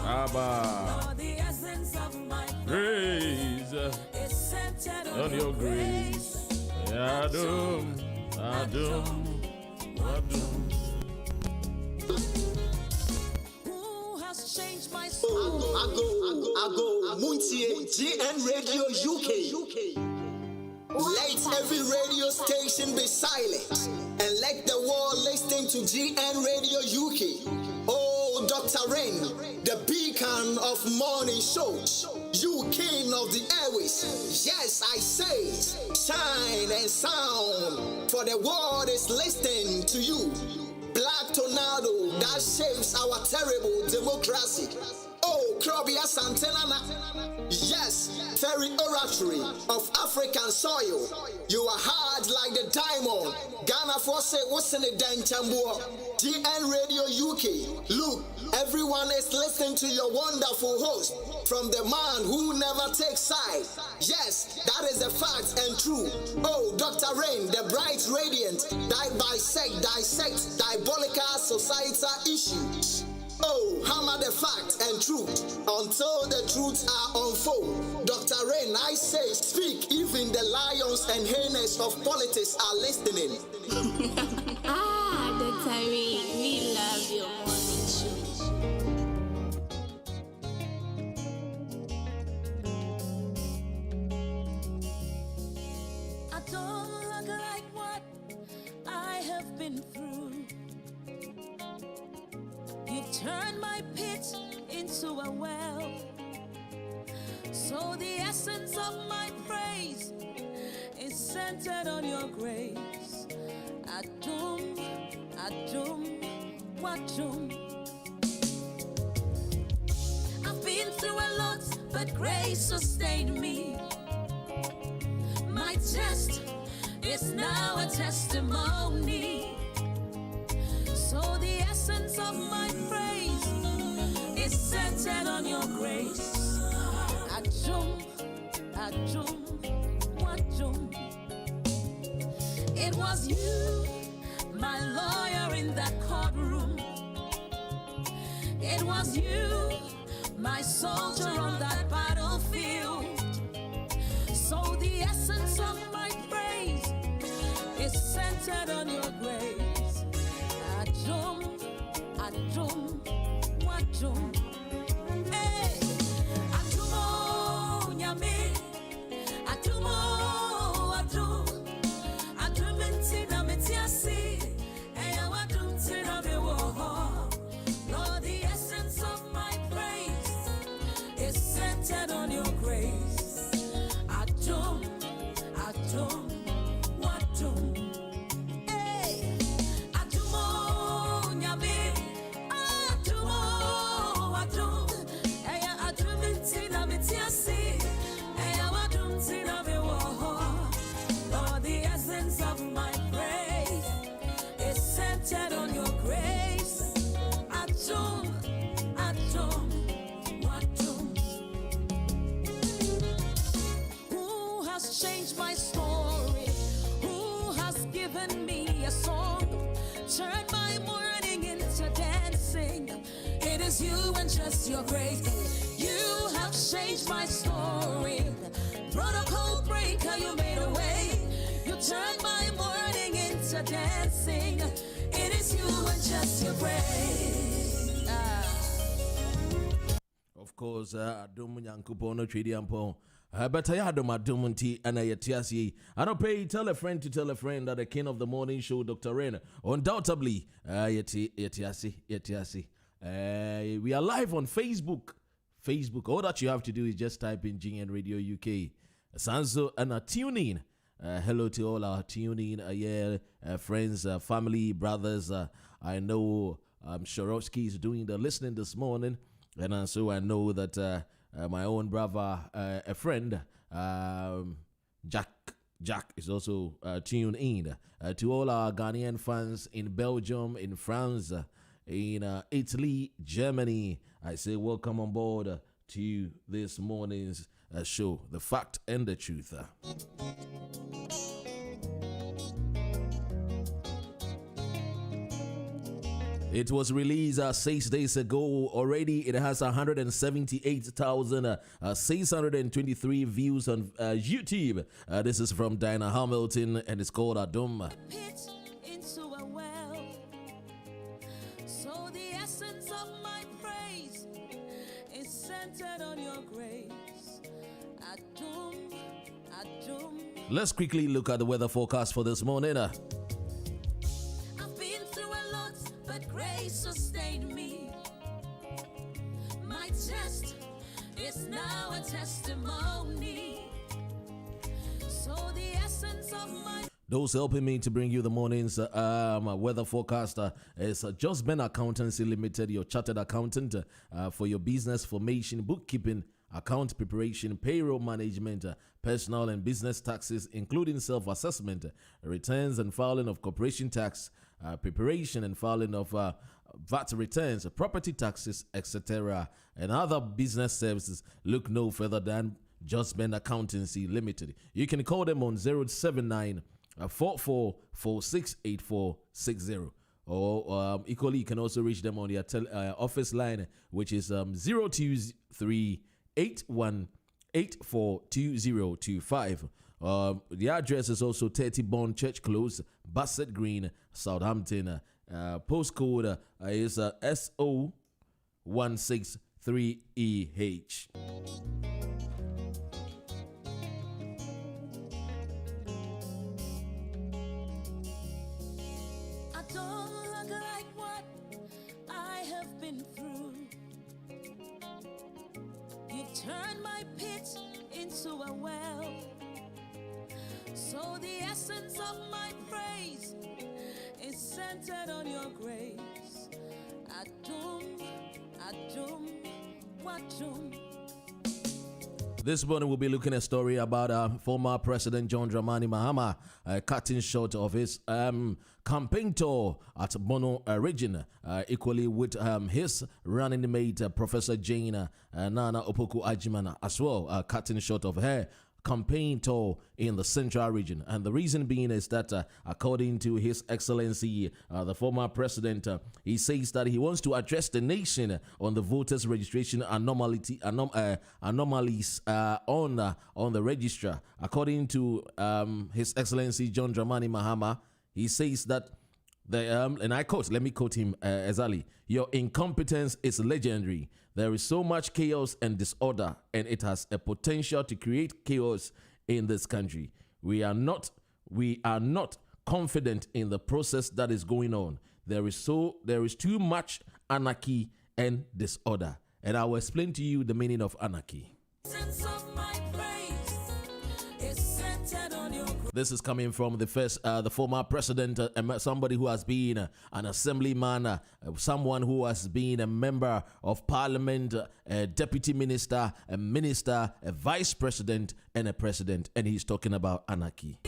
Abba. Lord, the essence of my Grace is centered on your grace. Adum, Adum, Adum. Who has changed my soul? Ago, Muntie, GN Radio UK. Let every radio station be silent and let the world listen to GN Radio UK. Oh, Dr. Rain, the beacon of morning shows, you king of the airways. Yes, I say, shine and sound, for the world is listening to you. Black tornado that shapes our terrible democracy. Oh, Krobia Santenana. Yes, very oratory of African soil. You are hard like the diamond. Ghana for say what's in the Dentambo. GN Radio UK. Look, everyone is listening to your wonderful host. From the man who never takes side. Yes, that is a fact and true. Oh, Dr. Rain, the bright radiant, dissect diabolical societal issues. Oh, hammer the fact and truth until the truths are unfold. Dr. Rain, I say, speak. Even the lions and hyenas of politics are listening. Dr. Rain, we love your morning show. I don't look like what I have been through. You turned my pit into a well. So the essence of my praise is centered on your grace. Adum, Adum, Wadum. I've been through a lot, but grace sustained me. My test is now a testimony. So the essence of my praise is centered on your grace. Adum, Adum, Wadum. It was you, my lawyer in that courtroom. It was you, my soldier on that battlefield. So the essence of my praise is centered on your grace. Adum, Adum, Wadum. Hey, Adumo, Nyame, Adumo, Adum, Adum intina metiasi, Eya Wadum tina mewoho. Lord, the essence of my praise is centered on your grace. Adum, Adum, Wadum. Hey, Adumo, Nyame, Adumo, Wadum. Eya Adum intina metiasi, Eya Wadum tina mewoho. Lord, the essence of my praise is centered on your grace. Adum, Adum, Wadum. Who has changed my story? Who has given me a song? Turn my mourning into dancing. It is you and just your grace. You have changed my story. Protocol breaker, you made a way. You turned my mourning into dancing. It is you and just your grace. Of course, Adum Yankupo no Tridi Ampo. But I had my Dumunti and I yetiasi. I don't pay. Tell a friend to tell a friend that the king of the morning show, Dr. Rain, undoubtedly, yetiasi. We are live on Facebook. All that you have to do is just type in GN Radio UK. Sanso and tune in. Hello to all our tuning friends, family, brothers. I know Shorowski is doing the listening this morning. And so I know that my own brother, a friend, Jack is also tuned in. To all our Ghanaian fans in Belgium, in France, in Italy, Germany, I say welcome on board to this morning's show, The Fact and the Truth. It was released 6 days ago. Already it has 178,623 views on YouTube. This is from Dinah Hamilton and it's called Adum. Pit into a well. So the essence of my praise is centered on your grace. Adum, Adum. Let's quickly look at the weather forecast for this morning. I've been through a lot, but grace sustained me. My test is now a testimony. So the essence of my Those helping me to bring you the morning's weather forecast is Just Ben Accountancy Limited, your chartered accountant for your business formation, bookkeeping, account preparation, payroll management, personal and business taxes, including self-assessment, returns and filing of corporation tax, preparation and filing of VAT returns, property taxes, etc., and other business services. Look no further than Just Ben Accountancy Limited. You can call them on 079 44468460. Or equally, you can also reach them on their office line, which is 02381842025. The address is also 30 Bond Church Close, Bassett Green, Southampton. Postcode is SO163EH. I don't look like what I have been through. You turned my pit into a well. So the essence of my praise is centered on your grace. Adum, Adum, Wadum. This morning we'll be looking at a story about former President John Dramani Mahama cutting short of his campaign tour at Bono region, equally with his running mate Professor Jane Nana Opoku Ajimana as well, cutting short of her campaign tour in the central region. And the reason being is that according to His Excellency the former president, he says that he wants to address the nation on the voters registration anomalies on the register. According to His Excellency John Dramani Mahama, he says that and I quote, let me quote him exactly: "Your incompetence is legendary. There is so much chaos and disorder, and it has a potential to create chaos in this country. We are not confident in the process that is going on. There is too much anarchy and disorder." And I will explain to you the meaning of anarchy. Essence of my praise is centered on your grace. This is coming from the former president, somebody who has been an assemblyman, someone who has been a member of parliament, a deputy minister, a minister, a vice president, and a president. And he's talking about anarchy.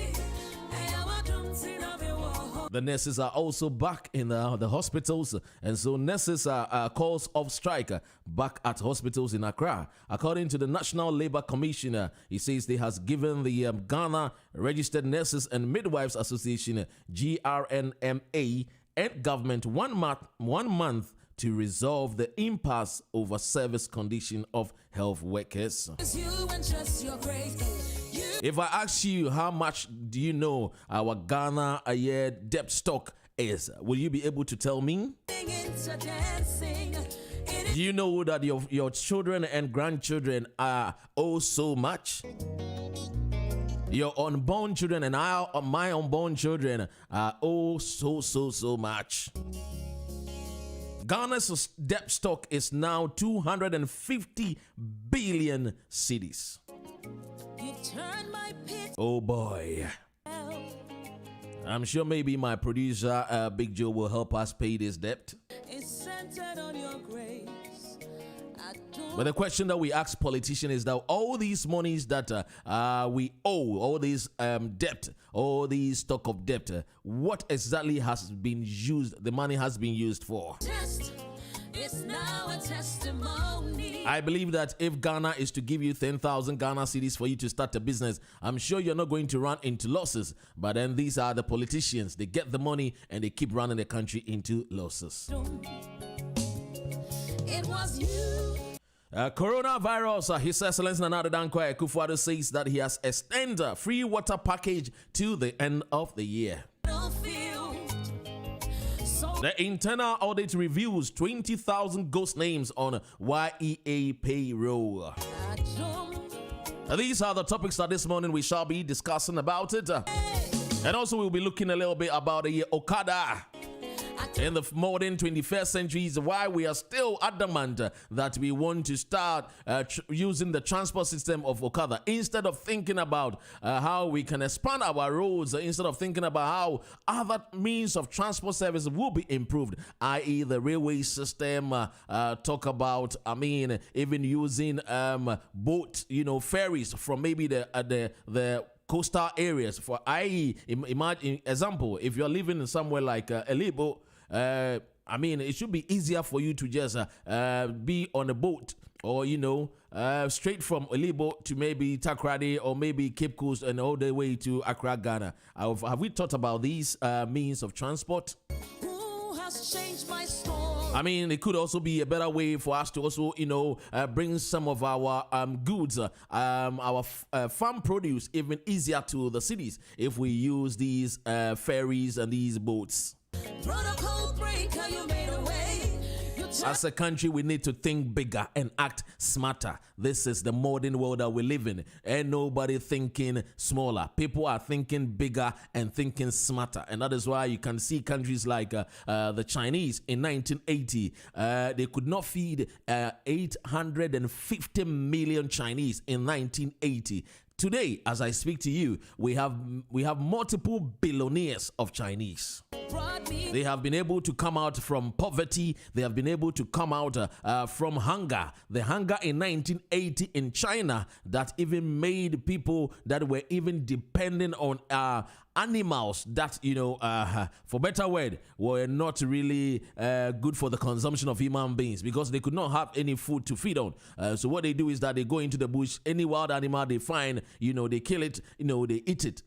The nurses are also back in the hospitals, and so nurses are calls of strike back at hospitals in Accra. According to the National Labour Commissioner, he says they has given the Ghana Registered Nurses and Midwives Association, GRNMA, and government one month to resolve the impasse over service condition of health workers. It's you and just your grace. If I ask you how much do you know our Ghana a year debt stock is, will you be able to tell me? Into dancing. Do you know that your children and grandchildren are oh so much? Your unborn children and my unborn children are oh so much. Ghana's debt stock is now 250 billion cedis. You turn my pit. Oh boy. I'm sure maybe my producer, Big Joe, will help us pay this debt. It's centered on your grace. But the question that we ask politicians is that all these monies that we owe, all these debt, all these stock of debt, what exactly has been used, the money has been used for? Just It's now a testimony. I believe that if Ghana is to give you 10,000 Ghana cedis for you to start a business, I'm sure you're not going to run into losses. But then these are the politicians. They get the money and they keep running the country into losses. It was you. Coronavirus, His Excellency Nana Dankwa Akufo-Addo says that he has extended free water package to the end of the year. The internal audit reveals 20,000 ghost names on YEA payroll. These are the topics that this morning we shall be discussing about it. And also we'll be looking a little bit about the Okada. In the modern 21st century is why we are still adamant that we want to start using the transport system of Okada instead of thinking about how we can expand our roads, instead of thinking about how other means of transport service will be improved, i.e. the railway system, talk about, even using boat, ferries from maybe the coastal areas for, i.e. imagine example, if you're living in somewhere like Elibo, it should be easier for you to just be on a boat or, straight from Olibo to maybe Takoradi or maybe Cape Coast and all the way to Accra, Ghana. Have we thought about these means of transport? Who has changed my story? It could also be a better way for us to also, bring some of our goods, our farm produce even easier to the cities if we use these ferries and these boats. Protocol breaker, you made a way. As a country, we need to think bigger and act smarter. This is the modern world that we live in. And nobody thinking smaller. People are thinking bigger and thinking smarter. And that is why you can see countries like the Chinese in 1980. They could not feed 850 million Chinese in 1980. Today, as I speak to you, we have multiple billionaires of Chinese. They have been able to come out from poverty. They have been able to come out from hunger. The hunger in 1980 in China that even made people that were even dependent on animals that, for better word, were not really good for the consumption of human beings because they could not have any food to feed on. So what they do is that they go into the bush, any wild animal they find, they kill it, they eat it.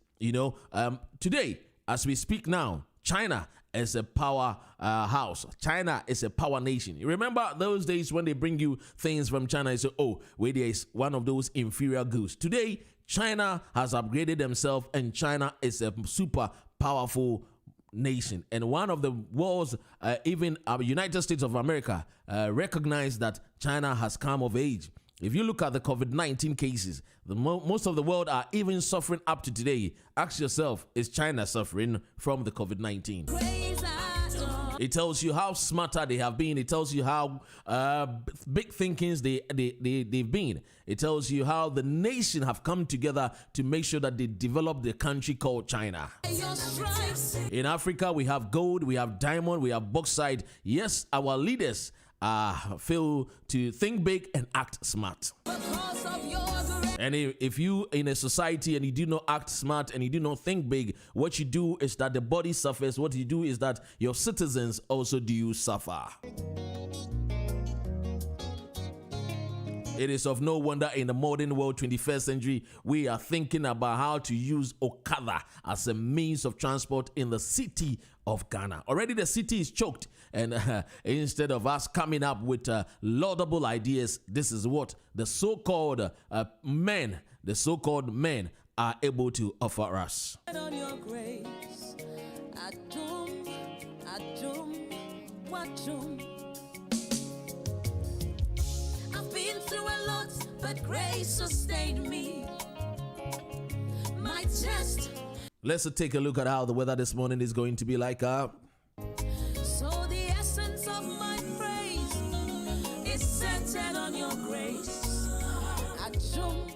Today, as we speak now, China is a power house. China is a power nation. You remember those days when they bring you things from China and say, oh, wait, there is one of those inferior goods. Today, China has upgraded themselves and China is a super powerful nation. And one of the world's, even United States of America, recognize that China has come of age. If you look at the COVID-19 cases, most of the world are even suffering up to today. Ask yourself, is China suffering from the COVID-19? It tells you how smarter they have been. It tells you how big thinkings they've been. It tells you how the nation have come together to make sure that they develop the country called China. In Africa, we have gold, we have diamond, we have bauxite. Yes, our leaders fail to think big and act smart. And if you in a society and you do not act smart and you do not think big, what you do is that the body suffers. What you do is that your citizens also do suffer. It is of no wonder in the modern world, 21st century, we are thinking about how to use Okada as a means of transport in the city of Ghana. Already the city is choked, and instead of us coming up with laudable ideas, this is what the so-called men are able to offer us. On your grace, Adum, Wadum. I've been through a lot, but grace sustained me. My chest. Let's take a look at how the weather this morning is going to be like. So the essence of my praise is centered on your grace. Adum,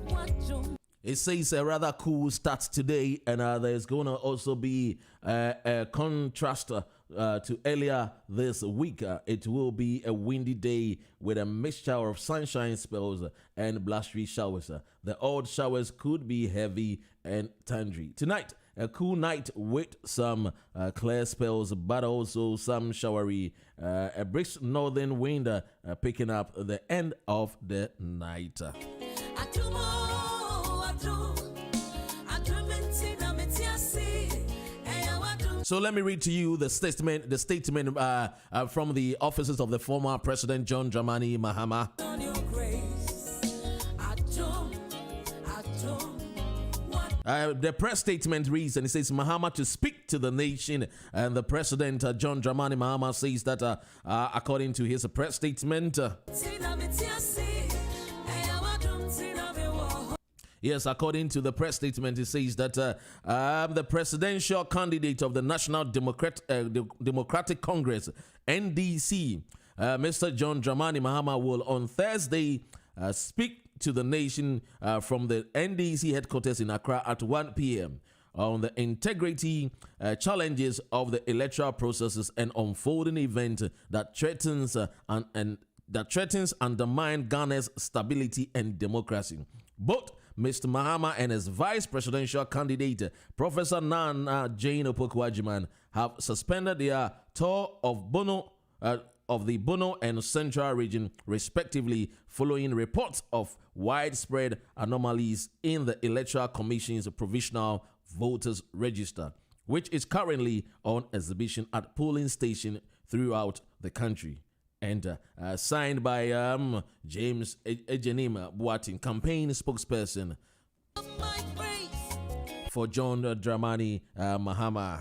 Wadum. It says a rather cool start today, and there's going to also be a contrast to earlier this week. It will be a windy day with a mixture of sunshine spells and blustery showers. The odd showers could be heavy and thundery. Tonight, a cool night with some clear spells, but also some showery, a brisk northern wind picking up the end of the night. So let me read to you the statement from the offices of the former President John Dramani Mahama. The press statement reads, and it says, Mahama to speak to the nation. And the President, John Dramani Mahama, says that according to his press statement, yes, according to the press statement, it says that the presidential candidate of the National Democratic Congress, NDC, Mr. John Dramani Mahama, will on Thursday speak to the nation from the NDC headquarters in Accra at 1 p.m. on the integrity challenges of the electoral processes and unfolding event that threatens undermine Ghana's stability and democracy. Both Mr. Mahama and his vice presidential candidate, Professor Nana Jane Opoku-Agyeman, have suspended their tour of the Bono and Central region, respectively, following reports of widespread anomalies in the Electoral Commission's provisional voters register, which is currently on exhibition at polling stations throughout the country. And signed by James Ejenim Boatin, campaign spokesperson for John Dramani Mahama.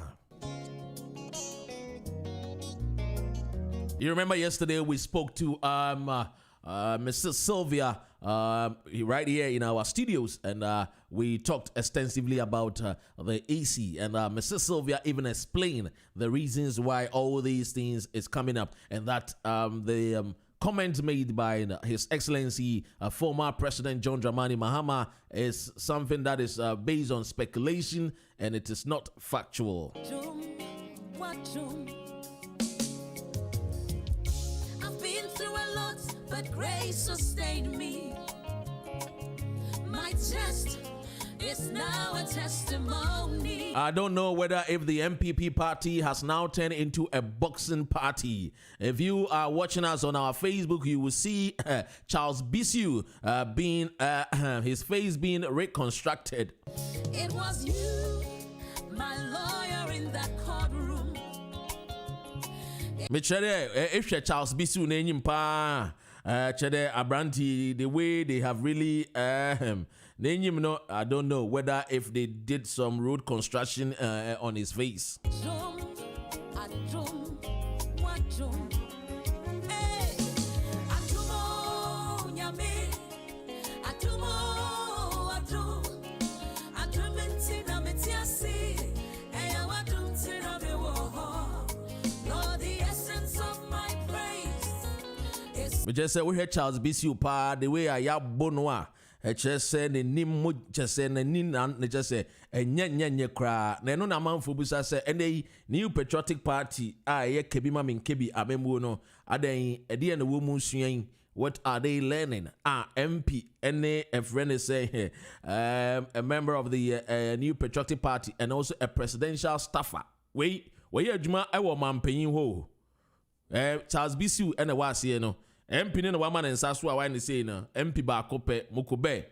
You remember yesterday we spoke to Mrs. Sylvia right here in our studios, and we talked extensively about the AC, and Mrs. Sylvia even explained the reasons why all these things is coming up, and that the comment made by His Excellency former President John Dramani Mahama is something that is based on speculation and it is not factual. But grace sustained me. My test is now a testimony. I don't know whether if the MPP party has now turned into a boxing party. If you are watching us on our Facebook, you will see Charles Bisu being his face being reconstructed. It was you, my lawyer, in that courtroom. If Charles Bisu name pa. Chede Abranti, the way they have really I don't know whether if they did some road construction on his face. We just say we hear Charles Bisu pa the way I have bonwa. Just say the name just say the name just say nye kra. Na no na manfo busa say any new patriotic party ye kebi ma min kebi amemwo no adan ede na wo mu suan. What are they learning? MP any a friend say a member of the new patriotic party and also a presidential staffer. We adwuma e wo mampanyin ho. Charles Bisu and was here no. MP ne wa man nsa so a wa ne say no MP ba kope Mukobe,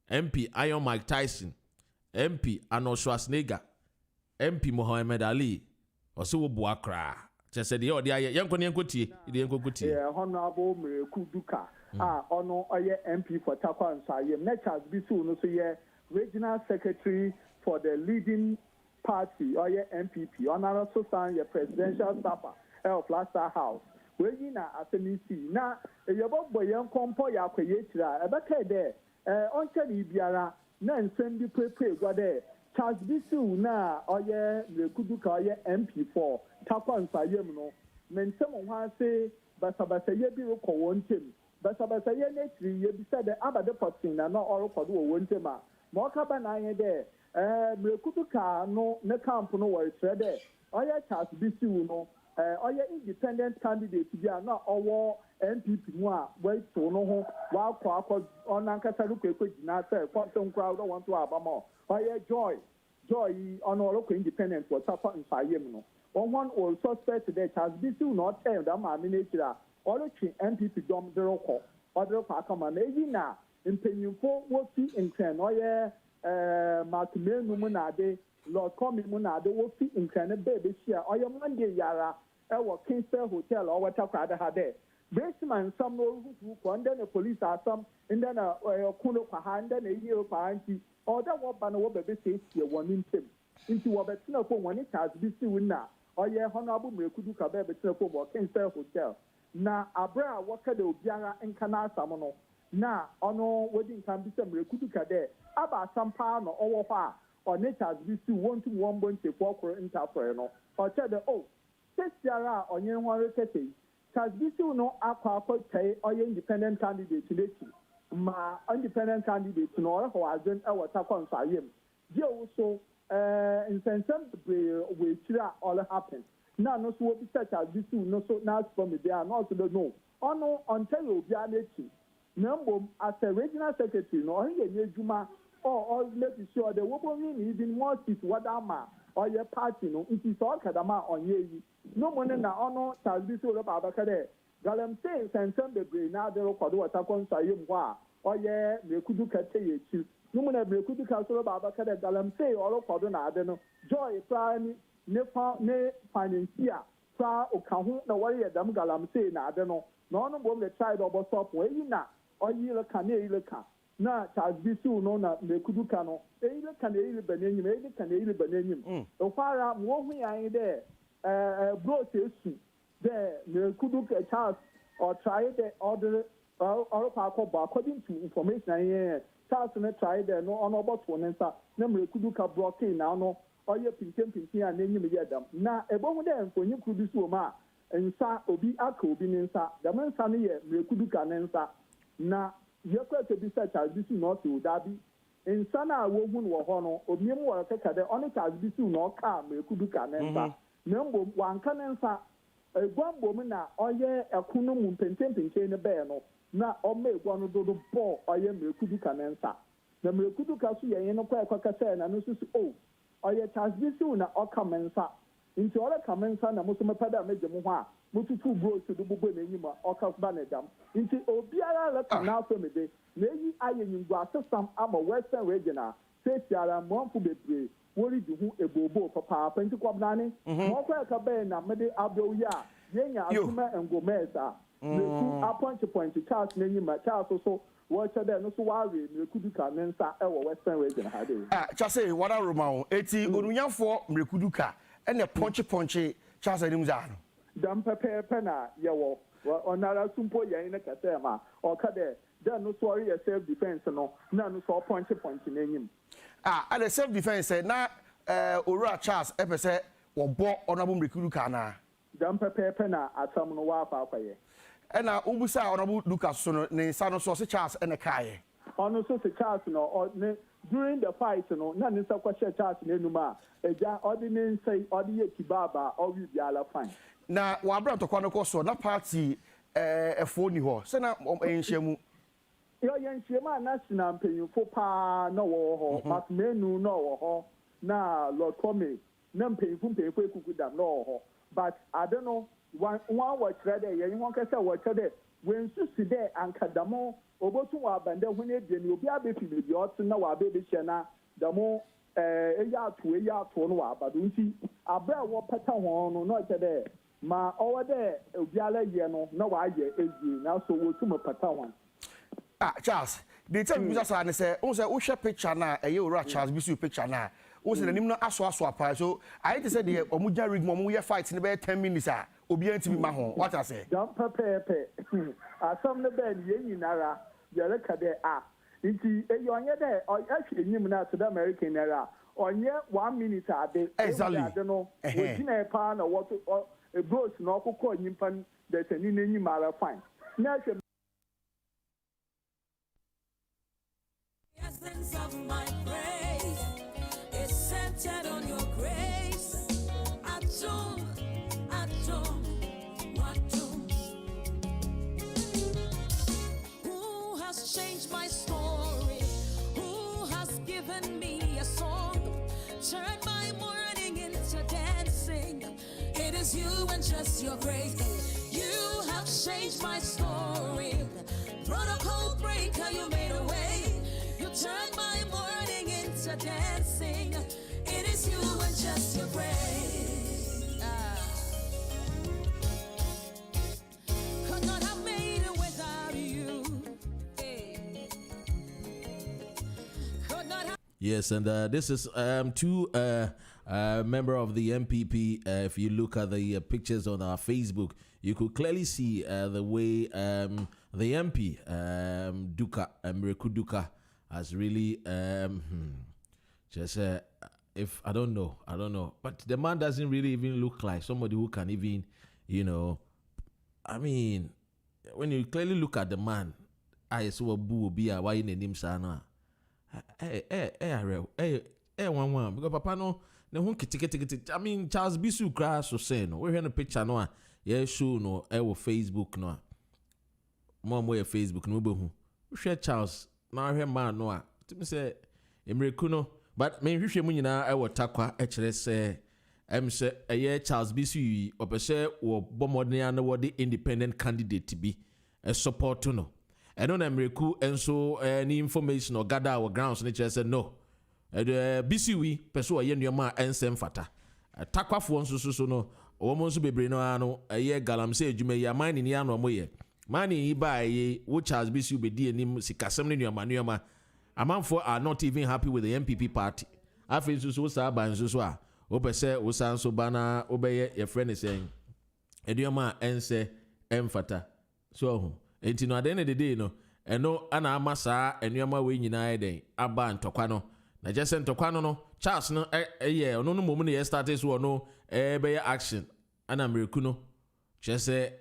MP Iron Mike Tyson, MP Arnold Schwarzenegger, MP Muhammad Ali oso wo boa kra chese de odi aye yenko ne enkotie de enkokutie honorable Miracle Duka ono oye MP for Takwa Nsayem na Charles Bisu no so ye regional secretary for the leading party oye MPP ono so san ye presidential staffer of Plaster House. We na asemisi na eyebo boyen kompo ya kwaye tira ebeka de onche ni biara na nsem bi pepe gwade Charles Bisu na oye Mekuduka oye MP4 Takwa Nsayem no mentem ho ase basabasa ye bi ro ko wontem basabasa ye na tiri ye bi sade abade potin na oro kodo wo wontem a mo ka ba na ye de Mekuduka no ne camp no wo tire de oye Charles Bisu no oye independent candidate bia na owo MPP mu a we to no ho wa kwa onankasa lu kwekwe gina say something crowd don't want to abamo oye joy Joy on all local independent for Tapa and Sayem. One will suspect that has been soon not tell them a miniature or MPP Dom Zero other Pacama Medina in Penupo, what see in Cran, or Martin Munade, Lord Common Munade, what see in Cran, baby share, or your Monday Yara, our Kingston Hotel, or what I've had there. Baseman, some who and then the police are some, and then a Kuno Pahan, then a year Pahanti, or that what Banner baby says you one in him. Into what Bettina when it has been soon now, or your honorable Mekuduka Bettina or Kingston Hotel. Na Abra Waka de Obiara and Kana Samono. Na ono wedding can be some Mekuduka there. Aba some pound or far, or Nature's BC 1 bunch of walker interferno, or tell the Test Yara or Yan Tete. Has this no aqua or independent candidate to ma independent candidate to know who has been our Takon Sayim. Joe so in Sense we all happen. Now, no so be such as this no so now from me, they are not to know. Oh no, Ontario Bianetti. Number as a regional secretary, no, he Juma or let me sure the woman even more is what ama. Or your party, no, it is all Kadama on ye. No money now, honor, shall be so about Bakade. Galam says, and some degree now the Rokodo Takon Sayumwa, or ye, Mekuduka Tay, no one ever could castle about Bakade, Galam say, or Rokodona, I don't know. Joy, Prime, Nepa, Ne, Financia, Pra, Okahu, the warrior, Dam Galam say, I don't know. No one the child of a stop way na, or ye la cane la can. Na Charles Bisu no na Mekudukano, Ela Canary Benin, Ela Canary Benin. So far, walking I there, brought you there, Mekuduka Charles, or try the order or according to information I hear. Charles and I tried there, no honorable one and sa, no Mekuduka brought in now, no, or your pinkin and then you get them. Now, a woman there for you could be so ma, and sa obi ako binensa, the man sunny Mekuduka nensa. Na yɛkɔ to be such as this not to dabi in sana wogun wo hono obiemu wo keka de oni as this no ka Mekudu ka nensa nembo wanka nensa egwambo na oye ekunu mu pentempenke ne be no na ɔma egwa no dodo bɔ oye Mekudu ka nensa na Mekudu ka so yɛn no kɔ ekɔkasa na no so oye as this na ɔka mensa nti ɔre ka mensa na mo so mepada meje mo ho a mututu bro to do bubu n'enyim a ɔka ba na dam nti obiara leka na afọ mede na eyi ayɛ nyingwa asesam ama western region a sesiara mmɔnfo bebree wɔre di ho ebobo papaapa nti kwabnane mɔkɔ ka bɛn na mede abɛw yi a yɛnya asoma ngomez a meku apɔnkye pɔnkye Charles n'enyim a Charles so wɔkyɛ dɛ no so ware Mekuduka ne nsa ɛwɔ western region ha de Chase wada roma eti onunyafo Mekuduka ɛna pɔnkye Charles anim za no dam pepe na yewo onara sumpo yen na kase ma o ka de then no sorry self defense no na no so punch na enyim at the self defense na Owura Charles epese wo bo Honorable Mekuduka na dam pepe na atam no wa fa akwaye na ubusa Honorable Lucas so no ne nsa no so se Charles ene kae ono so se Charles no during the fight no na ne nsa kwa Charles na enuma eja ordinance odi ekibaba o wi biala fine na wabra to kwano koso na party efo ni ho se na enhyiamu yo yenhyiamu na sina mpanyufo pa na wo ho but menu no wo ho na Lord Tommy na mpanyufo ekukudam no wo ho but I don't know one what trade yen won kase what trade when su si there ankadamo obotu wa bande hu ne de ni obi abefi bi ot na wa be hye na damo eya to no wa badu nti abra wo pata ho no no kede ma owo de obiala ye no na wa ye ezie na so wo tu pata ho Charles the time you say say o say wo hwe picture na eye Owura Charles bisu picture na o say nanim no aso apa so I say the omuja rig mo ye fight ne be 10 minutes a obi antimi ma ho what I say don't pepe asam ne be ye nyinara ye reka de nti eyi onye de ahwe enyim na to the American era onye 1 minute ade exactly ade no ojina pa na what a bros no okoko nyimpa de tani n'enyim ara fine na essence of my praise is centered on your grace. Atum. Who has changed my story? Who has given me a song? is you and just your grace. You have changed my story. Protocol breaker, you made a way. You turned my mourning into dancing. It is you and just your grace. Could not have made it without you. Could not have. Yes, and this is two member of the MPP. If you look at the pictures on our Facebook, you could clearly see the way the MP Duka Mreku Duka has really just if I don't know, but the man doesn't really even look like somebody who can even, I mean, when you clearly look at the man, I saw boo be a why in the name sana. One because papa no won kiti. I mean Charles Bisu cry so say no. We hear the picture no yeah show no Facebook no. Mom we Facebook no be hu. We share Charles na hear man no a. Timi say Emreku no but me hwehwe mu nyina takwa kire say say Charles Bisu yi opese wo bomodene na wo de independent candidate bi support no. I don't Emreku and so any information or gather our grounds nature said no. BCW person aye nneoma ensem fata. Takwafo nso so no omo nso bebre no ano aye galamse adwuma ya man ni ano mo ye. Man ni ba aye wo Charles BCW be di anim sikasem ne nneoma. Amanfo are not even happy with the MPP party. Afi nso so sa ban nso so a wo pese wo san so bana obeye your friend is saying nneoma ense emfata. So enti no at the end of the day no eno ana amasa enuama we nyina den aba ntokwa no na jese ntokwa no Charles no ono no mom no started so no be action ana Mreku no jese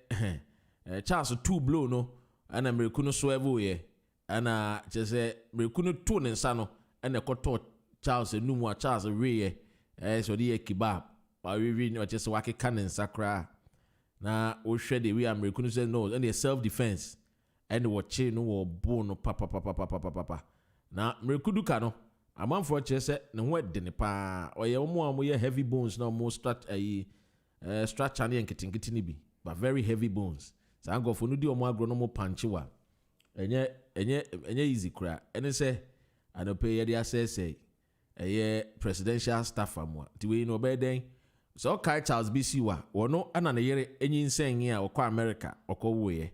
Charles two blow no ana Mreku no so ever ye ana jese Mreku no two ne nsa no ana ekoto Charles enum a Charles we so dey kebab ba we no jese wakeka ne nsa kra na wo hwe de we Mreku no say no and self defense and watch no wo bone papa na Mreku Duka no amanfo che say ne ho de ne pa oye mo ye heavy bones na mo structure ne nketinketi ni bi but very heavy bones sa ngofo no di omo agro no mo panche wa enye easy kra ene say anope ye dia say presidential staff amwa ti we no be den so kai Charles BC wa wono ana ne yere enyi nsen a okọ America okọ woye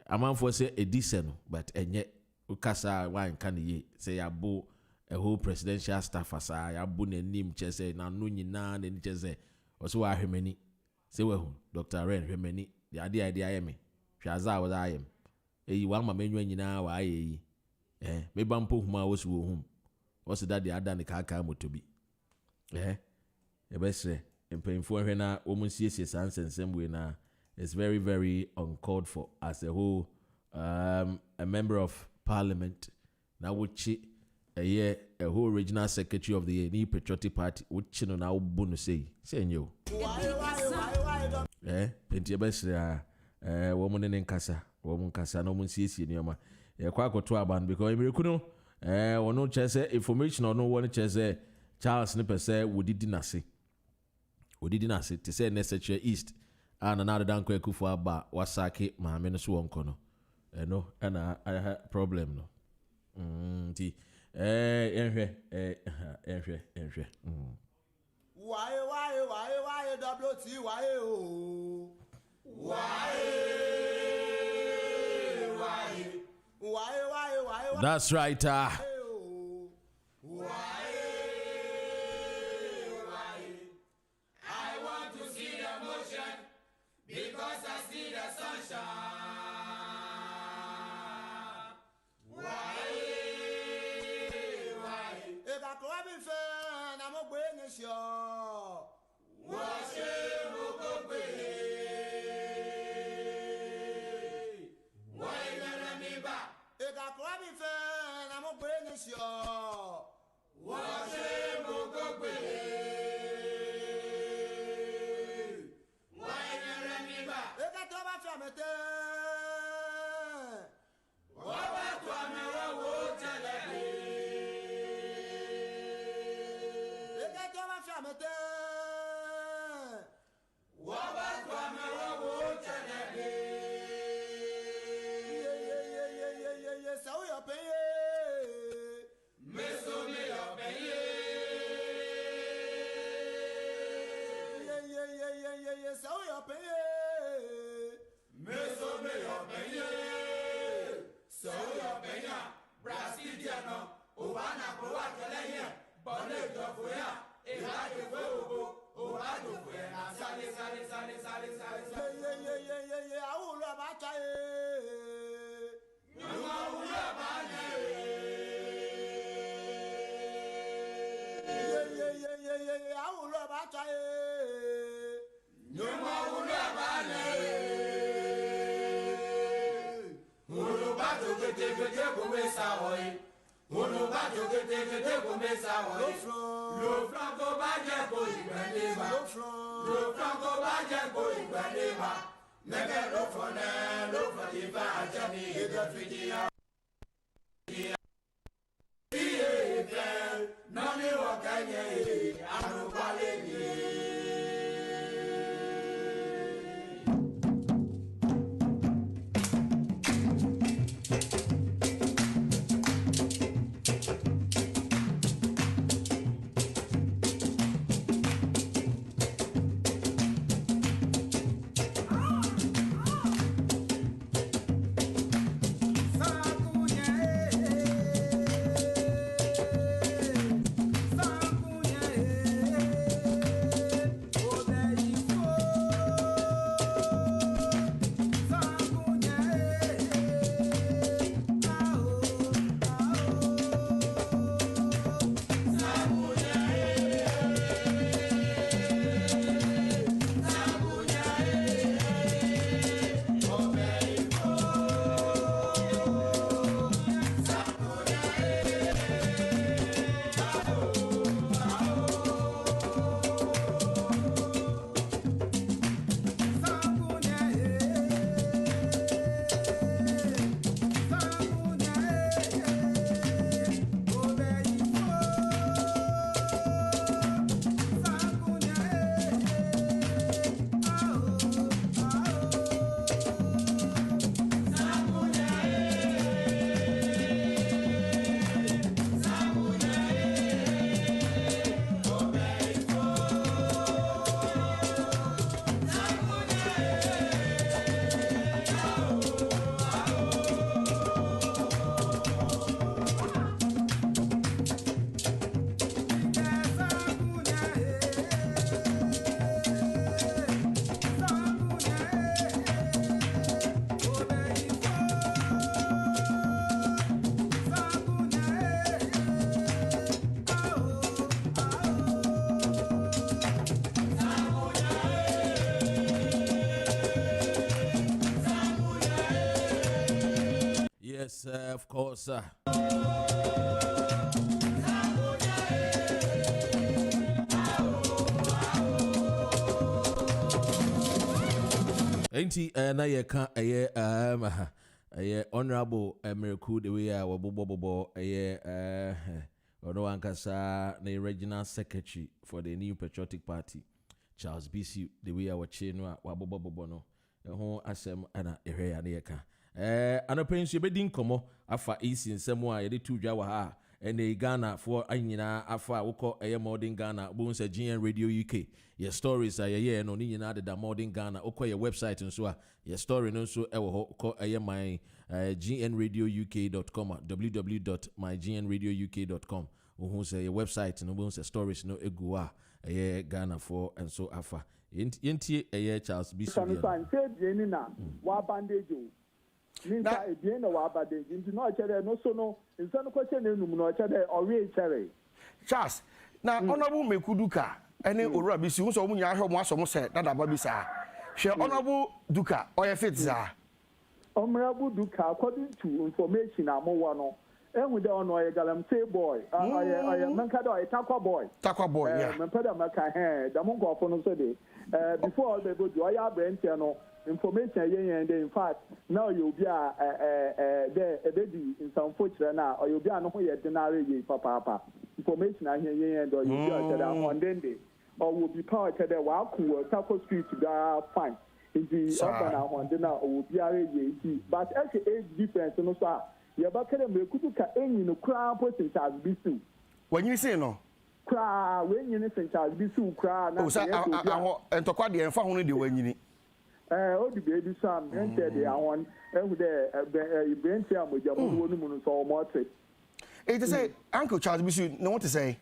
amanfo say edise no but enye ukasa wan kan ye say yabo a whole presidential staff asa yabo nanim chese na no nyina na ni chese oso wa hwemani say we hu Dr. Ren hwemani the idea ayeme hwaza wa ayem eyi wa ma menwa nyina wa ayeyi me bampo huma wo so hum what's that the ada ne kaka motobi ebesre empemfo hwe na omunsiesie sansensem we na is very very uncalled for as a whole a member of parliament na wuchi a whole regional secretary of the New Patriotic Party wuchi no na obu no say nyo enti ebesre wo mu ne nkasa na omunsiesie nioma kwa akoto aban because Mreku no wono chese information ono woni chese Charles ne pese wodidi nase te say necessary east and another dan kwaku aba wasake maame no so wonko no no ana problem no ti enhwe why WT why o why that's right kete kumesa hoy. Ono ba kete kumesa hoy. Lo franco ba je ko igbadeba. Lo franco ba je ko igbadeba. Nege lo fone lo fadiba ajani ega fidia. Nani wakanye anubaleni. Yes, of course. Enti na ye kan honorable Miracle the way wabobobo ono ankasa na regional secretary for the New Patriotic Party Charles BC the way wache no wabobobo no ho asem ana ehwe ya na ye kan anopensu ebedi nkomo afa isi nsemu a yede tu dwa wa ha ene Ghana for anyina afa wokọ modern Ghana bonsa GN Radio UK your stories are ye no nyina de modern Ghana okọ your website nso a your story no nso ewo ho kọ my gnradiouk.com www.mygnradiouk.com who say your website no bonsa stories no egu a Ghana for and so afa yentie Charles BC wa bandage Ninka again or abade into no chere no so no in some question no chere ori chere Charles na honorable Mekuduka ene owura bisi wo so mu nya hwe mo aso mo se dada ba bisa hwe honorable Duka oye fit za honorable Duka according to information amowo no enwu de ono oye galamsey boy oye manka do oye takwa boy yeah manpada maka da mo go no so de before all the go do oye abrent no information yen in fact now you be there ebedi in some future na or you be no ho ye denare ye papa information yen do you be that on dende or will be power to the wa ku Taco Street da fine in the urban on dena or be are ye but as age difference no so ye ba kere Mekuduka enyi no kra person Charles Bisu when you say no kra when you Charles Bisu kra na entokwa de enfa ho no de wanyini the baby Sam, and said they are one, and there, Bentia with your woman so much. It is a Uncle Charles Bisu, know what to say.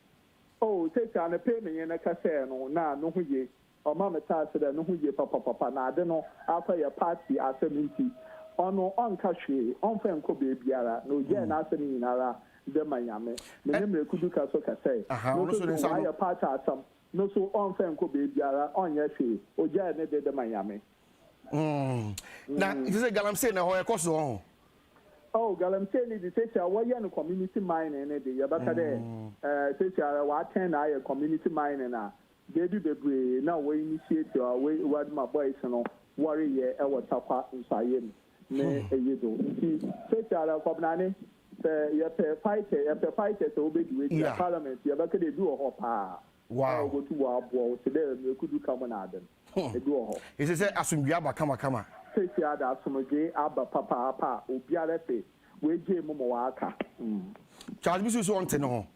Oh, take on a payment in a casino, now, no, ye, or Mamma Tassa, no, ye, papa, I don't know, after your party at 70, on Kashi, on Franco Biara, no, Jen, asking Nara, the Miami, the name of Kuduka Soka say, no, so your party at some, no, so on Franco Biara, on your fee, or Jen, the Miami. Now, it is a galamsey now, of course, on. Oh, Galamsey need to say, "What you community mining? And the Yabaka, say, what 10 I community mining now. Baby, baby, now we initiate your way, what my boys and warrior, our tapa in Sayem. Me, a yedo. Say, Kobnani, you have a fighter, so big with the parliament. Yabaka, they do a hop. Wow. Go to our ball today, you could come on Adam. They do a hop. He says, Asumbiaba, come. Say, Asumage, Abba, Papa, Ubiarepe, we gave Momoaka. Charles Bisu want to know.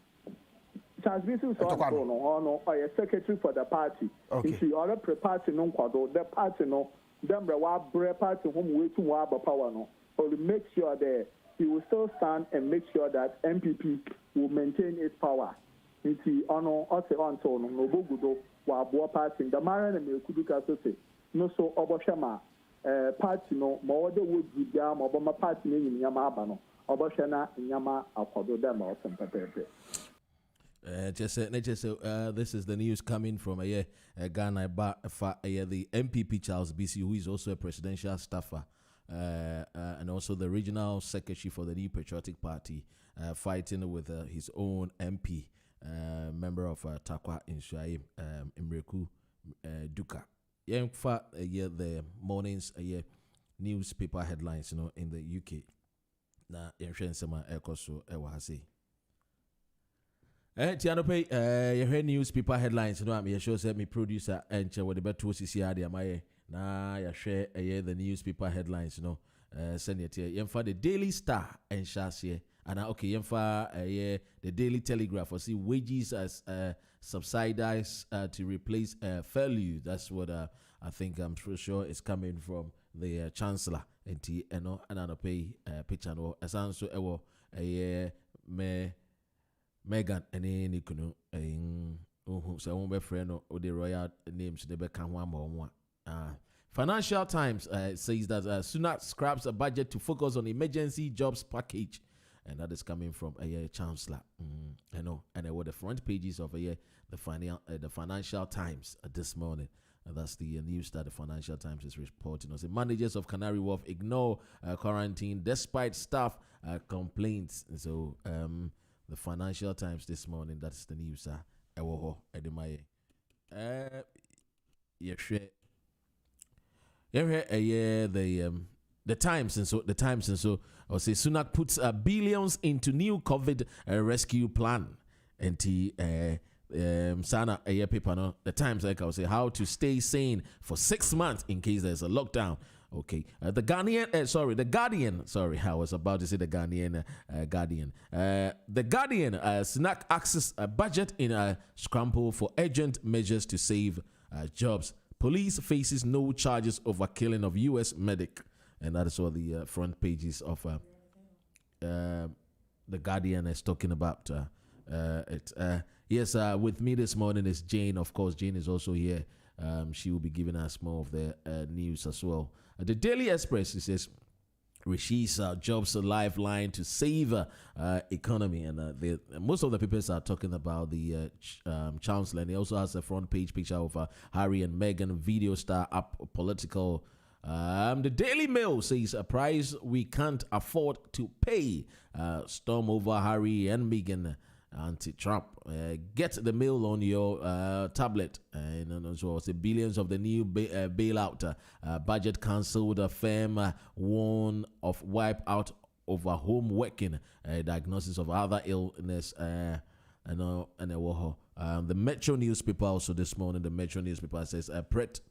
Charles Bisu no, a secretary for the party. If you are a party non quado, the party no, them the party whom we to Waba power no, or make sure that he will still stand and make sure that MPP will maintain its power. It's ono ose on so no bogudo wa bo party the maran and kuduka so say no so obohwema party no mo de would bia mo bo party ni nyama aba no obohwe na nyama akodo dem o sempepepe. This is the news coming from Ghana, the MPP Charles BC, who is also a presidential staffer and also the regional secretary for the New Patriotic Party, fighting with his own MP, member of Takwa in Shuaim, Imreku Duka. The morning's newspaper headlines, in the UK. Na Sema Ekoso Ewahase. Tianope, you heard newspaper headlines, I'm sure said me producer and with the better CCR, my na ya share the newspaper headlines, send it here. Yemfa the Daily Star and Shasie, and okay, yemfa the Daily Telegraph for see wages as subsidized to replace value. That's what I think I'm sure is coming from the Chancellor and I pay picture no as also me Megan and any canoe so won't be friend or the royal names they become one more. Financial Times says that Sunak scraps a budget to focus on emergency jobs package, and that is coming from a Chancellor. I know, and what the front pages of the Financial Times this morning. That's the news that the Financial Times is reporting. The managers of Canary Wharf ignore quarantine despite staff complaints. So the Financial Times this morning, that's the news. The Times and so I'll say Sunak puts billions into new COVID rescue plan. And Sana paper no. The Times like I'll say how to stay sane for 6 months in case there's a lockdown. Okay, the Guardian. Sorry, I was about to say the Guardian. The Guardian. Sunak access a budget in a scramble for urgent measures to save jobs. Police faces no charges over killing of U.S. medic, and that is what the front pages of the Guardian is talking about. Yes, with me this morning is Jane. Of course, Jane is also here. She will be giving us more of the news as well. The Daily Express, it says, Rishi's jobs a lifeline to save economy. And most of the papers are talking about the Chancellor. And he also has a front page picture of Harry and Meghan, video star up political. The Daily Mail says a price we can't afford to pay. Storm over Harry and Meghan. Anti-Trump. Get the mail on your tablet. And also, the billions of the new bailout budget cancelled. A firm warn of wipe out over home working, diagnosis of other illness. The Metro newspaper also this morning. The Metro newspaper says Pret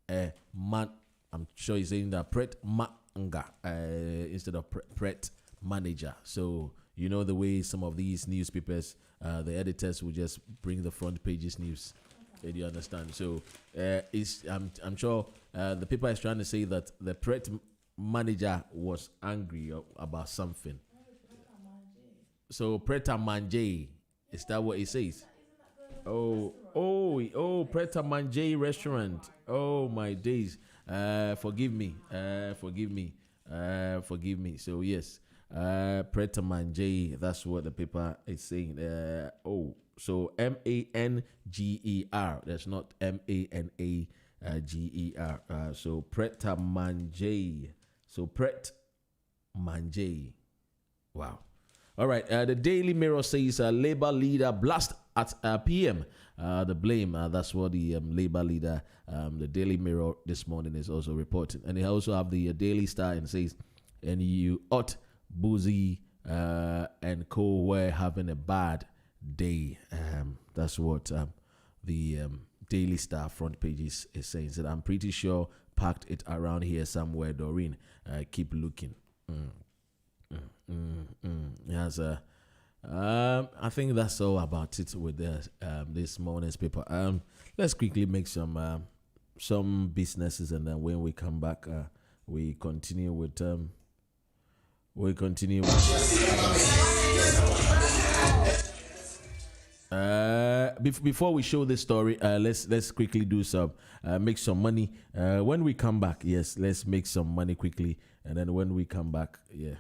man. I'm sure he's saying that Pret Manga instead of Pret Manager. So. You know the way some of these newspapers, the editors will just bring the front pages news. Do you understand? So I'm sure the paper is trying to say that the Pret manager was angry about something. So Preta Manje, is that what it says? Oh, Preta Manje restaurant. Oh my days. Forgive me. So yes. Preta Manje, that's what the paper is saying. So Manger. That's not Manager. So Preta Manje. So Pret Manje. Wow. All right. The Daily Mirror says Labour leader blast at PM. The blame. That's what the Labour leader, the Daily Mirror this morning is also reporting. And they also have the Daily Star and says, and you ought Boozy and co were having a bad day. That's what the Daily Star front page is saying. So I'm pretty sure packed it around here somewhere, Doreen. Keep looking. Yes, I think that's all about it with this morning's paper. Let's quickly make some businesses, and then when we come back, we continue with before we show this story, let's quickly do some make some money. When we come back, yes, let's make some money quickly, and then when we come back, yeah.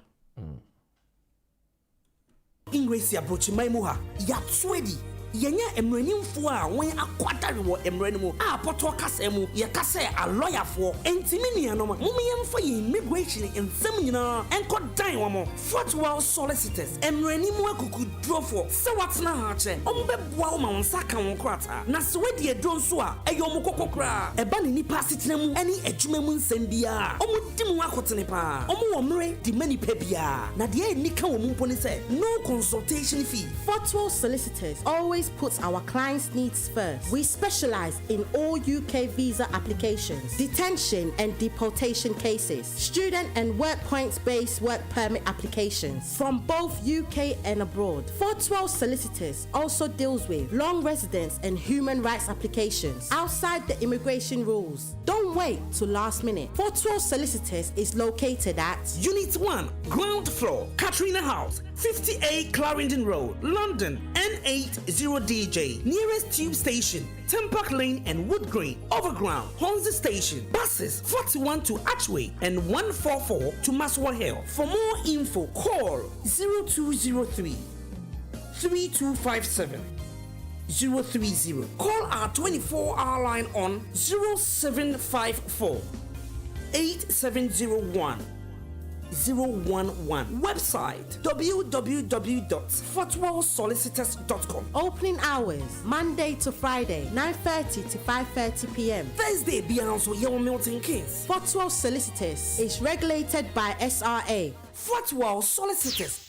Ingresi approach my muha ya swedi yenya emranimfo a wen akwadare wo emranimu a poto kasemu ye kase a lawyer for entimi nuanom mumyemfa ye immigration ensem nyina enko dan wo mo Fortwell solicitors emranimu akuku drofo se watna ha che ombeboa wo ma wonsa kan wo krata na se wedi edro nso a eyo mo kokokra eba ne nipa sitena mu eni adwuma mu nsem bia omudim wa kotene pa omo wo mre di mani pa bia na de enika wo mu mponi se no consultation fee. Fortwell solicitors always puts our clients' needs first. We specialize in all UK visa applications, detention and deportation cases, student and work points-based work permit applications from both UK and abroad. Fortwell solicitors also deals with long residence and human rights applications outside the immigration rules. Don't wait till last minute. Fortwell solicitors is located at Unit 1, ground floor, Katrina House, 58 Clarendon Road, London, N80DJ. Nearest tube station, Tempark Lane and Wood Green. Overground, Hornsey Station. Buses 41 to Archway and 144 to Maswa Hill. For more info, call 0203 3257 030. Call our 24-hour line on 0754 8701 011. Website www.fortwellsolicitors.com. opening hours Monday to Friday 9:30 to 5:30 p.m. Thursday beyond so your Milton Keynes. Fortwell solicitors is regulated by SRA. Fortwell solicitors.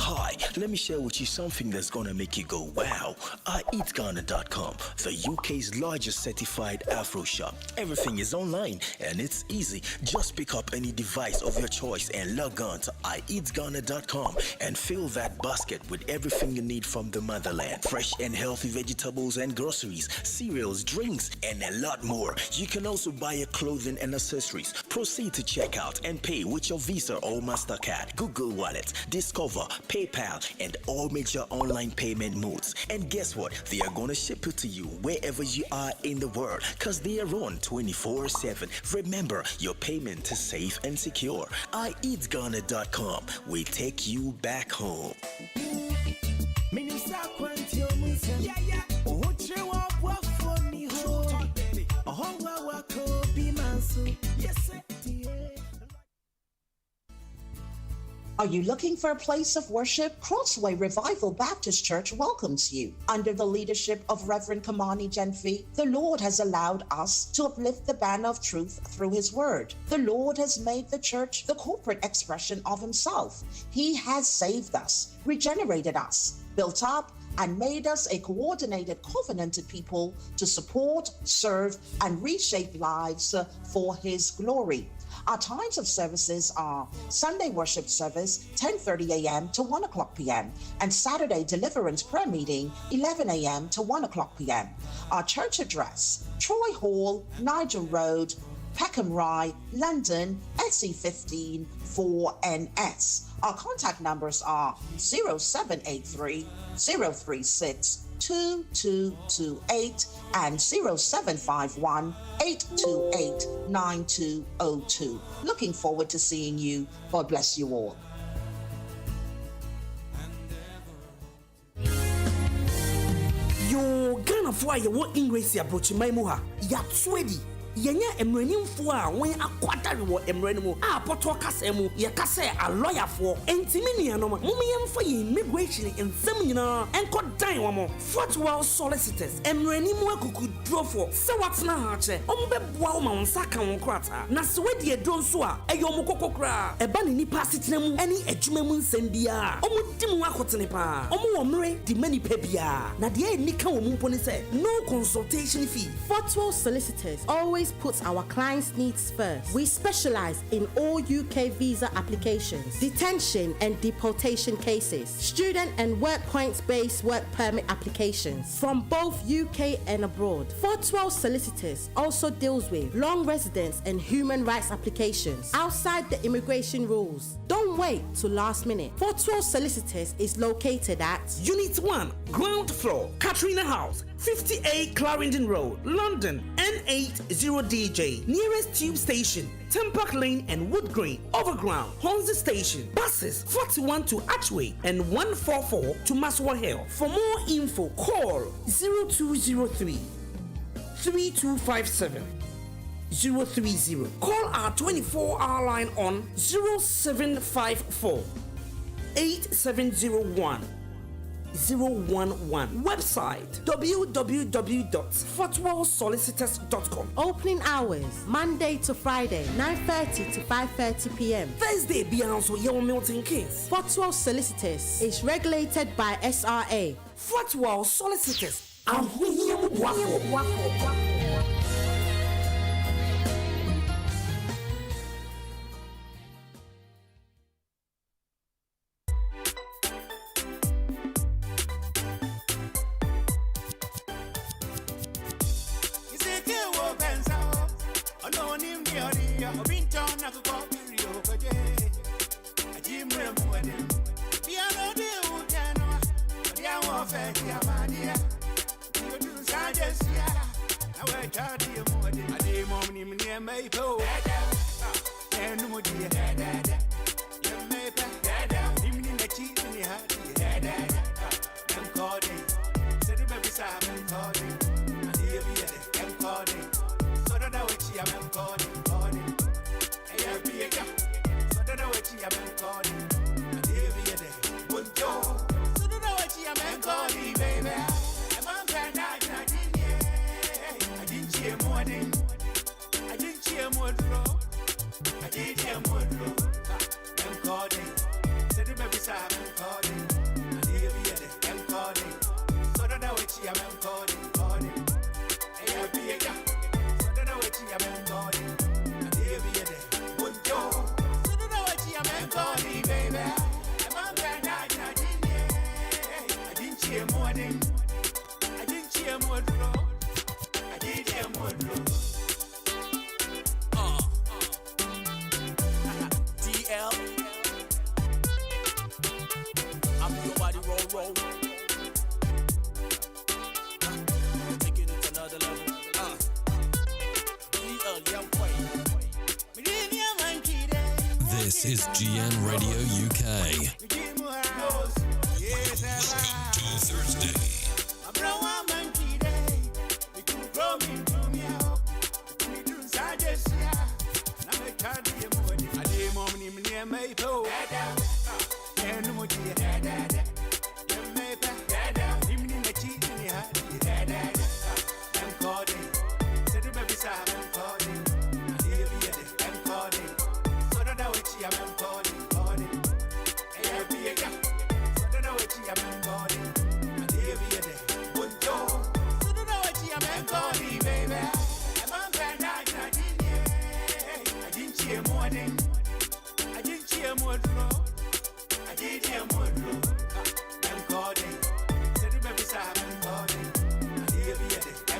Hi, let me share with you something that's gonna make you go wow. IEatGhana.com, the UK's largest certified Afro shop. Everything is online and it's easy. Just pick up any device of your choice and log on to IEatGhana.com and fill that basket with everything you need from the motherland. Fresh and healthy vegetables and groceries, cereals, drinks, and a lot more. You can also buy your clothing and accessories. Proceed to checkout and pay with your Visa or MasterCard, Google Wallet, Discover, PayPal, and all major online payment modes. And guess what? They are gonna ship it to you wherever you are in the world, because they are on 24/7. Remember, your payment is safe and secure. IEatGhana.com. We take you back home. Are you looking for a place of worship? Crossway Revival Baptist Church welcomes you. Under the leadership of Reverend Kamani Genfi, the Lord has allowed us to uplift the banner of truth through His Word. The Lord has made the church the corporate expression of Himself. He has saved us, regenerated us, built up, and made us a coordinated, covenanted people to support, serve, and reshape lives for His glory. Our times of services are Sunday worship service, 10:30 a.m. to 1 o'clock p.m., and Saturday deliverance prayer meeting, 11 a.m. to 1 o'clock p.m. Our church address, Troy Hall, Nigel Road, Peckham Rye, London, SE15 4NS. Our contact numbers are 0783 036 2228 and 0751 828 9202. Looking forward to seeing you. God bless you all. Ghana for ye wo English approach my muha. Ya twedi. Yenya emranimfo a won akwadare wo emrani mu a poto kasa mu ye kasa a lawyer for entimi nuanom mum yemfa ye immigration ensem nyina enko dan wo mo Fortwell solicitors emrani mu akuku drofo se watena ha che ombeboa wo ma wonsa ka won krata na se wedi edro nso a eyo mo kokokra eba ne nipa setena mu ani adwuma mu nsem bia omudim akotene pa omo wo mre di mani pa bia na de enika wo mu mpo ne se no consultation fee. Fortwell solicitors always puts our clients' needs first. We specialize in all UK visa applications, detention and deportation cases, student and work points-based work permit applications from both UK and abroad. Fortwell solicitors also deals with long residence and human rights applications outside the immigration rules. Don't wait till last minute. Fortwell solicitors is located at Unit 1, ground floor, Katrina House, 58 Clarendon Road, London, N80DJ. Nearest tube station, Tempark Lane and Wood Green. Overground, Hornsey Station. Buses, 41 to Archway and 144 to Maswa Hill. For more info, call 0203 3257 030. Call our 24-hour line on 0754 8701 011. Website www.fortwellsolicitors.com. Opening hours Monday to Friday 9:30 to 5:30 p.m. Thursday Beyonce Young Milton Keynes. Fortwell Solicitors is regulated by SRA. Fortwell Solicitors. This is GN Radio UK. Welcome to Thursday.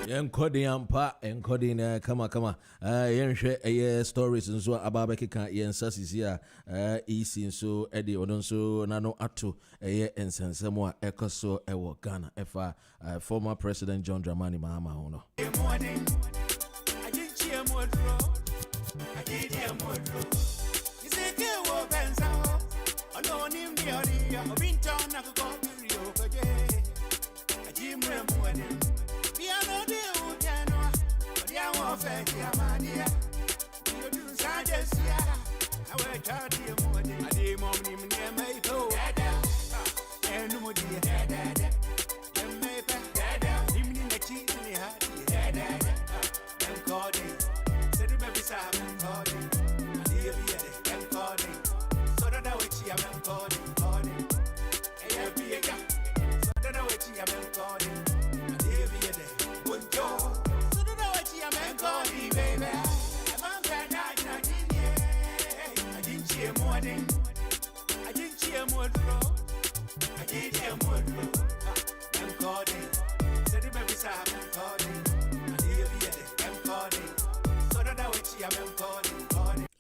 Encoding ampa, encoding kama yenhwe stories nso ababekeka yensasisi a isi nso ede odonso nano ato ensensemo a ekoso ewo Ghana efa former President John Dramani Mahama hono.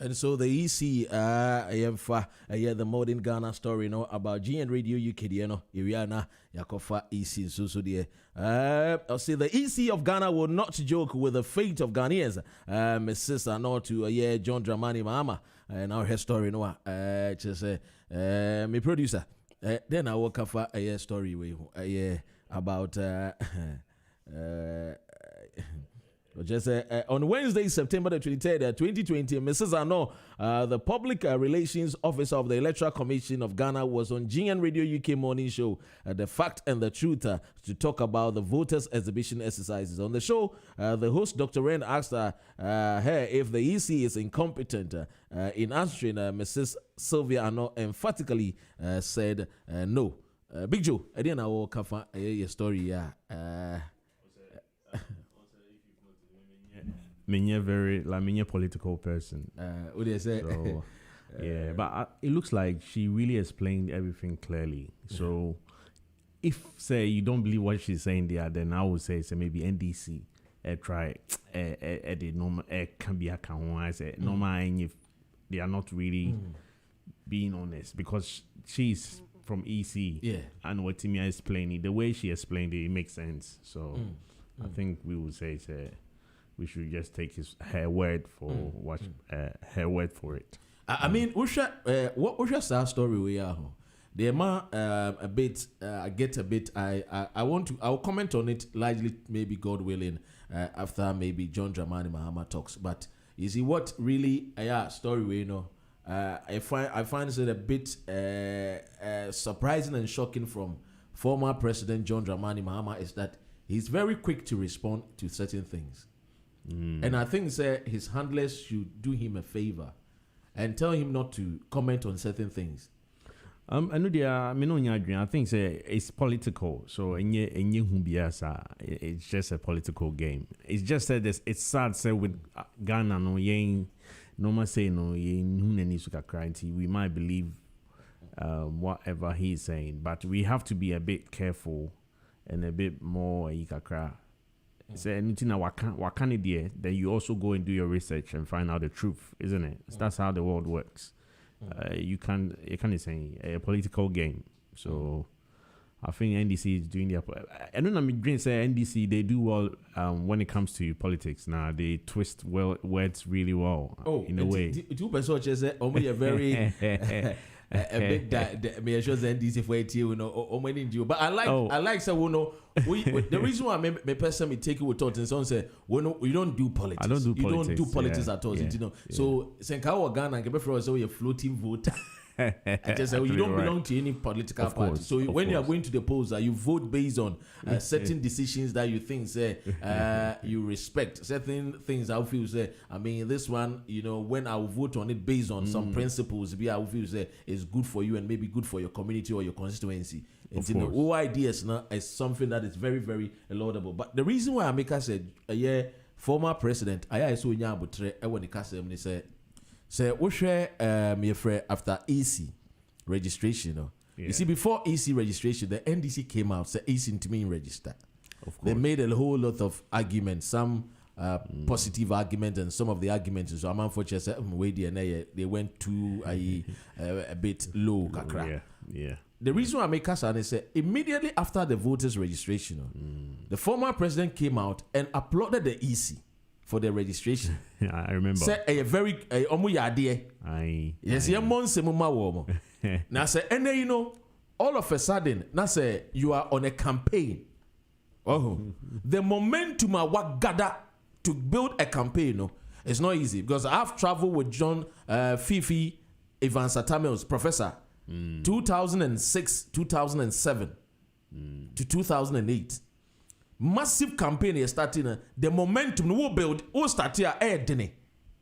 And so the EC, the modern Ghana story, you know, about GN Radio UK, you know, Iriana, Yakofa EC, so dear. I'll say the EC of Ghana will not joke with the fate of Ghanaians. My sister, no, to John Dramani Mahama, and our story, you know, just my producer. Then I woke up for a story about just on Wednesday, September the 23rd, 2020, Mrs. Ano, the Public Relations Officer of the Electoral Commission of Ghana, was on GN Radio UK morning show, The Fact and the Truth, to talk about the voters' exhibition exercises. On the show, the host, Dr. Ren, asked her if the EC is incompetent. In answering, Mrs. Sylvia Ano emphatically said no. Big Joe, I didn't know cover a story. Me very like me a political person. What do you say? So, yeah, but it looks like she really explained everything clearly. So if say you don't believe what she's saying there, then I would say maybe NDC try the normal can be a I say normal if they are not really being honest, because she's from EC and what Timia explained, the way she explained it, it makes sense. So I think we would say we should just take her word for what her word for it. I mean, what was our story we are? The man a bit. I get a bit. I'll comment on it largely, maybe God willing, after maybe John Dramani Mahama talks. But you see, what really story we I find it a bit surprising and shocking from former President John Dramani Mahama is that he's very quick to respond to certain things. And I think his handlers should do him a favor and tell him not to comment on certain things. I think it's political, so it's just a political game. It's just that it's sad with Ghana we might believe whatever he's saying, but we have to be a bit careful and a bit more say anything then you also go and do your research and find out the truth, isn't it? That's how the world works. You can't say a political game. So I think NDC is doing their. I don't know. Say NDC, they do well when it comes to politics. Now they twist words really well. In a way. Two persons say, "Oh, a very." A bit that me assure NDC for it, you know, but I like so the reason why me person me take it with thought and someone say, we don't do politics. I don't do politics. You don't do politics at all, you know. So Senkawa Ghana and Quebec so you're floating voter. I just say you don't belong to any political party. So when you are going to the polls, you vote based on certain decisions that you think you respect. Certain things I feel I mean this one, you know, when I will vote on it based on some principles, I will feel is good for you and maybe good for your community or your constituency. It's in the whole ideas now is something that is very, very laudable. But the reason why Amika said former president I saw Nyabutre when the Kasem said we share me friend after EC registration. You see, before EC registration, the NDC came out, said EC to me register. Of course. They made a whole lot of arguments, some positive arguments, and some of the arguments. So I'm unfortunate said they went too a bit low. Yeah. The reason why I make us is immediately after the voters registration, the former president came out and applauded the EC for the registration. I remember. Say a very yes, now say, and then you know, all of a sudden, now say you are on a campaign. The momentum I what gather to build a campaign, it's not easy because I've traveled with John Fifi Evans Atamel's professor, 2006, 2007 to 2008. Massive campaign is starting. The momentum no build. All start here dene.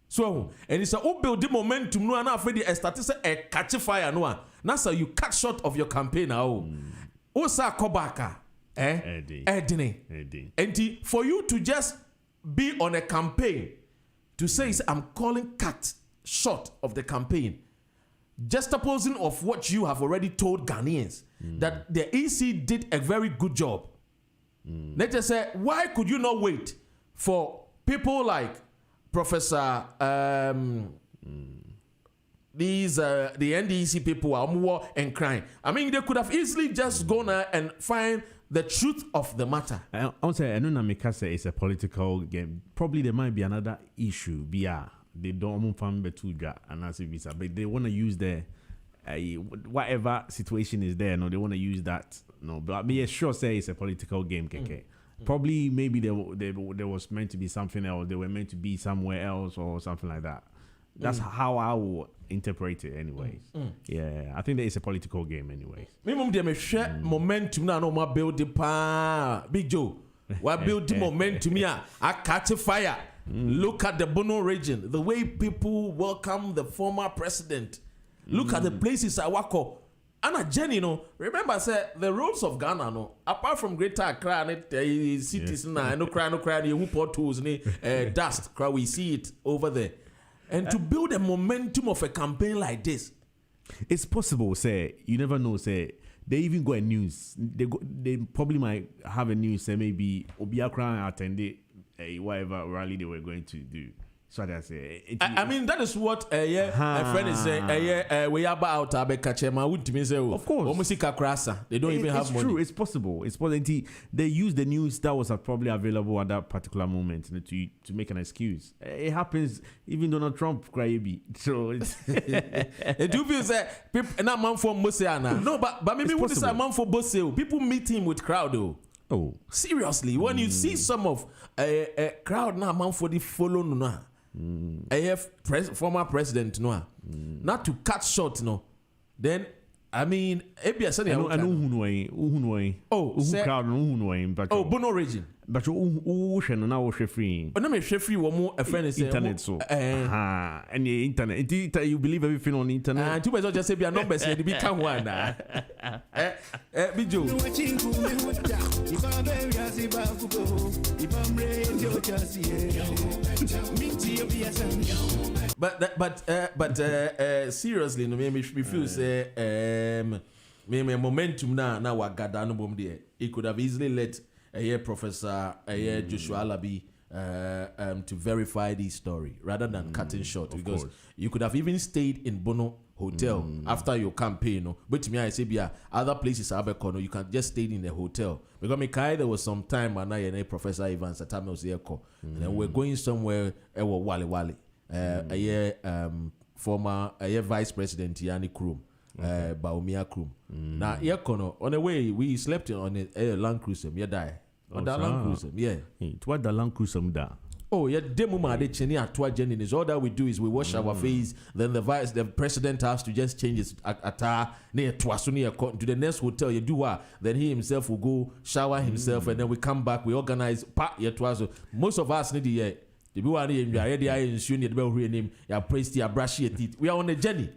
So and it's a build the momentum no and after the start say catch fire no. Now so you cut short of your campaign now. O sa kobaka dene. And for you to just be on a campaign to say I'm calling cut short of the campaign. Just opposing of what you have already told Ghanaians that the EC did a very good job. Let's just say, why could you not wait for people like Professor the NDEC people are more and crying? I mean, they could have easily just gone and find the truth of the matter. I would say, I know Namika say it's a political game. Probably there might be another issue. They don't find betuja and as visa, but they want to use the whatever situation is there. No, they want to use that. No, but I mean, sure say it's a political game, KK. Probably maybe there was meant to be something else. They were meant to be somewhere else or something like that. That's how I would interpret it, anyways. Yeah, I think that it's a political game, anyways. Minimum they may share momentum now. No, my build the Big Joe. What build the momentum here? I catch a fire. Look at the Bono region, the way people welcome the former president. Look at the places I work on. Anna Jenny, remember I said the roads of Ghana, apart from Greater Accra and cities, no cry, you put tools, dust, cry, we see it over there. And to build a momentum of a campaign like this, it's possible. Say you never know. Say they even got a news. They probably might have a news. Say maybe Obiakra attended whatever rally they were going to do. So that's it. I mean, that is what my friend is saying. We are about to of course. They don't even have money. It's true. It's possible. It's possible. They use the news that was probably available at that particular moment to make an excuse. It happens. Even Donald Trump crybaby. So it's it do feel that people not man for Mosiana. No, but maybe what is a man for Boseo? People meet him with crowd though. Oh, seriously, when you see some of a crowd now, man for the follow no. Former president no, not to cut short no. Then I mean, I know Bono region. But you now free. But me free one more a friend is internet so. And the internet. You believe everything on the internet. And two people just say be a numbers here to be can one. Bijo. But seriously, no me feel say me momentum now we gather no bomb there. It could have easily let Professor Joshua Alabi to verify this story rather than cutting short, because you could have even stayed in Bono Hotel after your campaign. No? But to me, I say, other places you can just stay in the hotel. Because there was some time when I Professor Evans Atame was here, and then we're going somewhere. Wale, former Vice President Yani Krum. Baumia Krum. Now, on the way, we slept on a Land Cruiser. You die. On that Land Cruiser, yeah. What the Land Cruiser da? Oh, yeah. Demo de cheni atwa jenin is all that we do is we wash our face. Then the president has to just change his attire near Twasuni to the next hotel. You do what? Then he himself will go shower himself, and then we come back. We organize most of us need the the people are ready. I ensure you the name. You praise your brush your teeth. We are on a journey.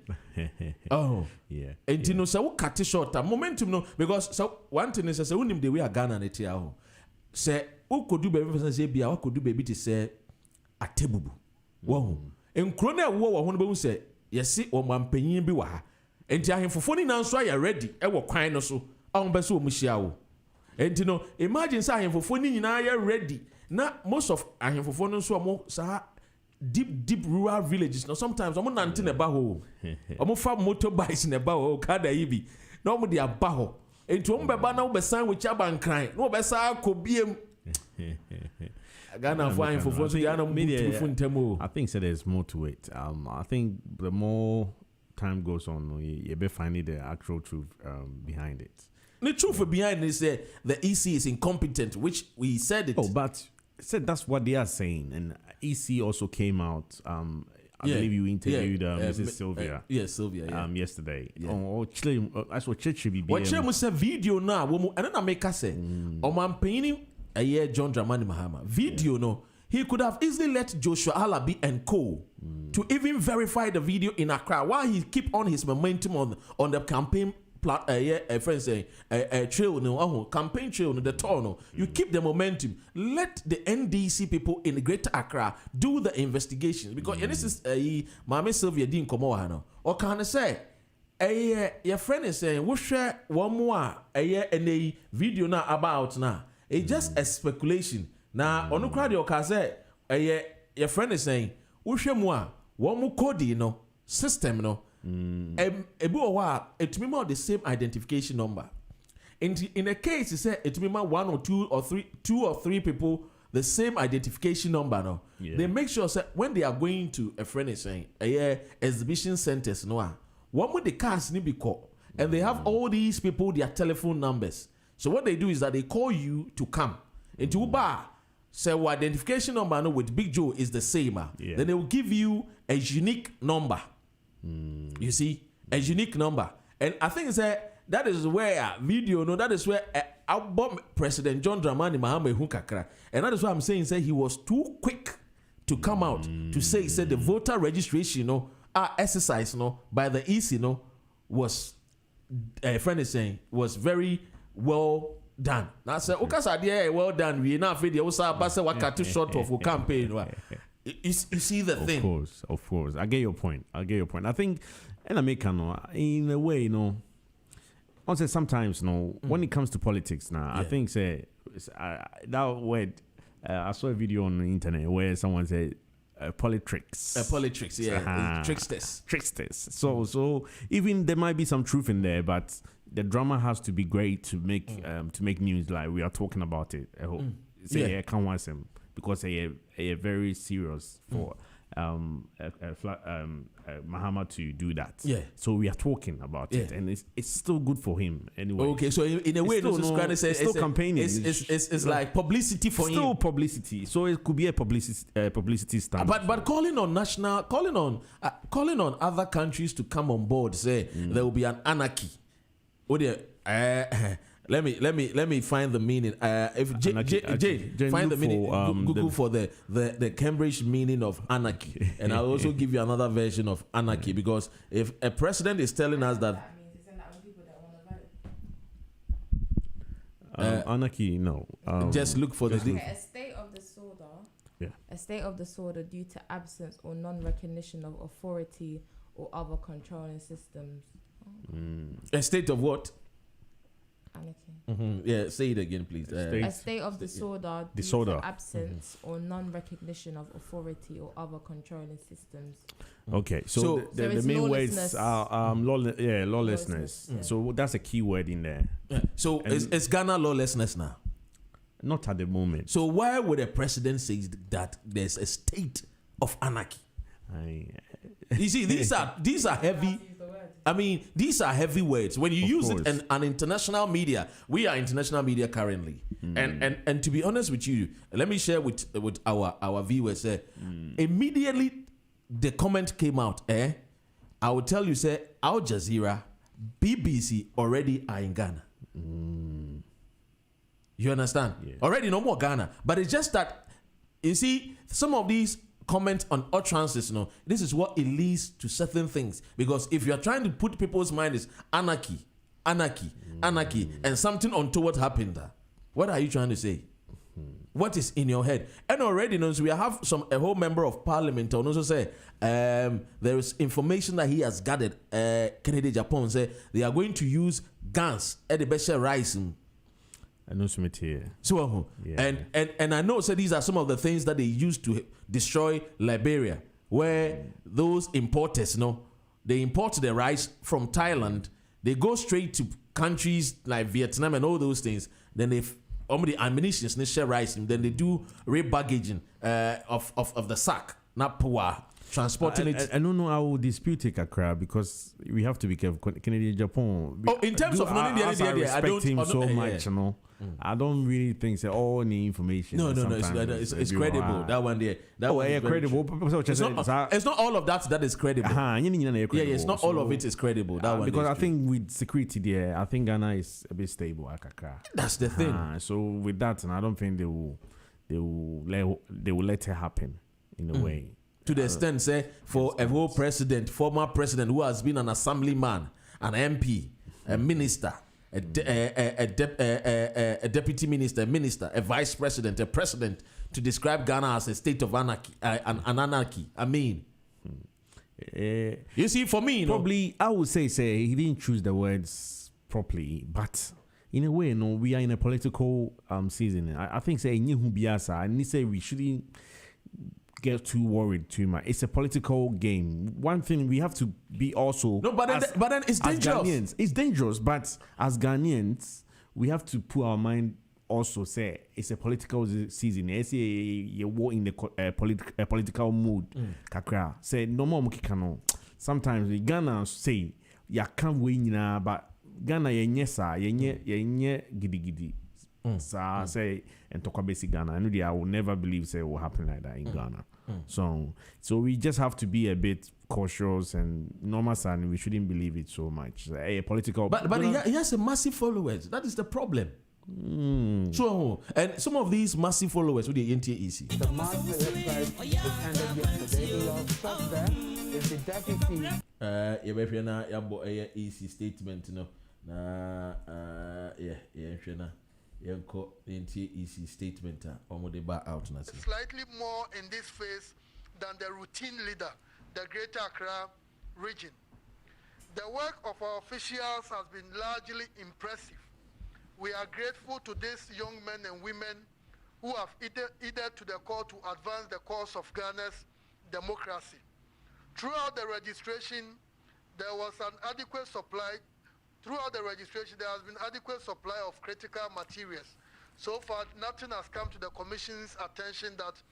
Oh, yeah. And you know, so we cut it short. Momentum, no, because so one thing is, I say, we name the way I Ghana and it. Say, who could do baby? Say, be what could do baby to say a table. Wow. And Crone, what one say, yes, see, or man paying be wa. And tell him for funny now, so you are ready. I will cry no so. I'm best with Michelle. And you know, imagine saying for funny now you're ready. Now, most of I have for phone so more deep rural villages. Now, sometimes I'm not in a baho. I'm far motorbikes in a baho, car the EB. No, with the baho. And to umbe now be sign with Chaban crying. No, be sa could be Ghana flying for phone. I think so there's more to it. I think the more time goes on, you be finding the actual truth behind it. The truth behind is the EC is incompetent, which we said it. Oh, but said that's what they are saying, and EC also came out I believe you interviewed Mrs. Sylvia. Yes, Sylvia. Yeah. Yesterday. Yeah. Oh, I saw Church be. What Chile say video now? And then I make us say, "Oh man, paying a year John Dramani Mahama video no." He could have easily let Joshua Alabi and co to even verify the video in Accra while he keep on his momentum on the campaign friends say trail no campaign trail no the tour no. You keep the momentum. Let the NDC people in Greater Accra do the investigation because this is Mame Sylvia Dean Komo or can I say your friend is saying we share one more a video now about now. It's just a speculation. Now on the crowd your car say your friend is saying we share more one more code system no. It means the same identification number. In a case, you say it means one or two or three people the same identification number. No, they make sure when they are going to a friend is saying exhibition centers. No, one with the cars need be called, and they have all these people their telephone numbers. So what they do is that they call you to come into bar. Say identification number with Big Joe is the same. Then they will give you a unique number. You see, a unique number, and I think that is where video. No, that is where President John Dramani Mahama Hunkakra, and that is why I'm saying he was too quick to come out to say the voter registration exercise by the EC was a friend is saying was very well done. Now say okay, well done. We now feel the also pass wakati short of a campaign. You see the thing. Of course. I get your point. I think, and I make in a way, also sometimes, when it comes to politics now, I think that word. I saw a video on the internet where someone said politricks. Politricks, yeah, tricksters. So even there might be some truth in there, but the drama has to be great to make news. Like we are talking about it. I can't want him. Because they are very serious for Mahama to do that. Yeah. So we are talking about it, and it's still good for him anyway. Okay, so in a way, it's still campaigning. It's like publicity for him. Still publicity. So it could be a publicity stunt. But calling on other countries to come on board, say there will be an anarchy. Let me find the meaning. If Jay find the meaning, Google for the Cambridge meaning of anarchy, and I'll also give you another version of anarchy because if a president is telling us that anarchy, no, just look for a state of disorder. Yeah, a state of disorder due to absence or non-recognition of authority or other controlling systems. A state of what? Anarchy. Yeah, say it again, please. A state of disorder due to absence or non-recognition of authority or other controlling systems. Okay, so the main words are lawlessness. So that's a key word in there. Yeah. So is Ghana lawlessness now? Not at the moment. So why would a president say that there's a state of anarchy? You see, these are heavy. I mean, these are heavy words. When you use it in an international media, we are international media currently. And to be honest with you, let me share with our viewers. Immediately the comment came out. I will tell you, Al Jazeera, BBC already are in Ghana. You understand? Yeah. Already no more Ghana. But it's just that, you see, some of these comment on utterances, this is what it leads to certain things. Because if you are trying to put people's mind is anarchy, and something untoward happened, what are you trying to say? What is in your head? And already, so we have a whole member of parliament and also say there is information that he has gathered. Kennedy Japan say they are going to use guns at the best rising. I know some here. So and I know these are some of the things that they used to destroy Liberia, where those importers, they import the rice from Thailand, they go straight to countries like Vietnam and all those things. Then they the ammunition they share rice, and then they do rebaggaging of the sack, not poor. transporting it. I don't know. I will dispute it, Kakra, because we have to be careful. Canadian, Japan. In terms of I respect him so much, you know. I don't really think so. All the information. No, it's credible. That one there. That one is credible. It's not all of that is credible. It's not all of it is credible. That one because I think with security there, I think Ghana is a bit stable. That's the thing. So with that, and I don't think they will let it happen in a way. To the extent, say, for a whole former president who has been an assemblyman, an MP, a minister, a deputy minister, a vice president, a president, to describe Ghana as a state of anarchy, an anarchy. I mean, you see, for me, probably I would say he didn't choose the words properly, but in a way, we are in a political season. I think say and say we shouldn't get too worried too much. It's a political game. One thing we have to be also. No, but then it's dangerous. Ghanaians, it's dangerous. But as Ghanaians, we have to put our mind also say it's a political season. It's a war in the political mood. Kakra say no more mukikano. Sometimes we Ghana say ya can't win but Ghana yenye gidi. So say and talk about Ghana. I will never believe say it will happen like that in Ghana. So we just have to be a bit cautious and normal, and we shouldn't believe it so much. A political, but he has a massive followers. That is the problem. So and some of these massive followers with the NTEC. The man website attended yesterday. Is the deputy. EC statement, EC statement out. Slightly more in this phase than the routine leader, the Greater Accra region. The work of our officials has been largely impressive. We are grateful to these young men and women who have adhered to the call to advance the cause of Ghana's democracy. Throughout the registration, there was an adequate supply. Throughout the registration, there has been adequate supply of critical materials. So far, nothing has come to the Commission's attention that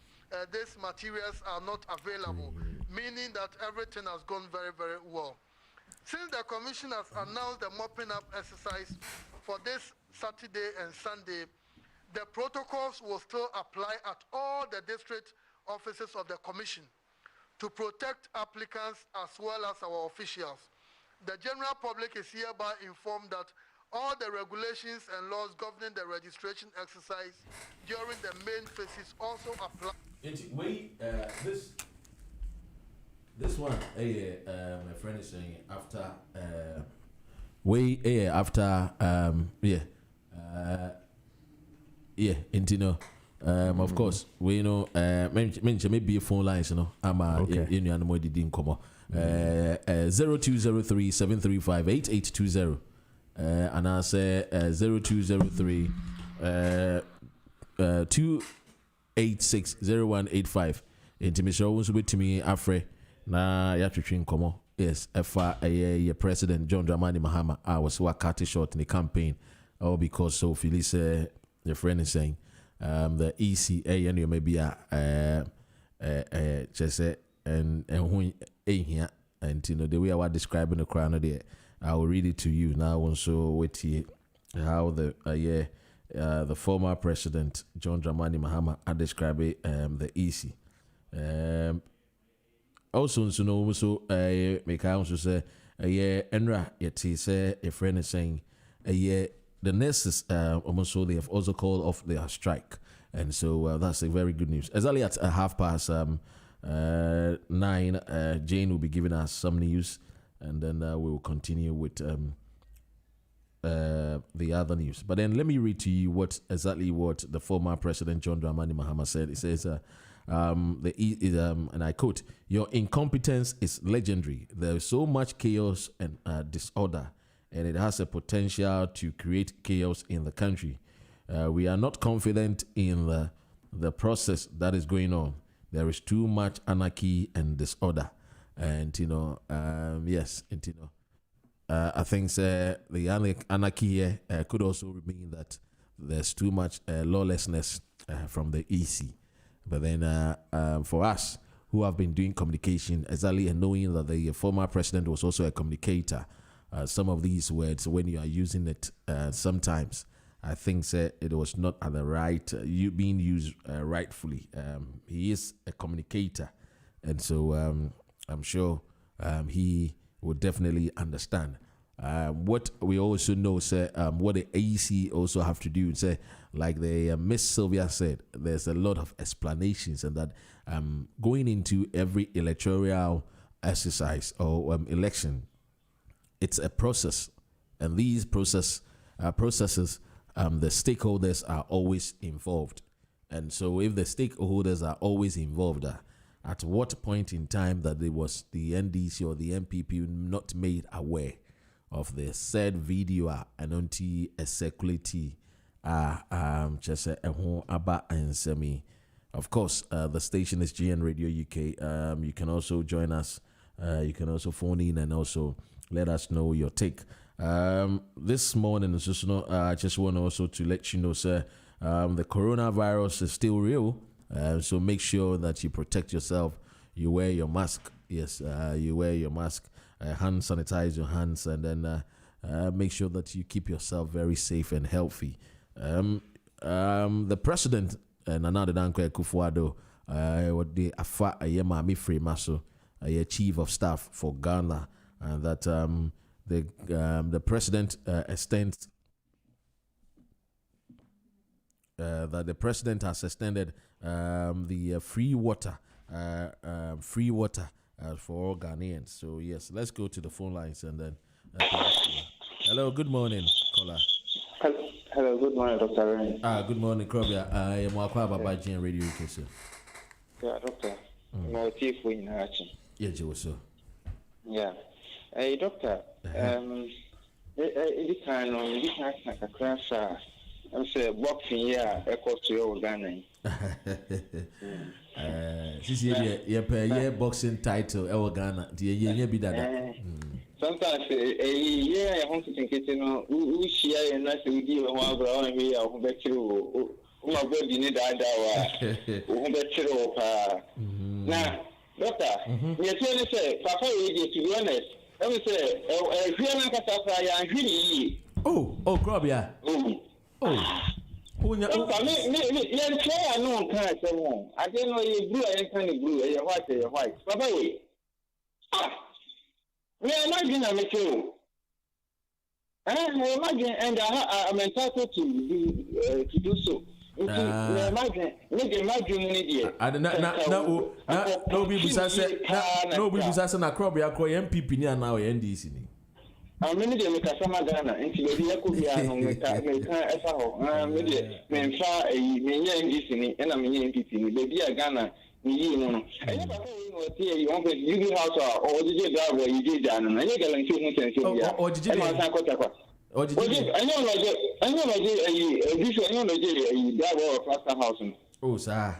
these materials are not available, meaning that everything has gone very, very well. Since the Commission has announced the mopping up exercise for this Saturday and Sunday, the protocols will still apply at all the district offices of the Commission to protect applicants as well as our officials. The general public is hereby informed that all the regulations and laws governing the registration exercise during the main phases also apply. This one, my friend is saying after of course, we know, maybe a phone lines, I'm in animal didn't come up. 0203 735 8820 and I say 0203 286 0185. Intimation was with me afre na ya twetwe nkomo. Yes, FA President John Dramani Mahama I was cut short in the campaign because so Phyllis your friend is saying the ECA and you may be just say and when here and the way I was describing the crown there, I will read it to you now. Also, wait here how the former president John Dramani Mahama I describe it the EC. Also, make I also say Enra yet he say a friend is saying the nurses almost so they have also called off their strike, and so that's a very good news. Exactly at 9:30. 9, Jane will be giving us some news, and then we will continue with the other news. But then let me read to you what the former president John Dramani Mahama said. He says, and I quote, "Your incompetence is legendary. There is so much chaos and disorder, and it has a potential to create chaos in the country. We are not confident in the process that is going on. There is too much anarchy and disorder." And yes, and I think the anarchy here could also mean that there's too much lawlessness from the EC. But then for us, who have been doing communication exactly, and knowing that the former president was also a communicator. Some of these words, when you are using it, sometimes I think it was not at the right, you being used rightfully. He is a communicator, and so I'm sure he would definitely understand. What we also know, what the AEC also have to do, like the Miss Sylvia said, there's a lot of explanations, and that going into every electoral exercise or election, it's a process, and these processes, the stakeholders are always involved. And so if the stakeholders are always involved, at what point in time that there was the NDC or the MPP not made aware of the said video and onti a circulati just a aba and semi. Of course, the station is GN Radio UK. You can also join us. You can also phone in and also let us know your take. This morning, I just want also to let you know, sir, the coronavirus is still real. So make sure that you protect yourself. You wear your mask. Yes, you wear your mask. Hand sanitize your hands, and then make sure that you keep yourself very safe and healthy. The president, Nana Dankwa Akufo-Addo, what the afa ayema free maso, chief of staff for Ghana, and that the president extends that the president has extended the free water for all Ghanaians. So yes, let's go to the phone lines and then. Hello, good morning, caller. Hello, good morning, Dr. Rain. Good morning, Krobia. I am Wakwa Babaji and Radio UK, sir. Yeah, Doctor. No chief in action. Yeah, Joe, sir. Yeah. Hey, Doctor. This kind of a class. I'm saying boxing, yeah, equals to your Ghana. This year, boxing title, our Ghana. The year be that. Sometimes I want to think it's who share and that's the deal one brown here, who bet you, who are good in it, who bet you. Now, Doctor, you're trying to say, Papa, to be honest, I would say, if you're not a supply, I'm really. Oh, Krobia. Me, I know can't say more. I don't know you blue and kind of blue, and white. Papa, we are not going to make you. I imagine, and I'm entitled to do so. Imagine, I don't know. No, people say, na Krobia, MPP now NDC. I mean, they make a summer Ghana, and she could be a and I'm in MPP, baby, a Ghana, you know. I never you want to you house or did you drive where you did, and I get like 2 months. Or did you? I know, this one, house. Oh, sir.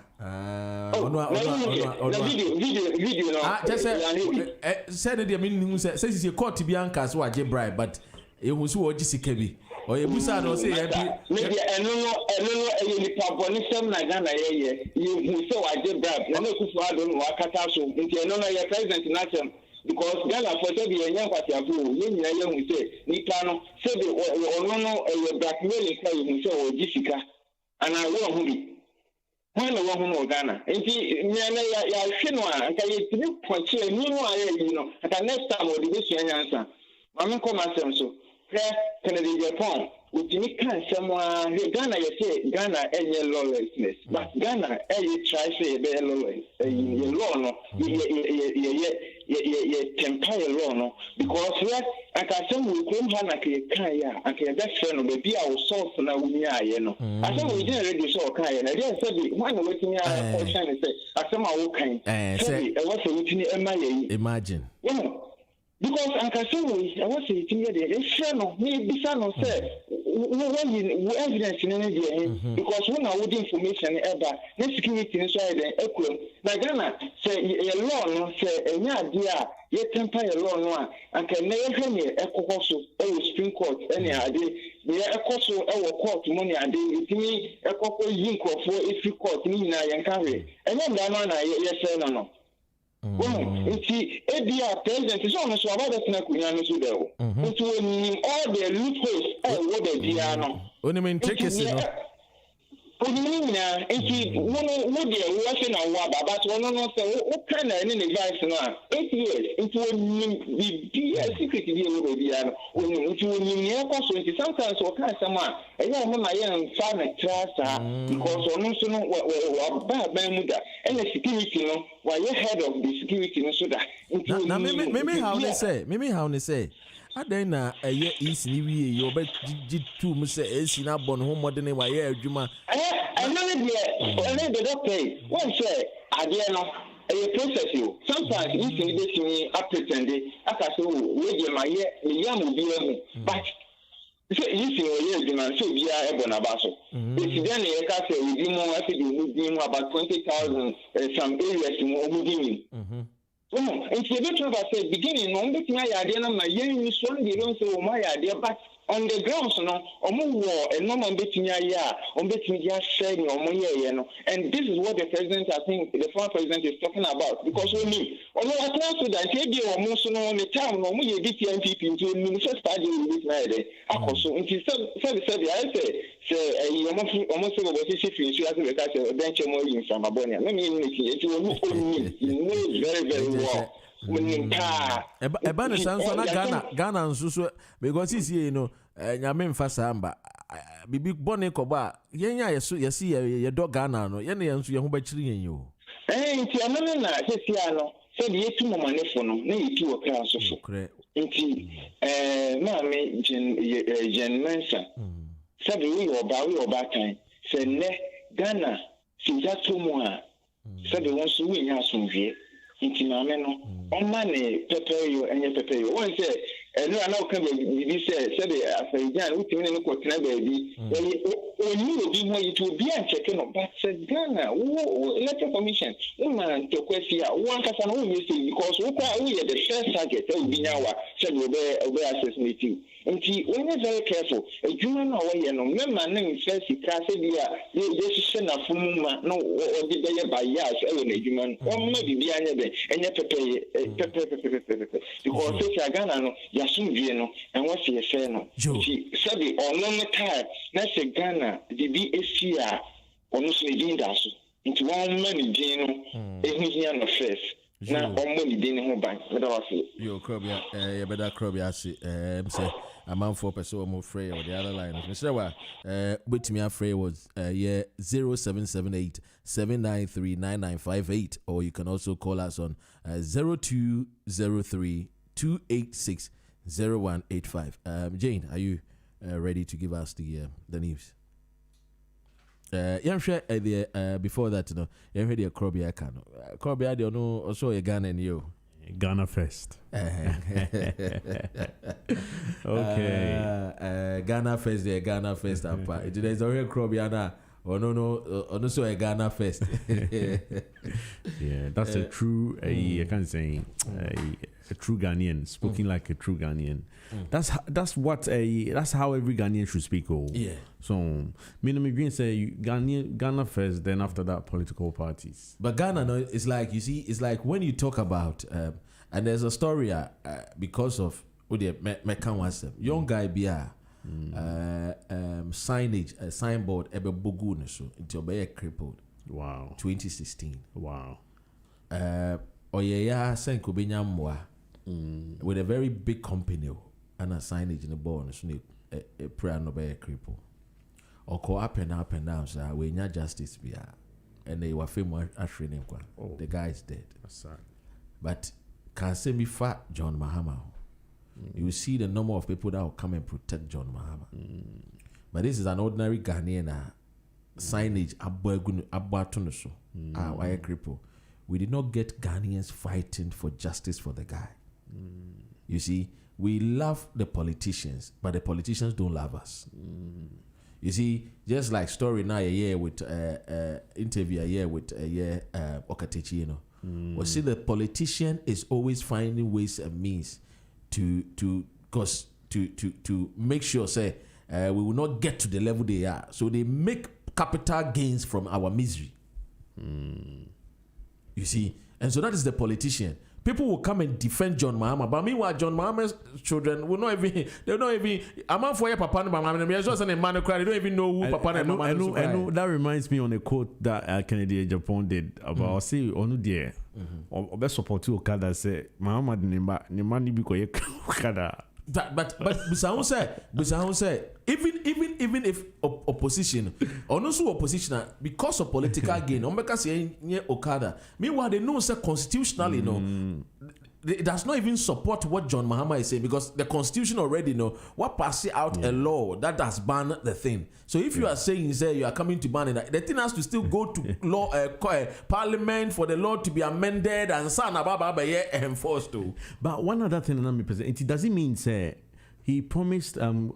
Video. Just said the meaning says it's a court to be anchors or a bribe, but it was what Jessica be. Or a busa or say, maybe I know, you so I did bribe. I know I don't know what Kataso, until I know your president in action. Because Ghana for the young party of you, young say, Nikano, said the blackmailing you say, or Jessica, and I won't. When the woman of Ghana, and she, and can you point you know, at the next time or the mission answer. Mamma come and so, Kennedy Japan, which you can't someone, Ghana, you say, Ghana, and your lawlessness, but Ghana, you try to say, they're lawless, your law, no, tempire law, no, because here, I can say we come here, I can best friend of the Pia or source now, we are, you know. I said we didn't already saw Kaya, and I didn't say, one waiting here, I say, I saw my own kind. I was waiting, imagine. Yeah. Because I can say, I was saying, it's friend of me, Bissano said, evidence in any because when I would information ever, no security inside the equal. Like Ghana, say, a law, say, a idea, yet temper a law, and can never hear me, a Supreme Court, any idea. We are a court money, I did it me, a couple yin for a free court, me, and carry. And then, yes, no. Nti ebia president is on so about that na kunya no so there. Nti when all the loopholes what the dia no. Oni me intricacy no. Onimina nti wo de wo se na wo aba but wo no say wo kan na any advice no 8 years nti onim bi secret bi e wo dia no onim nti onim ne ko so nti sometimes wo kan sama eya mo na ye nfa na trust because ono so no wa ba mu da and security no wa ye head of the security no so da nti na me how they say adan na eye isi ni wie ye oba jitu mu se esi na bon ho modern wa ye adwuma the doctor one say ade no a process you sometimes you can be me up pretend aka so we dey my yam bi ehu but say you see we demand so bia e bona ba so if then e ka say we di mo afi di mo about 20,000 some areas mo omudi and if you don't say beginning no be tia ya de na ma yen so dey don say o ma ya de but on the grounds no omo wo normal betimi aya on betimi dia share ni omo ye no and this is what the president I think the former president is talking about because we need omo atna so that e dey omo so no the time no omo ye DTNPP into minister study with na dey akoso nti say I say omo so go see free so as we ka say bench mo yin from abonia me me it will very very well. Eba ne sanso na Ghana nsusu because is you know nyame mfa samba bibi bone koba yenya yesi ye do Ghana no ye ne yansu ye ho ba kiri yen yo nti amana na sesia no se de yetu momanefo no na yetu o kra so nti maame gen mensa se de we oba kan se ne Ghana si ja to mu a se de won so we nya asomdwe nti maame no ọma ne prepare you enye prepare you one say no ana o kan be say the afejan utimi ne ko tena baby oni obi ho yitu obi an check no but Ghana electoral commission woman to question one kasa no we say because we are the first target obi nyawa say obe assassinate you nti when you very careful adwuma na wo ye no mema ne first sika say bia ye hye na fumuma no odi be ye bias e na adwuma no o ma bibia anya be enye pepe because say Ghana no yasumdie no and what say say no nti sabi ono no time na say Ghana the BAC ono so din da so nti won ma ni din no ehihia no first na omo ni din ho ban me da wase yo krobia ye beda krobia se say a man for person more free or the other line. Mr. Wa, with me afraid was 0778 793 9958, or you can also call us on 0203 286 0185. Jane, are you ready to give us the news? Before that, you know, you heard the Krobia Kano. Krobia, you know, also a Ghana and you. Ghana Fest. Okay. Ghana Fest, the Ghana Fest. There's already Krobiana. Oh no, so a Ghana Fest. Yeah, that's a true. I can't say a true Ghanaian speaking like a true Ghanaian. That's how every Ghanaian should speak. Yeah. So, me say Ghana first, then after that political parties. But Ghana, no, it's like you see, it's like when you talk about and there's a story because of young guy bia signage signboard ebe bogu so until be crippled. Wow. 2016. Wow. Oyeya senko benya mwa with a very big company and a signage in the board so a prayer no be cripple. Or go up and down so we nya justice bia and they were famous ashrin him kwa. The guy is dead. Sorry. But can say me fat John Mahama. You see the number of people that will come and protect John Mahama. But this is an ordinary Ghanaian signage abatunuso. Why cripple? We did not get Ghanaians fighting for justice for the guy. You see, we love the politicians, but the politicians don't love us. You see, just like story now a year with interview a year with Okatechi, you know. Well, see, the politician is always finding ways and means to make sure say we will not get to the level they are. So they make capital gains from our misery. You see, And so that is the politician. People will come and defend John Mahama, but meanwhile, John Mahama's children will not even. They don't even. I'm not for your papa and mama. They're just an man cry. They don't even know who papa and mama. I know. That reminds me on a quote that Kennedy Japan did about say onu there. Or best support to Okada say Mahama the money because Okada. But Bisahun said even if opposition or no so opposition because of political gain, Omeka say near Okada. Meanwhile, they know say constitutionally it does not even support what John Mahama is saying because the constitution already what passing out a law that does ban the thing. So if you are saying you are coming to ban it, the thing has to still go to law parliament for the law to be amended and enforced too. But one other thing, it doesn't mean say he promised on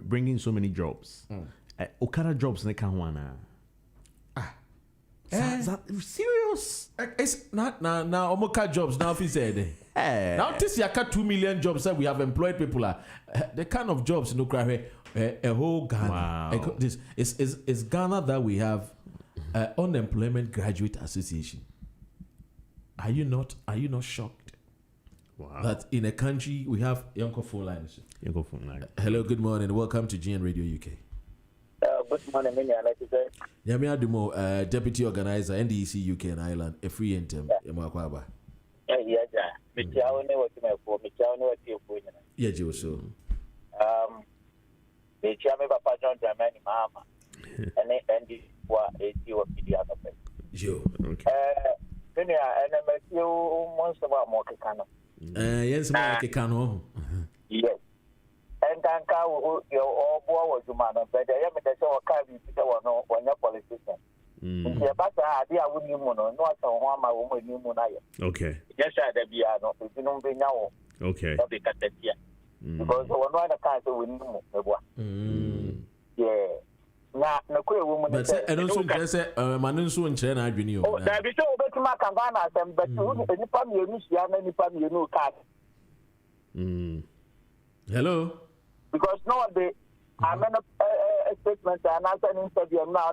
bringing so many jobs. Okada jobs ne kanwana. Serious? It's not now Omoka jobs now if he said now this year 2 million jobs that we have employed people the kind of jobs cry a whole Ghana. Wow. This is Ghana that we have unemployment graduate association. Are you not shocked? Wow. That in a country we have Yonko phone line. Hello, good morning. Welcome to GN Radio UK. Good morning, Yami Adumo, Deputy Organizer, NDEC UK and Ireland, a free intem. Yeah, Joe, so. The chairman of Papa John Dramani Mama, and this was a deal of the other place. Joe, okay. And I'm a few months about Mokano. Yes, Mokano. Yes. And then your all boy was a man, but I am the show of Kabi when you're politician. The Bata idea would you know, not on my woman, you monaya. Okay. Yes, I had be out of the Numbi now. Okay. Because one of the kinds of women. Yeah. Now, no queer woman. But I don't say, Manunsu and China, I been you. Oh, there be so better my Kavana, but any time you miss any time you know, cat. Hello? Because nowadays, I'm in a statement and I an interview now.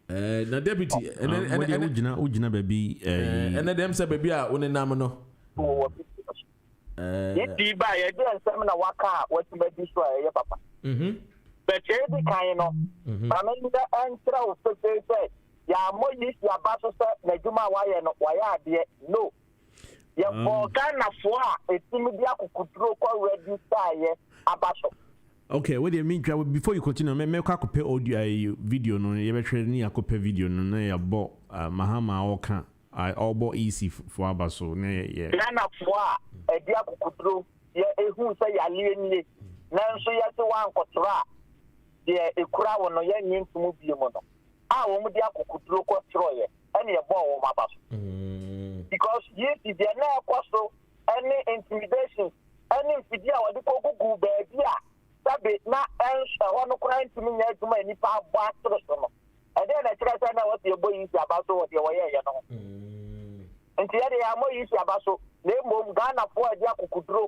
The deputy, and then Ujina baby, and then them say baby, I only namano. If you buy a deal, seminar waka, what you may destroy your papa. But every kind of, I mean, the answer of the say, ya more use your battle, Najuma, why and why are there? No. Ya for Ghana for a Timidia could throw register abaso. Okay, what do you mean? Before you continue, me pay audio video no you better ni akope video no na ya bo Mahama oka I all bo easy for abaso na yeah. Ghana for a dia could throw ya ehu say ya lienye. Nanso ya se wan kotra de ekura wono ya nyin tumu biemo no. Ah wo mu dia could throw ko throw ye. And ya bo wo mabaso. Because yes, if there are no any intimidation, any video or the Google baby, that be not answer one crying to me to my nipa battle. And then I try to know what your boy is about what your way, you know. And the other more easy about so they move Ghana for a jack could draw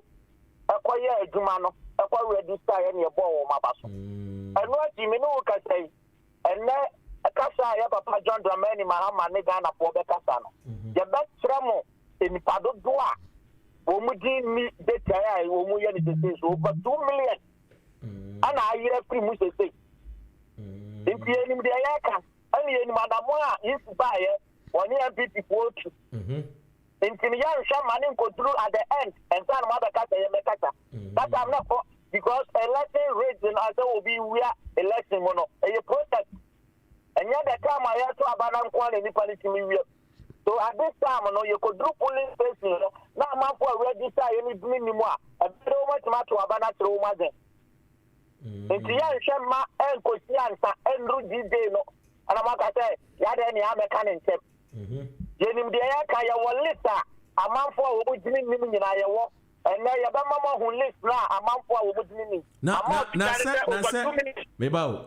acquire a Jumano, acquire register and your ball, my basso. And what you know can say, and then a casa, Papa John Dramani Mahama, Ghana for the Casano. The best tramo in Padoa, Omudi me detail, Omuyan is over 2 million. And I hear free Musa say. If you any the Ayaka, only in Madama is buy one year people to. In Timian Shaman go through at the end and tell Mother Cata Yamekata. That I'm not for because election region as will be where election mono a protest. And yet the time I have to abandon quality in so at this time, you could do police station. Now, man for register any minimum. And so much matter about through Mazen. And the young Shema and Kosiansa and Rudy Deno. And I'm going to say, Yadani American step. Yenim the Ayaka, will listen. A man for which minimum in Iowa. And now your mama who lives now, a man for which minimum. Now,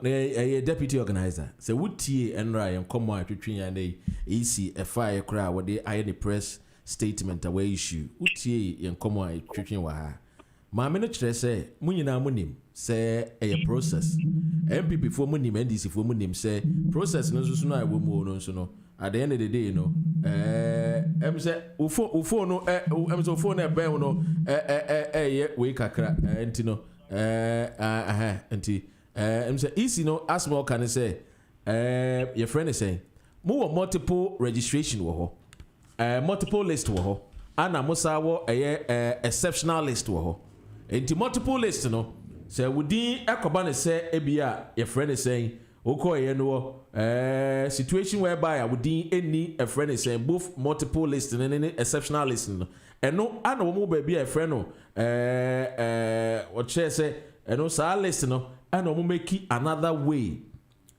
maybe deputy organizer. So, would ye and Ryan come out between and a easy a fire crowd what they iron press statement away issue. Would ye and come out between Waha? My minister say, Munina Munim, say a process. MPP for money, NDC for money, say process no so no no so no. At the end of the day, you know, say ufo no say ufo na be no we kakra enti no enti say easy no as more can say your friend is saying more multiple registration wo ho multiple list wo ho ana musa wo exceptional list wo ho enti multiple list no say wudi ekoba ne say ebia your friend is saying okay, situation whereby I would any a friend is saying both multiple list and any exceptional list. And no, I know baby a friend what she say, and no, so I listen, and no make another way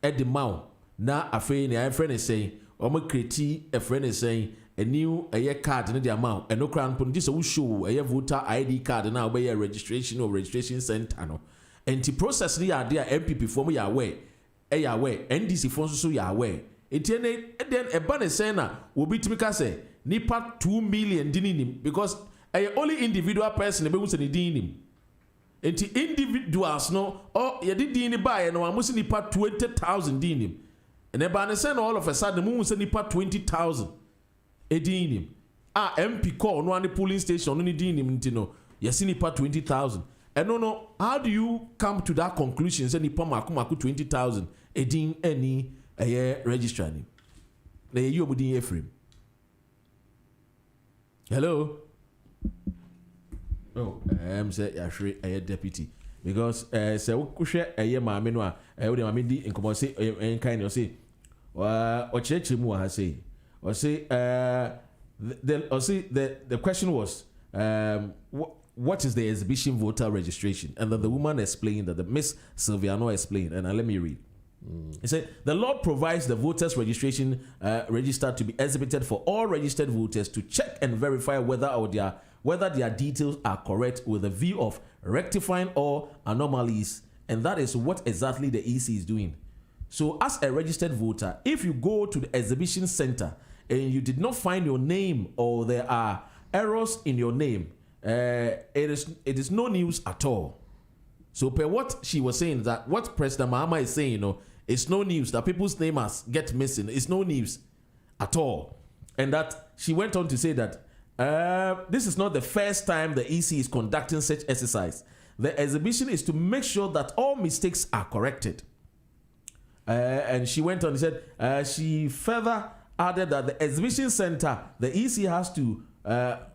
at the mouth. Now, a friend is saying, or my critique, a friend is saying, a new a year card in the amount, and no crown put this will show a voter ID card now by a registration or registration center. And to process the idea MPP for me away. Away NDC funds so ya away etiene then e ban say na obi timika say nipa 2 million dinim because only individual person e be wuse ni dinim enti individuals no ye di din ba ye no amusi nipa 20,000 dinim and e ban say na all of a sudden mu wuse nipa 20,000 e dinim MP call no any polling station no ni dinim nti no yes nipa 20,000 and no how do you come to that conclusion say nipa maku 20,000 edin any registrar name na you obudin Ephraim. Hello. Oh, say Ashre a deputy because say wohwe maame no a we dey maame di nkomo say kind of say o church mu ha say o say the question was what is the exhibition voter registration, and then the woman explained that the Miss Silviano explained, and let me read. He said, the law provides the voters registration register to be exhibited for all registered voters to check and verify whether their details are correct with a view of rectifying all anomalies, and that is what exactly the EC is doing. So as a registered voter, if you go to the exhibition center and you did not find your name or there are errors in your name, it is no news at all. So per what she was saying, that what President Mahama is saying, it's no news that people's names get missing. It's no news at all. And that she went on to say that this is not the first time the EC is conducting such exercise. The exhibition is to make sure that all mistakes are corrected. And she went on and said, she further added that the exhibition center, the EC has to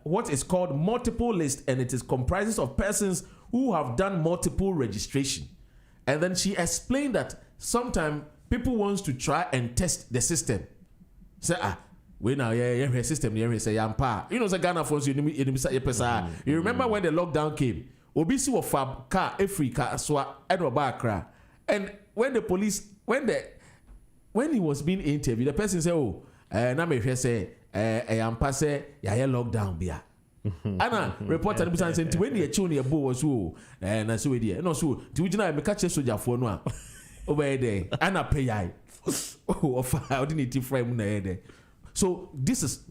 what is called multiple list, and it is comprises of persons who have done multiple registration. And then she explained that sometimes people want to try and test the system. Say, we now yeah system say yampa. You know, the Ghana phones you remember when the lockdown came? Obisi wa fab car every car so Edward, and when the police when he was being interviewed, the person said, "Oh, na me say yampa say ya lockdown bia." Ana reporter bi say nti when you tune your bow was so na so we dey no so ti we gina me catch soldier for no a obey there ana pay yai of ordinary frame na there. So this is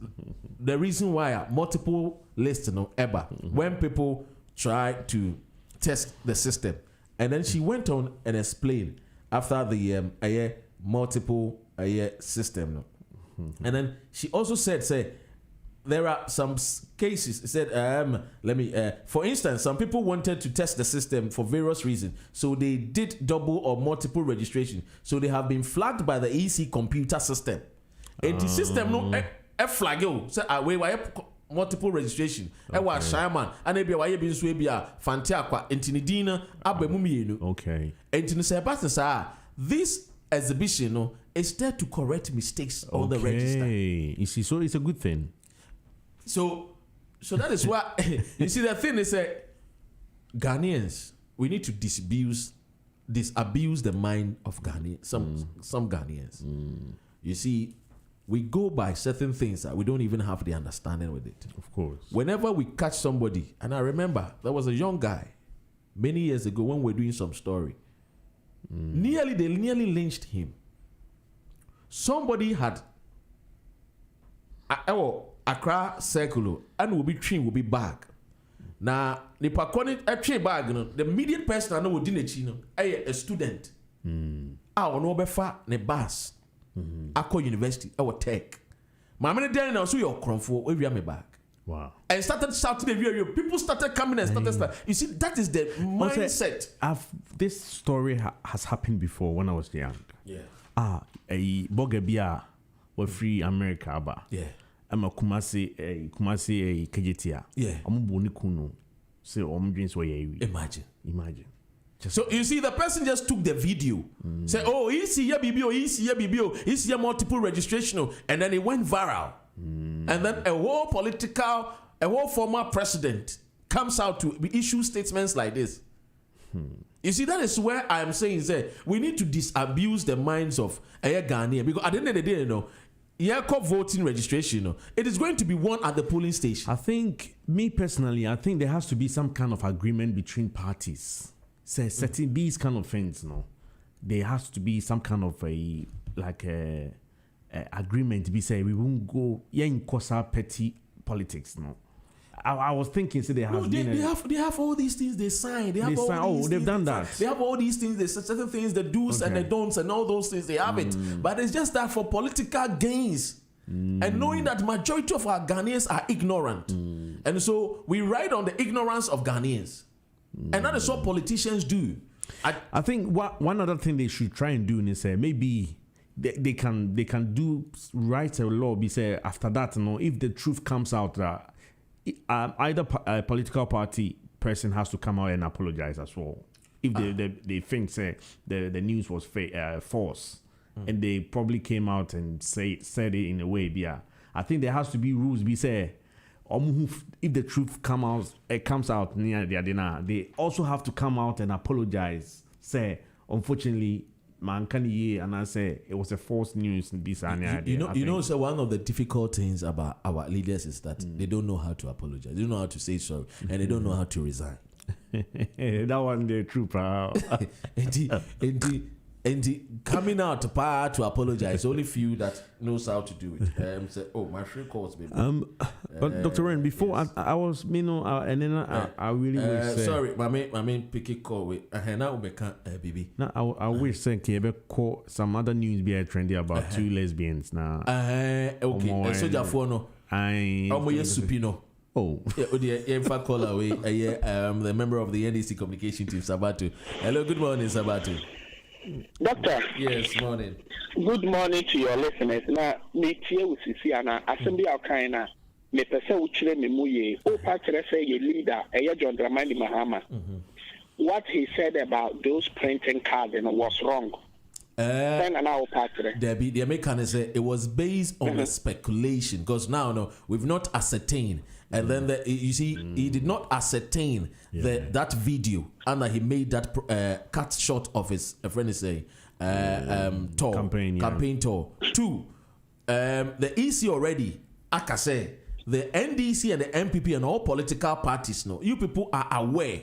the reason why multiple lists no ever when people try to test the system. And then she went on and explained after the multiple system no. And then she also said there are some cases. Said, let me. For instance, some people wanted to test the system for various reasons, so they did double or multiple registration. So they have been flagged by the EC computer system. And the system no flag you. Say, why multiple registration? I was Shaman, and maybe why you been so be a fantiaqua intinidina abemumienu. Okay. And to say, this exhibition no is there to correct mistakes on the register. You see, so it's a good thing. So that is why you see the thing is Ghanaians, we need to disabuse the mind of Ghanaians, some Ghanaians. You see, we go by certain things that we don't even have the understanding with it. Of course. Whenever we catch somebody, and I remember there was a young guy many years ago when we were doing some story. They nearly lynched him. Somebody had Accra circle and will be bag. Now the pakoni a tree bag, the immediate person I know within a chino, a student. Our no befa ne bus. Akko University, our tech. Mamma then also your crumfo, we me back. Wow. And started shouting everywhere. People started coming and started. You see, that is the mindset. This story has happened before when I was young. Yeah. A Bogabia were free America. Yeah. I'm a Kumasi a Kajetia. Yeah. I'm Bonikuno. Say, dreams were Imagine. So you see, the person just took the video, say, "Oh, he's here, BBO, he's here, multiple registration," and then it went viral. And then a whole former president comes out to issue statements like this. You see, that is where I am saying that we need to disabuse the minds of Ghanaian, because at the end of the day, voting registration, it is going to be won at the polling station. I think there has to be some kind of agreement between parties. Say setting these kind of things, there has to be some kind of agreement to be say we won't go in petty politics. I was thinking, they have all these things they sign. They've done that. They have all these things. There's certain things, the do's and the don'ts, and all those things. They have it, but it's just that for political gains. And knowing that majority of our Ghanaians are ignorant, and so we ride on the ignorance of Ghanaians. And that is what politicians do. I think one other thing they should try and do is maybe they can do write a law. Be say after that, if the truth comes out that either a political party person has to come out and apologize as well. If they think say the news was false, and they probably came out and said it in a way. Yeah, I think there has to be rules. Be say. If the truth comes out near the Adina, they also have to come out and apologize. Say, unfortunately, man can ye and I say it was a false news. So one of the difficult things about our leaders is that they don't know how to apologize. They don't know how to say sorry, and they don't know how to resign. That one the true proud. And coming out to apologize, only few that knows how to do it. Say, oh, my friend calls me. But Dr. Ren, before yes. I was, and then I really wish. Sorry, my main picky call with. Now we can't, baby. Now I wish saying call some other news be trendy about two lesbians now. Okay. So therefore no. Supino. Oh, in fact, call away. The member of the NDC communication team, Sabatu. Hello, good morning, Sabatu. Doctor. Yes, morning. Good morning to your listeners. Now, me tia with Sisiana, assembly of Kaina, me pese uchile me muye, o patre say ye leader, John Dramani Mahama. What he said about those printing cards was wrong. The American say it was based on a speculation, because now we've not ascertained. And then you see, he did not ascertain that video, and he made that cut short of his friend is saying tour campaign tour. Two, the EC already, like I say, the NDC and the MPP and all political parties you people are aware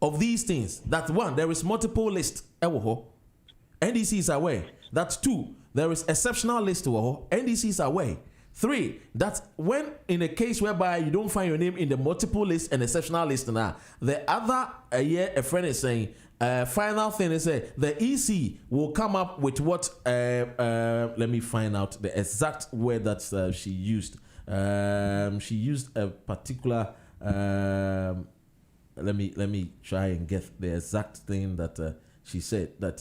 of these things. That one, there is multiple list. NDC is aware. That two, there is exceptional list. NDC is aware. 3, that when in a case whereby you don't find your name in the multiple list and exceptional list now, the other a friend is saying, final thing is the EC will come up with what, let me find out the exact word that she used. She used a particular, let me try and get the exact thing that she said, that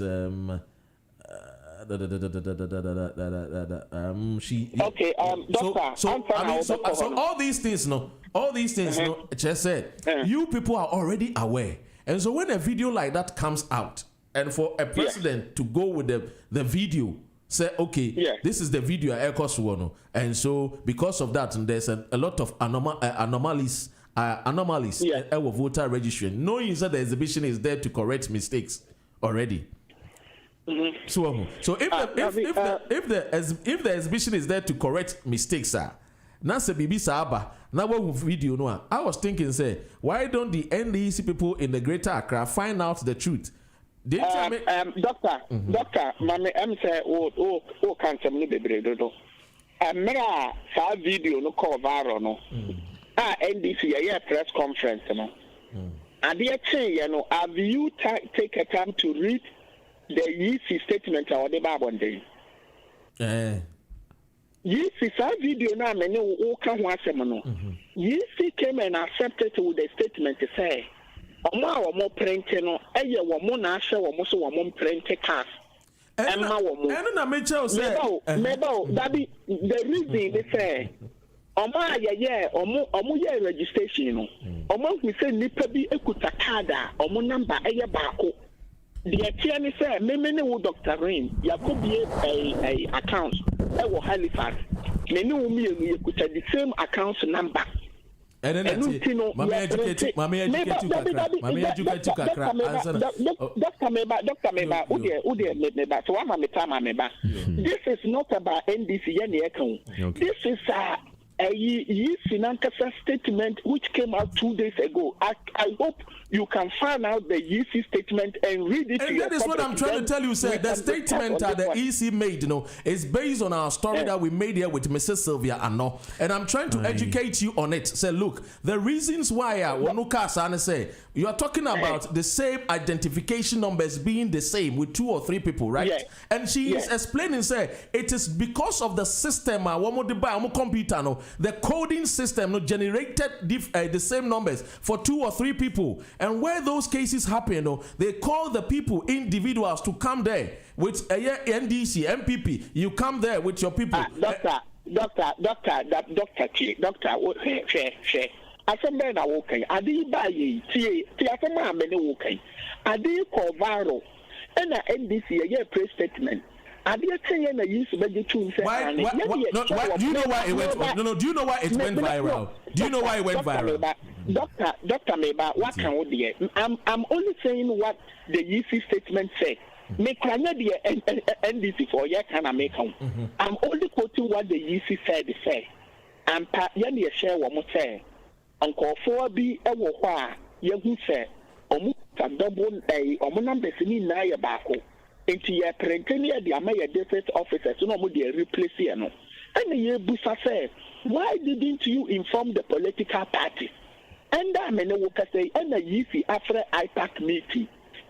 so all these things just said you people are already aware, and so when a video like that comes out and for a president to go with the video, say this is the video and so because of that there's a lot of anomalies with voter registration, knowing that the exhibition is there to correct mistakes already. So if the exhibition is there to correct mistakes, now say bibi saba now what video no, I was thinking say why don't the NDC people in the Greater Accra find out the truth? Doctor, mama say oh cancer me bebre do mera sa video no call viral no NDC yeah press conference no and they say have you take a time to read the EC statement or the Babonde. EC video now, many who come once a month. EC came and accepted with the statement to say, Oma or more printing, a year or more national or most of one printing cars. And I may tell you, that be the reason they say. Oma yeah, omo yeah registration. Oma we say nipa bi ekuta card omo number eye baako. The attorney say me ne Dr. Rain Yakobi a account e wo Halifax. Me ne wo mi ekuta the same account number. And then Mama educate kakra. Dr. Meba, Ude, so I'm a Meba. This is not about NDC. This is a financial statement which came out 2 days ago. I hope you can find out the EC statement and read it. And that is what I'm trying to tell you, sir. The statement that the EC made, is based on our story that we made here with Mrs. Sylvia Ano. And I'm trying to educate you on it. Say, look, the reasons why Wanuka Sana say you are talking about the same identification numbers being the same with 2 or 3 people, right? And she is explaining, say, it is because of the system, computer, the coding system generated the same numbers for 2 or 3 people. And where those cases happen, they call the people, individuals, to come there with NDC, MPP. You come there with your people. Doctor. Assemble na wokai. Adi ba ye ti asema amene wokai. Adi ko viral. Na NDC ye press statement. Adi say na use be tune say. Do you know why it went? No. Do you know why it went viral? Do you know why it went viral? Doctor Meba, what can we do? I'm only saying what the EC statement said. Me kranya the NDC for ye can I make home. I'm only quoting what the EC said. Say, and ye share what mo say. Uncle 4B ewo hwa ye hu say omu ta double omu numbers ni na ye baako. Enti ye printeni ye the amaya district officers no mo dey replace ye no. And ye busa say, why didn't you inform the political party? And I mean, we can say, and the EC after IPAC meeting,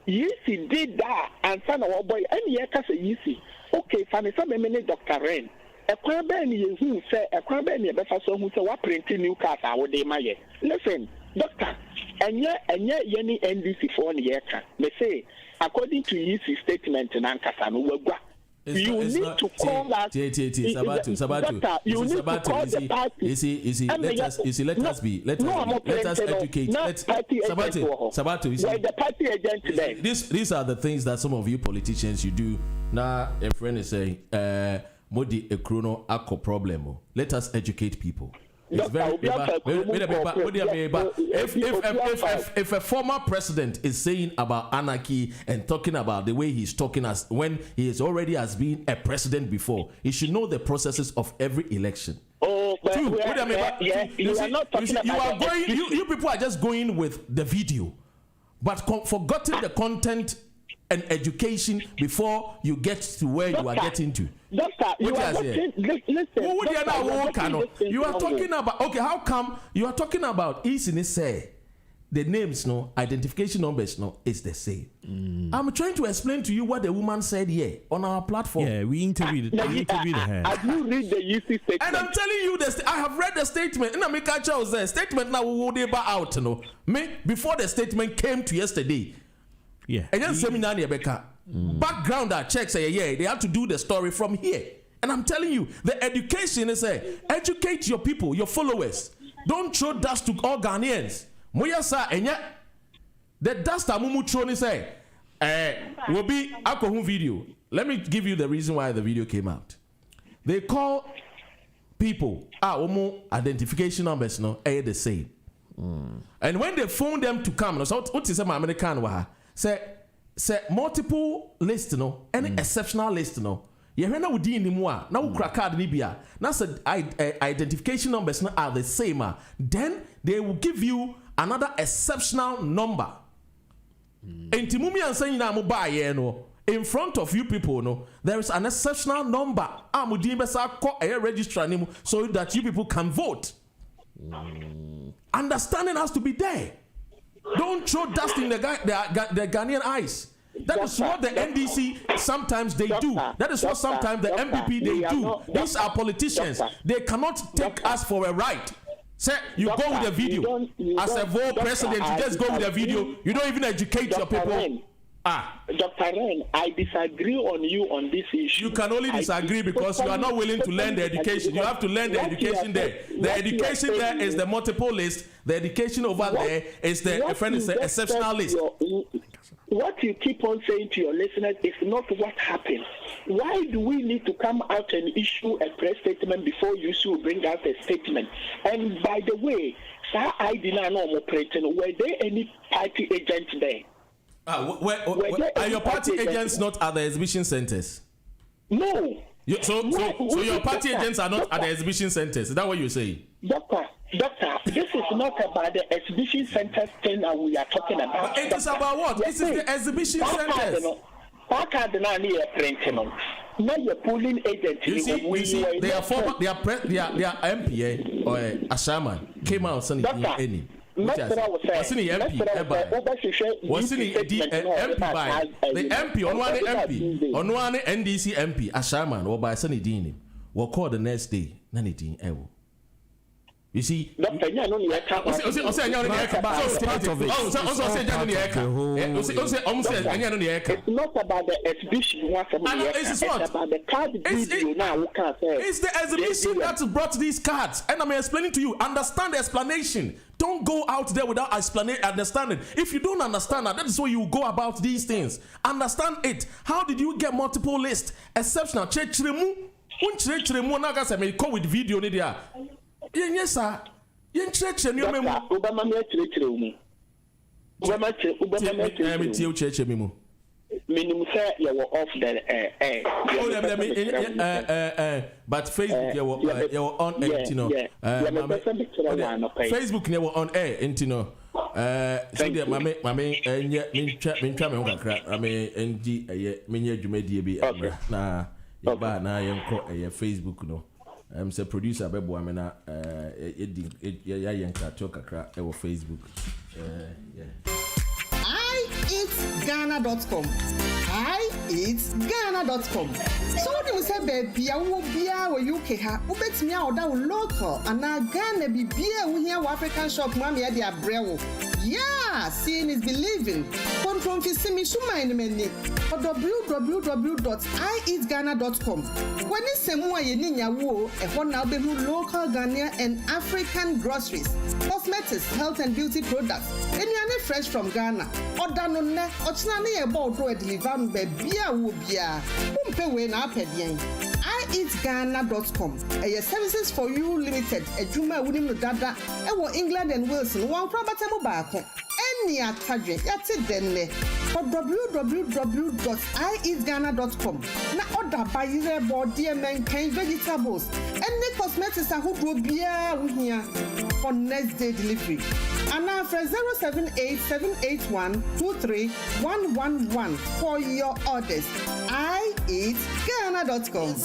EC did that, and son of our boy, and ye can say EC. Okay, funny, some minute Dr. Rain. A cranberry who say, a cranberry, a better so who say, what printing new cars are with them. Listen, Doctor, and yet, any NDC for the year can. They say, according to EC statement in Ankasan, we will you need to call that. Sabatu. You need to call the party. Let us educate. Sabatu. The party agent today. These are the things that some of you politicians you do. Now, a friend is saying, Modi a chrono akko problem. Let us educate people. It's very if a former president is saying about anarchy and talking about the way he's talking as when he is already has been a president before, he should know the processes of every election. Oh, but you people are just going with the video, but forgetting the content and education before you get to where you are getting to. Doctor, you are talking about, okay, how come you are talking about easy say the names identification numbers is the same. I'm trying to explain to you what the woman said here on our platform. Yeah, we interviewed her. Have you read the EC statement? And I'm telling you this, I have read the statement. And I make a choice statement now we will out me before the statement came to yesterday. Yeah. And then seminar Rebecca. Background checks they have to do the story from here. And I'm telling you, the education is educate your people, your followers. Don't throw dust to all Ghanaians. Moya sa enya the dust amumu throw ni say will be alcohol video. Let me give you the reason why the video came out. They call people identification numbers the same. And when they phone them to come, so what is my American say multiple list any exceptional list you hear now within anymore now crack card Libya now said identification numbers are the same then they will give you another exceptional number and timumi and saying now in front of you people there is an exceptional number register so that you people can vote. Understanding has to be there. Don't throw dust in the Ghanaian eyes. That is what the NDC sometimes they do. That is what sometimes the MPP they do. These are politicians. They cannot take us for a ride. Say you go with a video as a vote president. You just go with a video. You don't even educate your people. Dr. Ren, I disagree on you on this issue. You can only disagree because you are not willing to learn the education. You have to learn the education there. The education there is the multiple list. The education over there is the exceptional list. What you keep on saying to your listeners is not what happened. Why do we need to come out and issue a press statement before you should bring out a statement? And by the way, sir, I did not know operating. Were there any party agents there? Are your party agents not at the exhibition centers? No. So your party agents are not at the exhibition centers. Is that what you're saying? Doctor, this is not about the exhibition centers thing that we are talking about. But it is about what? This is the exhibition centers. Now you're pulling agents. You see, their MP or Ashaman came out saying any. What's in the MP? What's in the MP by the MP on one NDC MP Ashaman or by Sunny Dean? We'll call the next day. Nani Ewo. You see, it's not about the exhibition. It's the exhibition that brought these cards, and I'm explaining to you. Understand the explanation. Don't go out there without understanding. If you don't understand that is why you go about these things. Understand it. How did you get multiple lists? Exceptional. With video yes, sir. But Facebook you were on air, you know. Facebook you were on air, you know. So dear mame na ba na yenko Facebook no. Say producer bebo amena yenka talk kakra e Facebook. iEatGhana.com. iEatGhana.com. So what you say baby, I will be our UK ha. Ubetimi a oda local and na Ghana be beer we here African shop mama dia brewo. Yeah, seeing is believing. Control fisimi suma in meni. www.iEatGhana.com. When it's a more yeninya wo, a one now be local Ghanaian and African groceries, cosmetics, health and beauty products. And you are fresh from Ghana. Order no ne, ochnani about to deliver bebia wo bia. Umpe we na pedien. iEatGhana.com. Services for you limited. Ejuma wunim no dada. Ewo England and Wales no one property mo baako. Any atadwe yate denne. For www.iEatGhana.com. Na order by your body and kind vegetables. Any cosmetics ahodo bia wo hia for next day delivery. And now for 078-781-23111 for your orders. iEatGhana.com.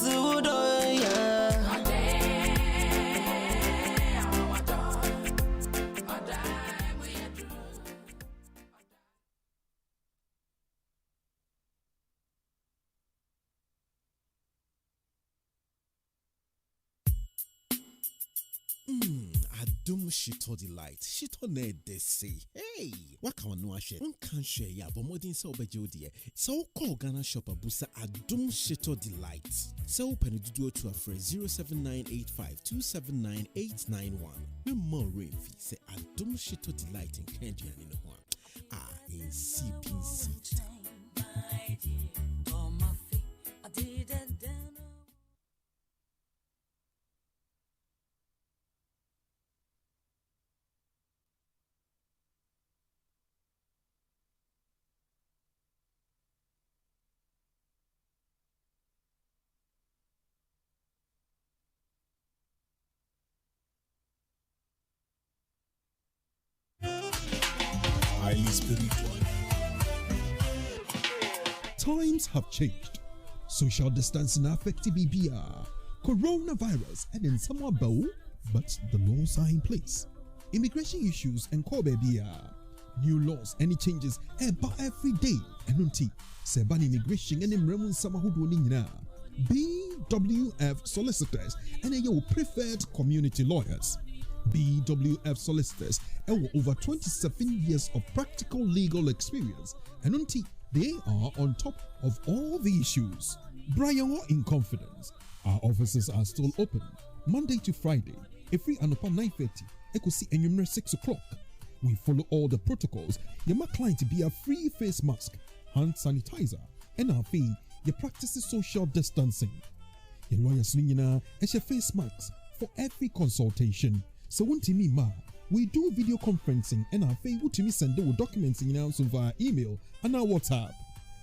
Adum Shito Delight. Shito ne de say. Hey, what can one wash it? One can share ya, but more than so by Jodie. So call Ghana shopper busa Adum Shito Delight. So peneduo to a phrase 07985279891. No more rain fee. Say Adum Shito Delight in Candy and in one. In CPC. Highly spiritual. Times have changed. Social distancing affected BBR. Coronavirus and in somewhat bow, but the laws are in place. Immigration issues and core BBR. New laws, any changes, every day. Enunti, Seban Immigration and Imremun Samahudu Nina. BWF Solicitors and your preferred community lawyers. BWF Solicitors and over 27 years of practical legal experience. Enunti, they are on top of all the issues. Brian in confidence. Our offices are still open Monday to Friday. Every anopa 9:30. Ekosi enyumre 6 o'clock. We follow all the protocols. Your client to be a free face mask, hand sanitizer, and our fee. You practice social distancing. Your lawyers nina and your face masks for every consultation. So won't me ma. We do video conferencing and our fee would me send the documents in answer via email and our WhatsApp.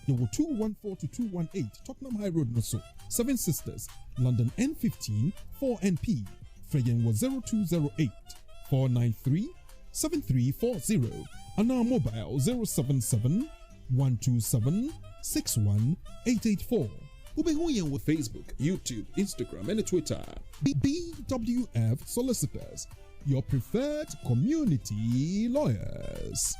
You will 214 to 218 Tottenham High Road Noso, 7 Sisters, London N15 4NP. Freyen was 0208 493 7340 and our mobile 077 127 61884. Ubehuyen with Facebook, YouTube, Instagram, and Twitter. BWF Solicitors, your preferred community lawyers.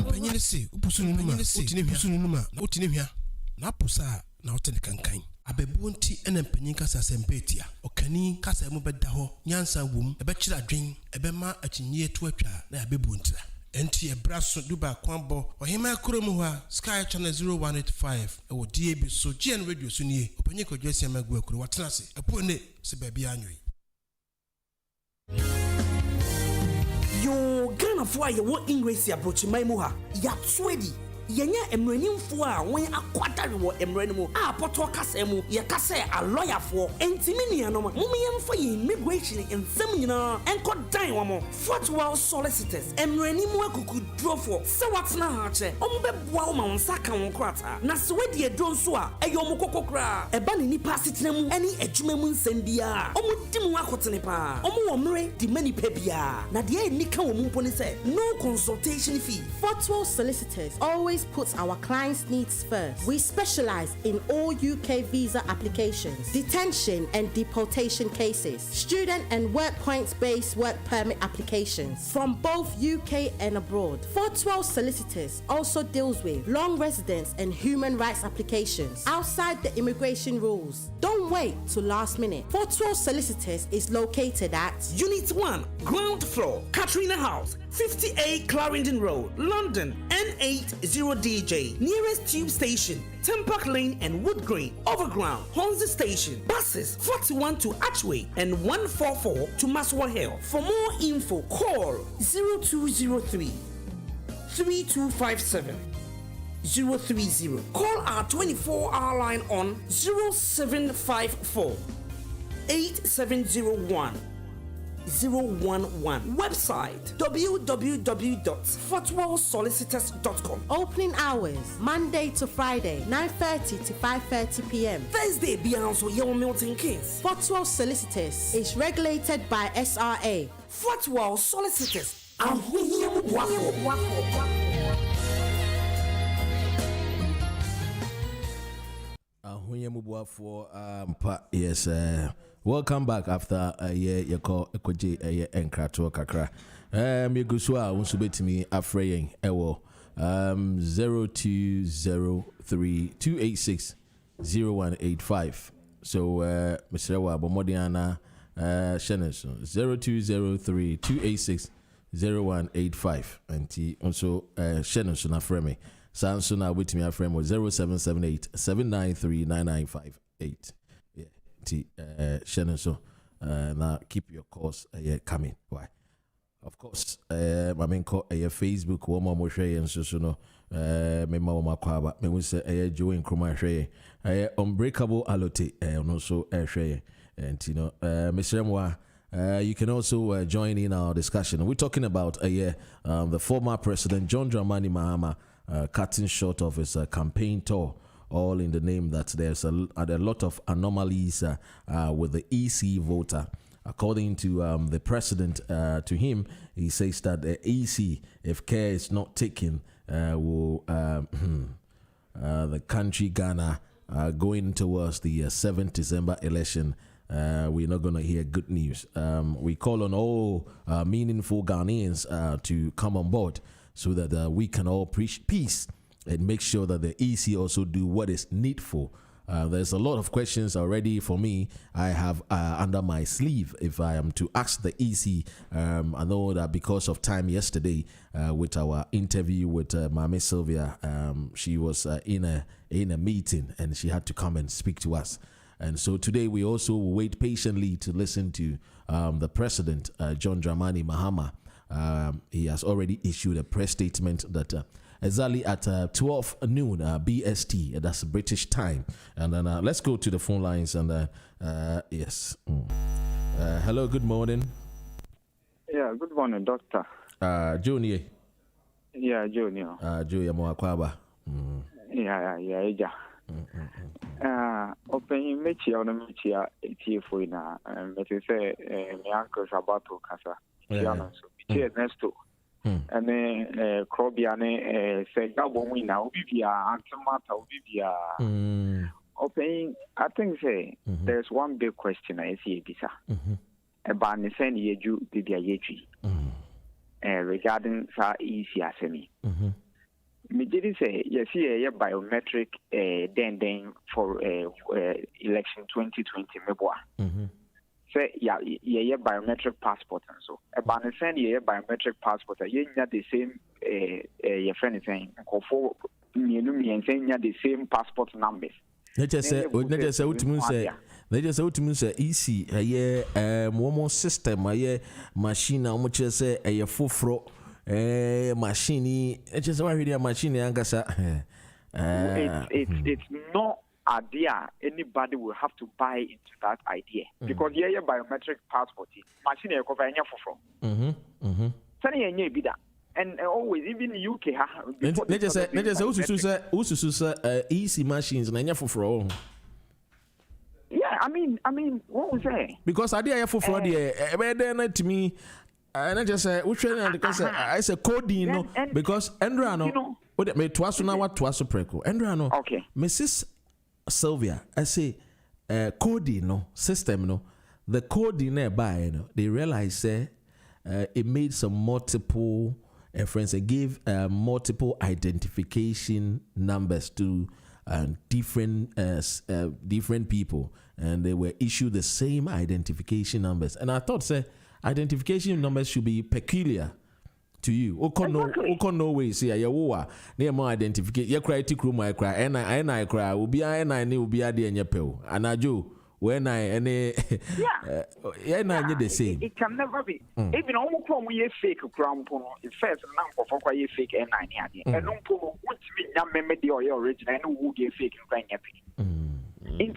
Mpanyine se upusunu numa utinemia na pusa na otene kankan abebu nti ene mpanyin kasa sempetia okani kasa mu beda ho nyansa wum ebe kira adwen ebe ma akinye to atwa na abebu ntira enti ebraso duba kwambo ohima kromu ha Sky Channel 0185 ewo DAB so GN Radio so nie opanyin ko dwese amagu akuro watena se epo ne se ba bia anwe Yo Ghana for ye wo English approach my muha ya twedi yenya emranimfo a wen akwadare wo emranimu a poto kasa mu ye kasa a lawyer for entimi nuanom mumyemfa ye immigration ensem nyina enko dan wo mo Fortwell Solicitors emranimu akukudro for se watna ha che ombeboa wo ma wonsa kan wo krata na se wedi edro nso a eyo mokokokra eba ne nipa sitena mu eni adwuma mu nsem bia omudimu akotene pa omo wo mre di mani pebia na de enika wo mu mponi se no consultation fee. Fortwell Solicitors always puts our clients' needs first. We specialize in all UK visa applications, detention and deportation cases, student and work points-based work permit applications from both UK and abroad. Fortwell Solicitors also deals with long residence and human rights applications outside the immigration rules. Don't wait till last minute. Fortwell Solicitors is located at Unit 1, ground floor, Katrina House, 50A Clarendon Road, London, N80DJ. Nearest tube station, Tempark Lane and Wood Green. Overground, Hornsey Station. Buses 41 to Archway and 144 to Maswa Hill. For more info, call 0203 3257 030. Call our 24-hour line on 0754 8701 011. Website www.fortwellsolicitors.com. Opening hours Monday to Friday 9:30 to 5:30 p.m. Thursday beyond so your Milton Keynes. Fortwell Solicitors is regulated by SRA. Fortwell Solicitors. Yes, welcome back after a year. You call Ekoji a year and Krato Kakra. You go so to bet me afrayin ewo 0203-286-0185. So Mr. Wabo Modiana Shenison 0203-286-0185 and also Shenison Afreme. Sansuna with me a frame was 0778-793-9958. Yeah, Shannon. So now keep your calls coming. Why? Of course, my main call Facebook, one more share and so no me mama kwaba me was Joe in Chroma share unbreakable alote and also share and you know Mr. Mwa. You can also join in our discussion. We're talking about the former president John Dramani Mahama cutting short of his campaign tour, all in the name that there's a lot of anomalies with the EC voter. According to the president, to him, he says that the EC, if care is not taken, will the country Ghana going towards the 7th December election we're not going to hear good news. We call on all meaningful Ghanaians to come on board so that we can all preach peace and make sure that the EC also do what is needful. There's a lot of questions already for me. I have under my sleeve if I am to ask the EC. I know that because of time yesterday with our interview with Mame Sylvia, she was in a meeting and she had to come and speak to us. And so today we also wait patiently to listen to the President, John Dramani Mahama. He has already issued a press statement that exactly at 12 noon BST, that's British time. And then let's go to the phone lines. And yes. Hello, good morning. Yeah, good morning, Doctor. Junior. Yeah, Junior. Junior Moakwaba. Yeah. Open Mechi on a Mechia, Tifuina, and let us say, my uncle Sabato Casa. Cheers, next to. And then Crobiane said, Gabonina, Ubibia, Antamata, Ubibia. Open, I think, say, there's one big question I see, Bisa. About the same yeju, Bibia Yeji, regarding Sa Easy Asemi. Me did say, yes, yeah, biometric, then for election 2020, Meboa. Say, yeah, biometric passport and so. About the same biometric passport, you not the same, your friend is saying, for me and saying, the same passport numbers. Let us say, easy, one more system, a machine, how much say, a full fro. Machine, it's just why a machine, it's not idea anybody will have to buy into that idea because biometric passport machine cover any for and always even the UK let's just say easy machines and yeah, I mean what was that because idea for fraud to me. And I just say, which because I say coding, because Andrano, what may twas now what twas a preco. Andrano, okay, Mrs. Sylvia, I say, coding system, the coding nearby, they realize it made some multiple friends, it gave multiple identification numbers to different people, and they were issued the same identification numbers. And I thought, identification numbers should be peculiar to you. No way. See, near more identification. You cry to crew my cry, and I cry. Will be I will be at the end of your and I do when I any the same. It can never be. Even almost from we fake crown pono. It first number for quite fake and I and no pono. Which mean young member the original and who get fake and crying happy.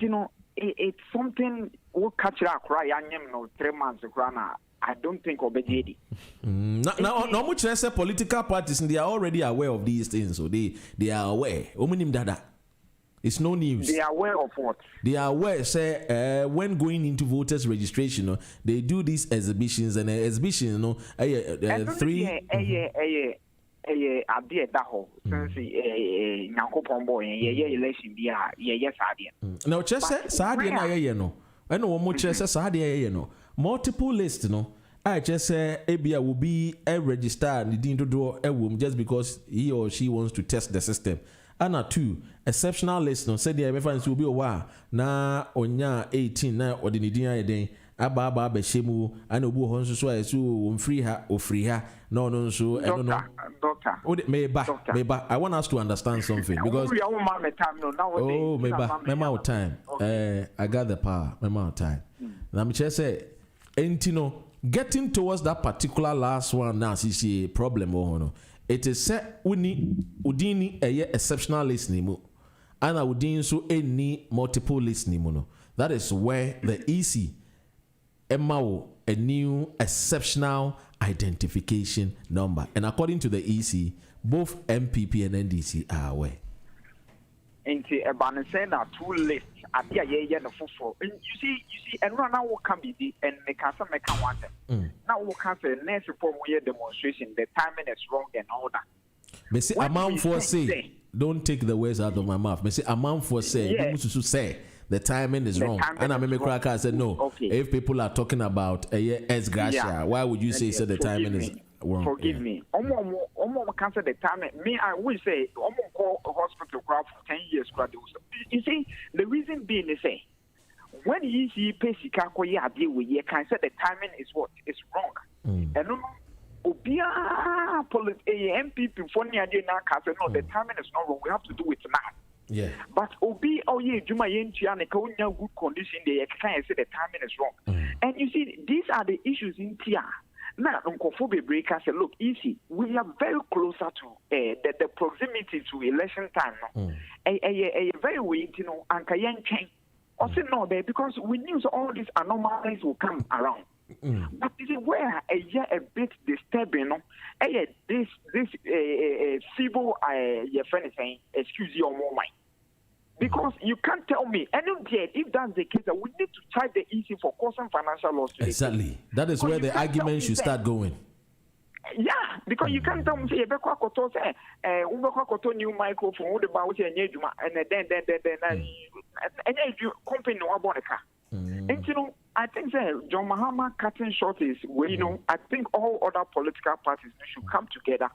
You know, it's something we'll catch that cry. I am 3 months grana. I don't think obedi. Now, much less political parties, they are already aware of these things, so they are aware. It's no news. They are aware of what? They are aware. Say when going into voters registration, they do these exhibitions and exhibitions. Three. Idea that whole since Nyankopon boy election be yes now just say Sadia no. I know much less Sadia no. Multiple lists, I just say Abia will be a register and the dean to do a womb just because he or she wants to test the system. And 2 exceptional lists, said the reference will be a while. Na onya 18 na or the Nidia day. Ababa Beshemu and Obu Honsu so free her or free her. No, so I don't know. Doctor. Maybe I want us to understand something because my time. I got the power, my time. Now me just say getting towards that particular last one now is a problem. It is said udini a exceptional listening and udin so any multiple listening. That is where the EC Emao a new exceptional identification number, and according to the EC, both MPP and NDC are aware. Into a banner saying that 2 lists at the no for. You see, and now what can be and make us make one. Now what can say next reform demonstration, the timing is wrong and all that. Me say amount for say, don't take the words out of my mouth. Me say amount for say, to say the timing is wrong. And I remember Kraka said no. Okay. If people are talking about ex gratia, why would you say the timing is wrong? Forgive me. Cancel the timing. Me, I will say call a hospital crowd for 10 years. You see, the reason being is say when you see Pesika Koya deal with you can say the timing is what is wrong. And no Obia MPP for the idea now can no, the timing is not wrong. We have to do it now. Yeah. But Obi Juma Yentiana good condition there can say the timing is wrong. And you see, these are the issues in Tia. Now, Uncle Breaker said, look, easy. We are very closer to the proximity to election time. A very way, you know, and Kayan change. Also, no, because we knew all these anomalies will come around. But this is where a bit disturbing. This civil, your friend is saying, excuse your mind. Because you can't tell me, and if that's the case, we need to try the issue for causing financial loss. Exactly. That is where the argument should start going. Yeah, because you can't tell me, say, new microphone, and then you company no about car. And you know, I think John Mahama cutting short is where, you know, I think all other political parties should come together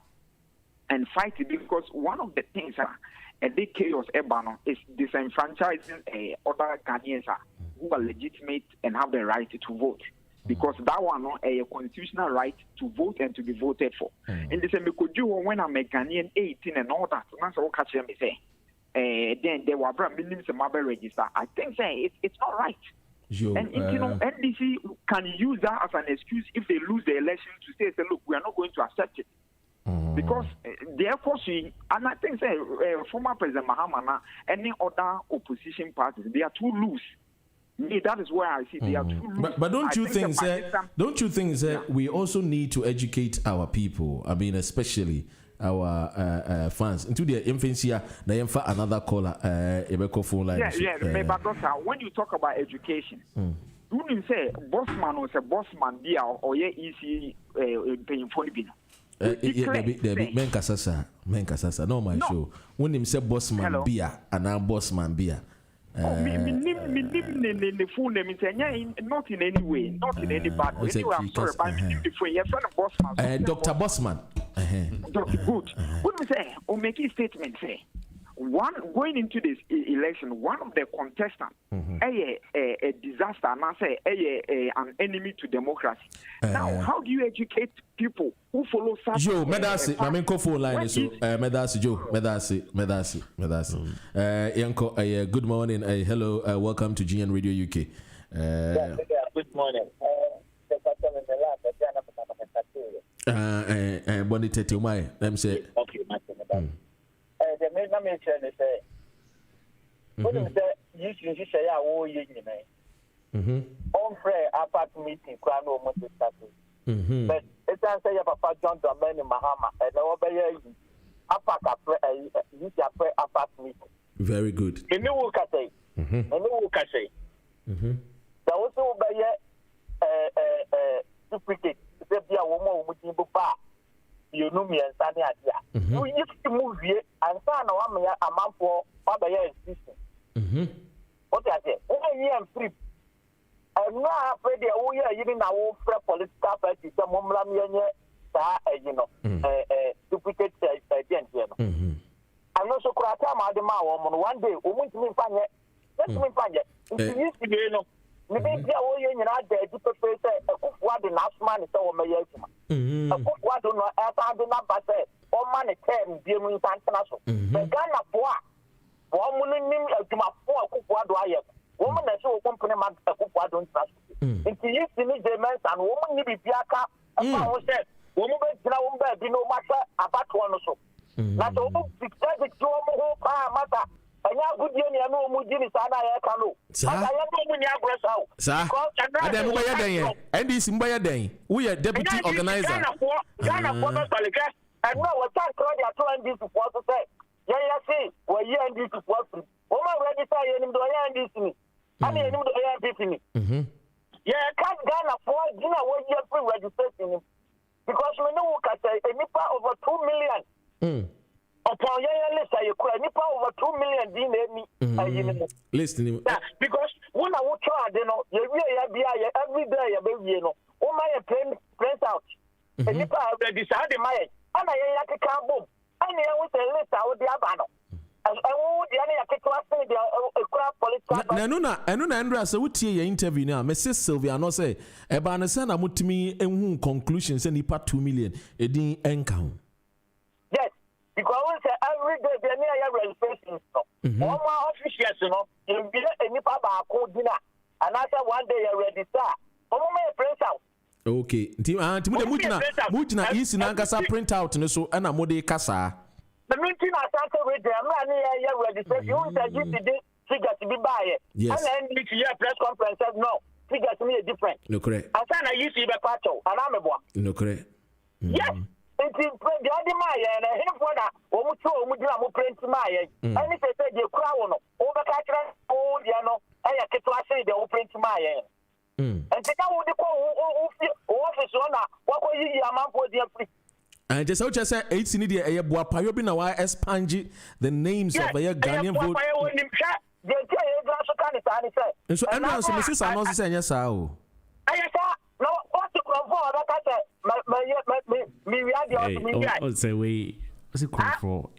and fight it, because one of the things a big chaos is disenfranchising other Ghanaians who are legitimate and have the right to vote. Because that one a constitutional right to vote and to be voted for. In the same when I'm a Ghanaian 18 and all that, that's all catch them say. Then they were minimum register. I think it's not right. And you know, NDC can use that as an excuse if they lose the election to say, look, we are not going to accept it. Because therefore, and I think former President Mahama and any other opposition parties, they are too loose. That is where I see they are too loose. But don't you think we also need to educate our people? I mean, especially our fans into their infancy. Another caller, phone line. But when you talk about education, you didn't say bossman was a bossman or easy paying for the men kasasa no my show when him say bossman beer and now bossman beer the full name is not in any way, not in any bad way. I'm sorry, but your friend of Bossman, Dr. Bossman. Dr. Good. What we say, or make a statement say, one going into this election, one of the contestants, a disaster, and I say an enemy to democracy. Now, how do you educate people who follow such? Joe, Medasi, my main phone line is Medasi, Joe, Medasi. Yanko, good morning. Hello, welcome to GN Radio UK. Good morning. Bonnie Tete, my name say. Okay, the main mention is what is the you say I owe you on prayer apart meeting crown almost started. But it's answer your papa John Dramani Mahama and obey you apart meeting. Very good. You know what I say? You know what I say? There also obey duplicate the be a woman with you you know me and Sani Adia. You used to move here and son of a month for other years. What I say? Only I'm free. I'm not afraid that we are even our political party, some Mumlam, you know, duplicate agent. I'm not so crap. I'm the man one day. We want me find it. Let me find it. If you used to be, you know. Maybe you know that the people say a cook what the last man is so amazing. A cook what do not ever do not but say, oh man, a 10 being international. The Ghana poor. One woman name to my poor cook what do I have? Woman that so company man a cook what don't trust. If you used to need the men and woman need be Piaka, a man said, woman be no matter about one or so. That's all because it's your matter. And you good year, no Mujini Sana Kano. Sir, and this Mbaya Day, we are deputy organizer. Ghana for the Polygraph, and no, what time they are trying this to say. Yeah, see, where you and this is what. Woman register you do and this me. I mean, you do me. Yeah, can't Ghana for dinner when you free registration. Because we know what I say, a nipper over 2 million. Upon your list, I could nipa over 2 million. Listening. Because you know, oh my print out. And if I already decided my, and I like a car boom, and I was a list out the Abano. And I would the other to the crap political. I know Andrea, so what your interview now, Mrs. Sylvia, no say, a banner I'm to me and conclusions and he part 2 million, a ding income. Yes, because every day they're near registration. All my officials, you know, you'll be any papa called dinner, and after one day you're ready, sir. How many print out? Okay, Mujina is in Ankasa print out, and so and a mode casa. The meeting I started with them, I'm here registration. You said you did figure to be by it. Yes. And then you press conference said no, figures to me are different. No correct. I said I used to be a pato, and I'm a boy. No correct. Yes. It's the other Maya and a him for that, or Mutu, print Maya. And if they said you crown, over catcher, oh, you know, I get to say the print Maya. And take out the office owner, what will you amount for the free? And just out say 8 in the air, boy, Payobina, why expand the names of a Ghanaian vote. And so, and also, Mrs. Anos and yes, how? I no, what to come for? Oh, say, we what's it called for?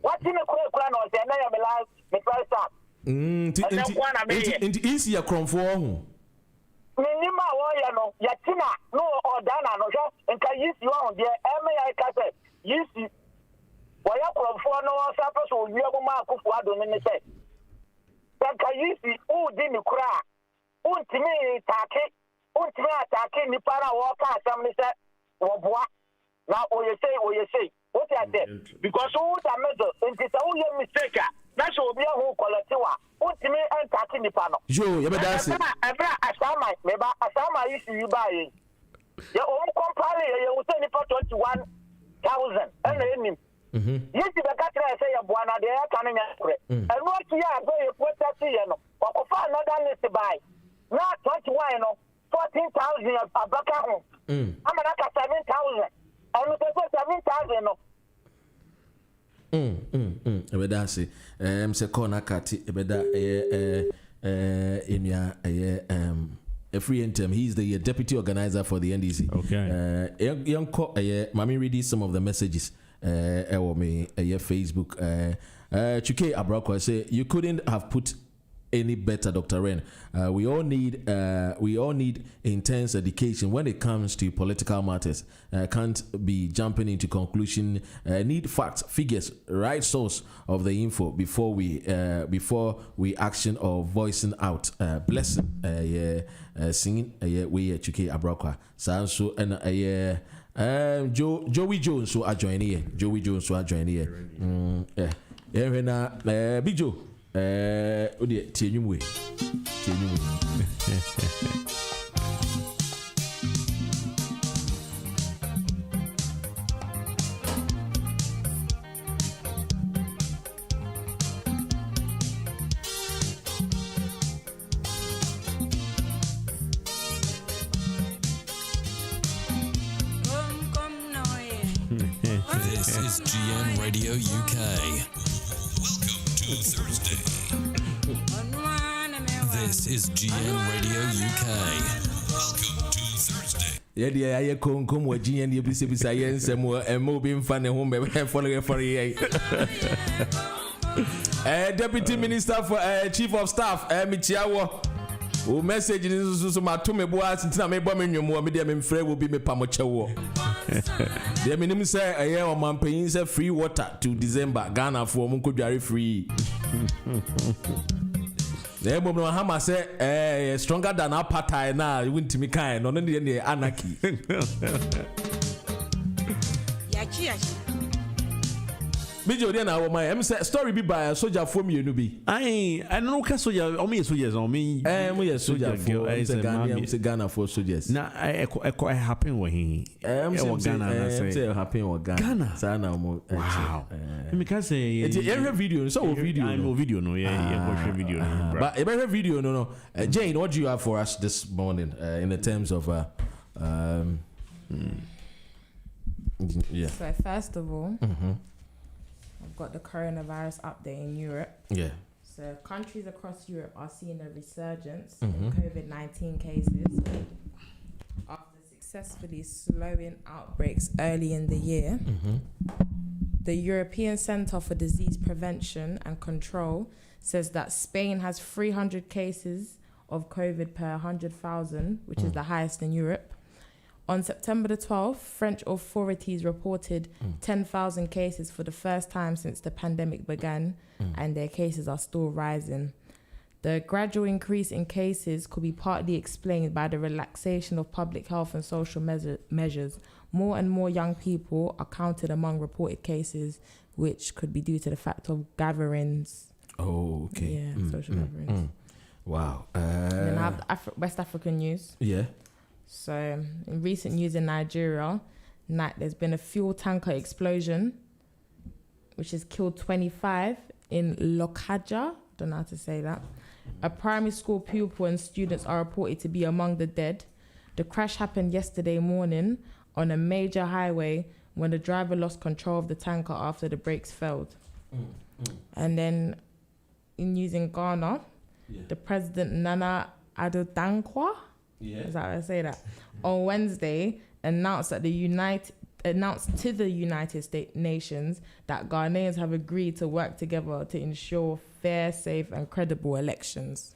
What's in the crown or the name of the first time? Into easier crumb for Minima warrior no yatina no or dana no and can use you on the MI cassette. You see, why you crumb for no suppose will be able to for the say. Then can you see who didn't cry? Ultimate attack, ultimate attacking the para walker, somebody said, or what? Now, or you say, what I said? Because who the measure, and it's only a mistake. That's what we are who call it. Ultimate attacking the panel. Joe, you better say. Asama used to you buy it. Your own company, you will send it for 21,000. And then, yes, the catcher say a buana, they are coming after it. And what you are going to put that in, or find another list to buy. Not 21, 14,000 a back home. I'm like 7,000. And we say 7,000. Ebedasi se kona kati ebeda Emia a free interim. He's the deputy organizer for the NDC. Okay. Young Mami reading some of the messages me Facebook Chuke Abrako say you couldn't have put any better, Dr. Ren. We all need intense education when it comes to political matters. Can't be jumping into conclusion. Need facts, figures, right source of the info before we action or voicing out. Blessing, singing, we Chuke Abrakwa. Sanso and Joey Jones so are joining here. Joey Jones so are joining here. Yeah, Big Joe. Odi tienumwe. This is GN Radio UK. Welcome to Thursday. This is GN Radio UK. Welcome to Thursday. Yeah, I come with GN bisa yen and moving funny home for Deputy Minister for Chief of Staff Michiawo. O message is so my to me boas until me bomb in your media will be me pamochewo. The minimum say a year on man paying say free water to December Ghana for Munko free. The Bob Hama say stronger than apartheid now you went to me kind on the anarchy. Bijo dey na wo my say story be by a soldier for me no be. I don't know ka soldier o me soldiers on me. We soldier for Ghana for soldiers. Na I happen when he Ghana say happen with Ghana. Sana mo. Wow. Me can say every video so video. I know video no watch video. But every video no. Jane, what do you have for us this morning in the terms of yeah. So first of all, I've got the coronavirus update in Europe. Yeah. So countries across Europe are seeing a resurgence in COVID-19 cases after successfully slowing outbreaks early in the year. The European Centre for Disease Prevention and Control says that Spain has 300 cases of COVID per 100,000, which is the highest in Europe. On September the 12th, French authorities reported 10,000 cases for the first time since the pandemic began, and their cases are still rising. The gradual increase in cases could be partly explained by the relaxation of public health and social measures. More and more young people are counted among reported cases, which could be due to the fact of gatherings. Oh, okay. Yeah, social gatherings. Wow. And then I have the West African news. Yeah. So, in recent news in Nigeria, there's been a fuel tanker explosion, which has killed 25 in Lokaja. Don't know how to say that. A primary school pupil and students are reported to be among the dead. The crash happened yesterday morning on a major highway when the driver lost control of the tanker after the brakes failed. And then, in news in Ghana, the president Nana Addo-Dankwa, is that how I say that? On Wednesday, announced to the United States nations that Ghanaians have agreed to work together to ensure fair, safe, and credible elections.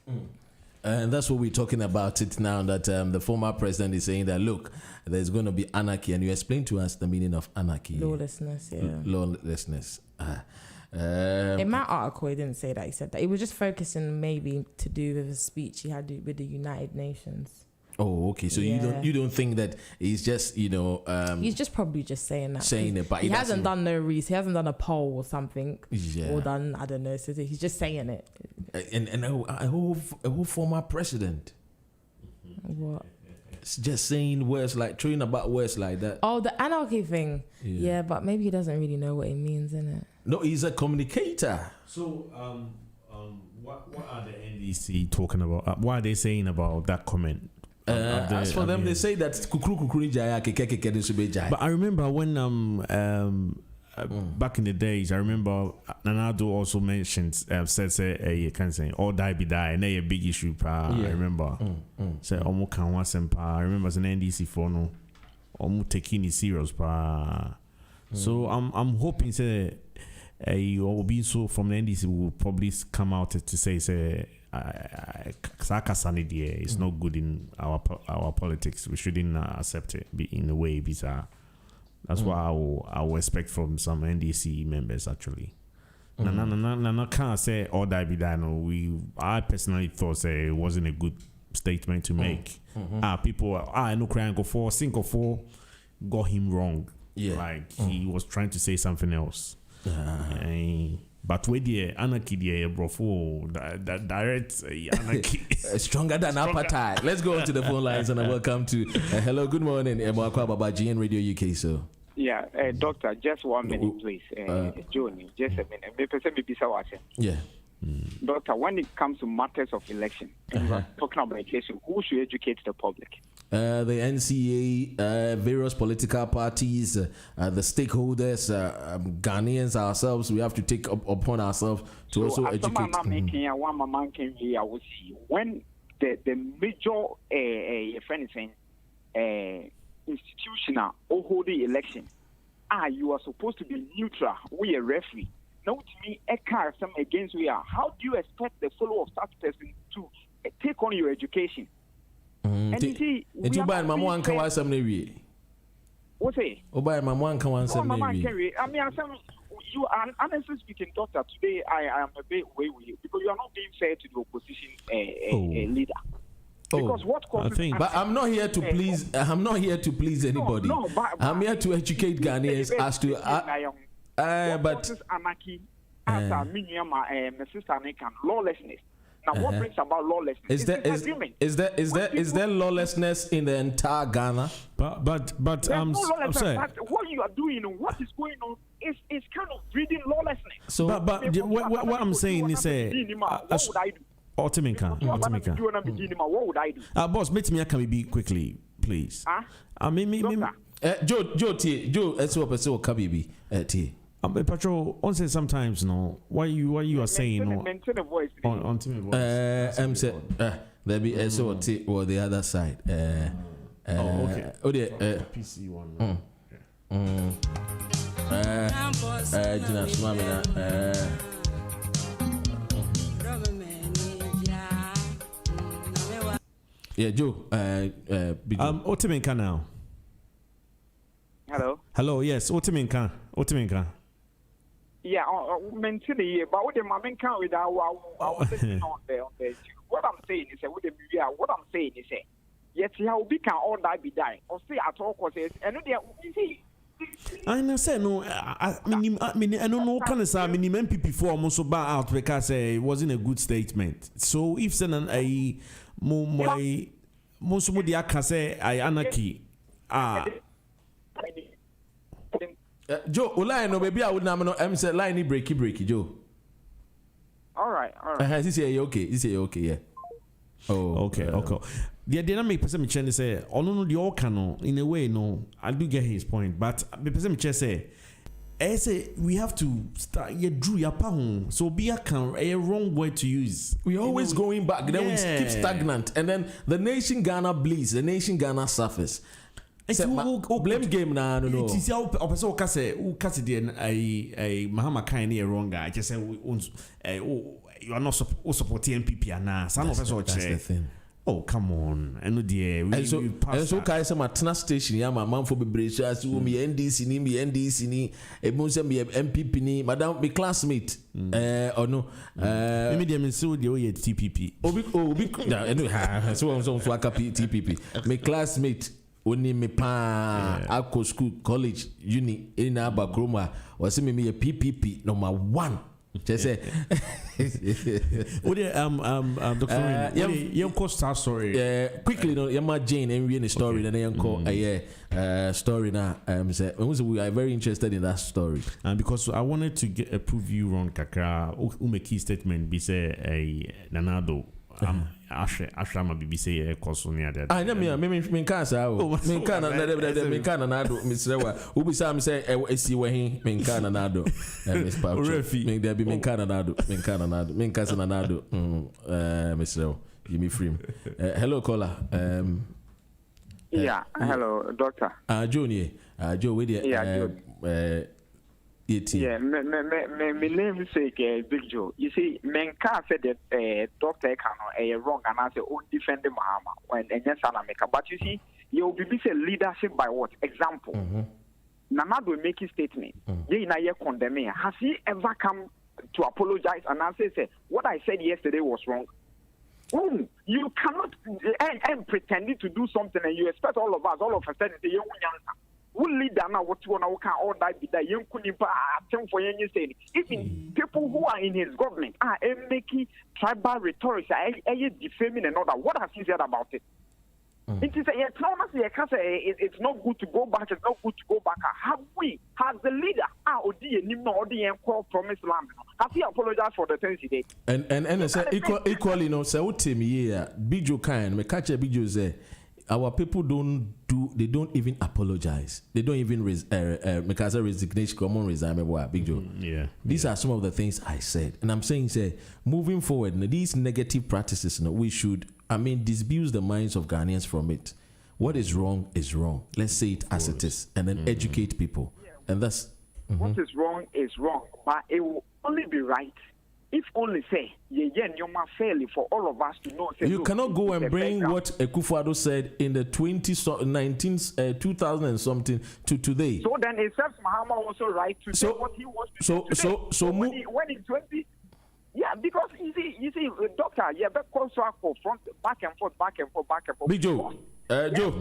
And that's what we're talking about it now, that the former president is saying that, look, there's going to be anarchy. And you explain to us the meaning of anarchy. Lawlessness, yeah. Lawlessness. In my article, he didn't say that. He said that. He was just focusing maybe to do with a speech he had with the United Nations. Oh, okay. So you don't think that he's just he's just probably just saying that. But he hasn't done no research. He hasn't done a poll or something. Yeah. Or done, I don't know. So he's just saying it. And a whole former president. What? It's just saying words like throwing about words like that. Oh, the anarchy thing. Yeah, but maybe he doesn't really know what it means, innit? No, he's a communicator. So what are the NDC talking about? What are they saying about that comment? As for them, they say that kukuru jaya keke jaya. But I remember when back in the days, I remember Nanado also mentioned said you can say all die be die, and a big issue. I remember say almost can one sempa. I remember as an NDC for no almost taking it serious. So I'm hoping say you being so from the NDC will probably come out to say it's not good in our politics. We shouldn't accept it in a way bizarre. That's what I will expect from some NDC members actually. I can't say all that be done. I personally thought it wasn't a good statement to make. People no crying go for 5 or 4 got him wrong. Yeah. Like he was trying to say something else. But with the anarchy, that direct anarchy stronger than appetite. Let's go on to the phone lines and welcome to hello, good morning, Mwakwa Baba GN Radio UK. So yeah, doctor, just 1 minute, please. Johnny, just a minute. Yeah. Doctor, when it comes to matters of election, talking about election, who should educate the public? The NCA, various political parties, the stakeholders, Ghanaians ourselves, we have to take upon ourselves to also educate. When the major friend is saying institutional or holding election, you are supposed to be neutral. We are referee. Now to me, some against we are. How do you expect the follower of such person to take on your education? And you see, what's say? You are honestly speaking, doctor. Today I am a bit way with you because you are not being fair to the opposition leader. Because what causes? But I'm not here to please. I'm not here to please anybody. But I'm here to educate Ghanaians as to. But anarchy, as a minimum, lawlessness. Now, what brings about lawlessness? Is there lawlessness in the entire Ghana? But I'm sorry. What you are doing, what is going on, is kind of breeding lawlessness. So, but what I'm saying is, what would I do? Ultimate. What would I do? Boss, meet me. Can we be quickly, please? Me. Joe, let's hope it's okay, baby. Patrol, on say sometimes no. Why you are saying no? Maintain a voice. On to me voice. There be so or the other side. Okay. Oh the PC one. Jina Swamina. Yeah, Joe. Otiminka now. Hello, yes, Otiminka. Yeah, maintain a year, but what the man can with our on there. What I'm saying is, what I'm saying is, yet how we can all die be dying, or say at all causes, and you see. I say no. I mean, I don't know. Can I say MPP for almost so bad out because it wasn't a good statement. So if send a most of the can say I anarchy. Joe, line no baby. I would not say line breaky Joe. All right. This is okay. Yeah. Oh, okay. The dynamic person me say, oh no, the all can in a way no. I do get his point, but the person me say, we have to start. You drew your pound, so be a wrong word to use. We always going back. Then we keep stagnant, and then the nation Ghana bleeds. The nation Ghana suffers. Blame game na no. It is how person can say who can say a Mahama kind here wrong guy. Just say you are not supporting NPP and some of us that's the thing. Oh come on, I know dear. And so guys, some at station. Yeah, my man for be British. Me NDC ni. E mo say me MPP ni. Madam, me classmate. Or no. Maybe them so the way TPP. Obi. Yeah, so akapi TPP. Me classmate. Oni me pa ako school college uni in Abakroma was me a PPP number 1. Just say Dr. You cost our story. Quickly no Yama Jane and we in the story then you call story now say we are very interested in that story. And because I wanted to prove you wrong kakra make key statement be say Nanado Ashrama BBC Kosonia. I know me can't say, me can't nado, Mr. Ubi Sam say, I see where he me can't nado, Miss Pauchi. Me there be me can't nado, Mr. Give me free. Hello, caller. Yeah, hello, doctor. Joe, with you. Yeah, my name is Big Joe. You see, men can't say that doctor can wrong and I say, oh, defend the Mahama when and yes, but you see, you will be leadership by what? Example. Nana will make a statement. Ye na ye condemn me. Has he ever come to apologize and answer say what I said yesterday was wrong? You cannot and pretending to do something and you expect all of a sudden say you who leader now what you want to all that be that young kunipa for you saying even people who are in his government are making tribal rhetoric defaming another. What has he said about it? It is it's not good to go back. It's not good to go back. Has the leader promised land? Has he apologized for the things he did? And say equally no say utimi here Bijo kind me catch Bijo say our people don't even apologize. They don't even because resignation common resign Big Joe. These are some of the things I said. And I'm saying say moving forward, these negative practices, we should disabuse the minds of Ghanaians from it. What is wrong is wrong. Let's say it as it is and then educate people. And that's what is wrong, but it will only be right if only say fairly for all of us to know. You cannot go and bring what Akufo-Addo said in the 2000 and something to today. So then it serves Mahama also right to say what he wants to do today. When in 20. Yeah, because you see, doctor, but back and forth. Big Joe. Joe,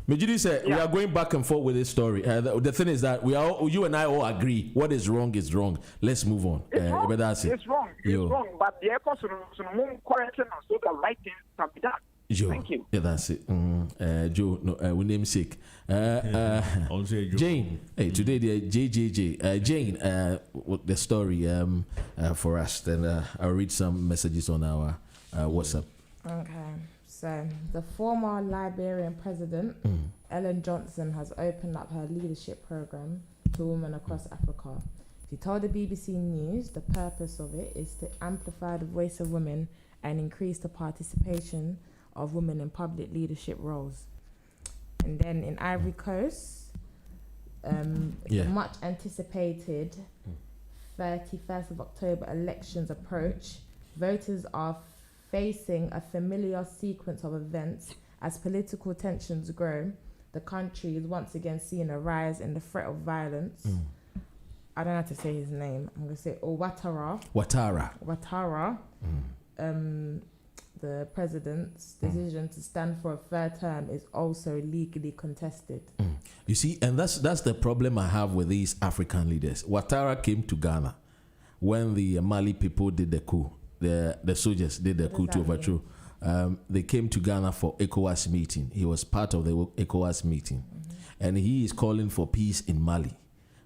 Majidi said we are going back and forth with this story. The thing is that you and I all agree what is wrong is wrong. Let's move on. It's wrong. But that's it. It's wrong, but the person correcting us so the right thing can be done. Joe. Thank you. Yeah, that's it. Joe, no, we name sick. Jane, hey, today the JJJ. Jane, the story for us. Then I'll read some messages on our WhatsApp. Okay. So, the former Liberian president, Ellen Johnson, has opened up her leadership program to women across Africa. He told the BBC News the purpose of it is to amplify the voice of women and increase the participation of women in public leadership roles. And then in Ivory Coast, the much anticipated 31st of October elections approach. Voters are facing a familiar sequence of events as political tensions grow. The country is once again seeing a rise in the threat of violence. I don't know how to say his name. I'm going to say Ouattara. The president's decision to stand for a third term is also legally contested. You see, and that's the problem I have with these African leaders. Ouattara came to Ghana when the Mali people did the coup. The soldiers did the coup to overthrow. They came to Ghana for ECOWAS meeting. He was part of the ECOWAS meeting. And he is calling for peace in Mali.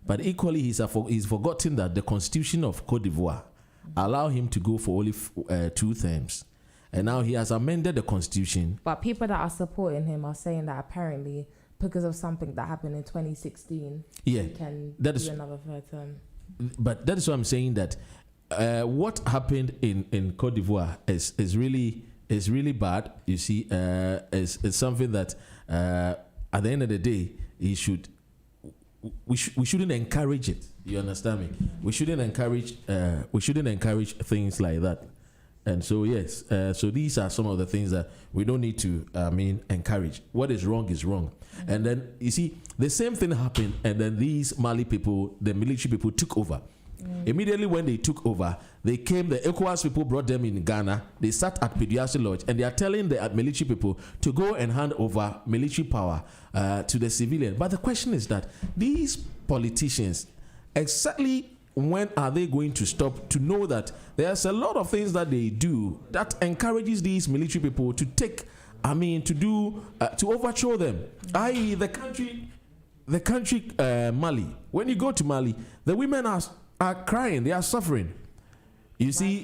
But equally, he's forgotten that the constitution of Cote d'Ivoire allow him to go for only 2 terms. And now he has amended the constitution. But people that are supporting him are saying that apparently because of something that happened in 2016, he can do another third term. But that is what I'm saying, that what happened in Cote d'Ivoire is really bad. You see, it's something that at the end of the day, we shouldn't encourage it. You understand me? We shouldn't encourage things like that. And so yes, so these are some of the things that we don't need to encourage. What is wrong is wrong. And then you see the same thing happened, and then these Mali people, the military people, took over. Immediately when they took over, they came, the ECOWAS people brought them in Ghana. They sat at Pediasi Lodge, and they are telling the military people to go and hand over military power to the civilian. But the question is that these politicians, exactly when are they going to stop to know that there's a lot of things that they do that encourages these military people to take, to overthrow them, i.e. the country Mali. When you go to Mali, the women are crying, they are suffering. You see,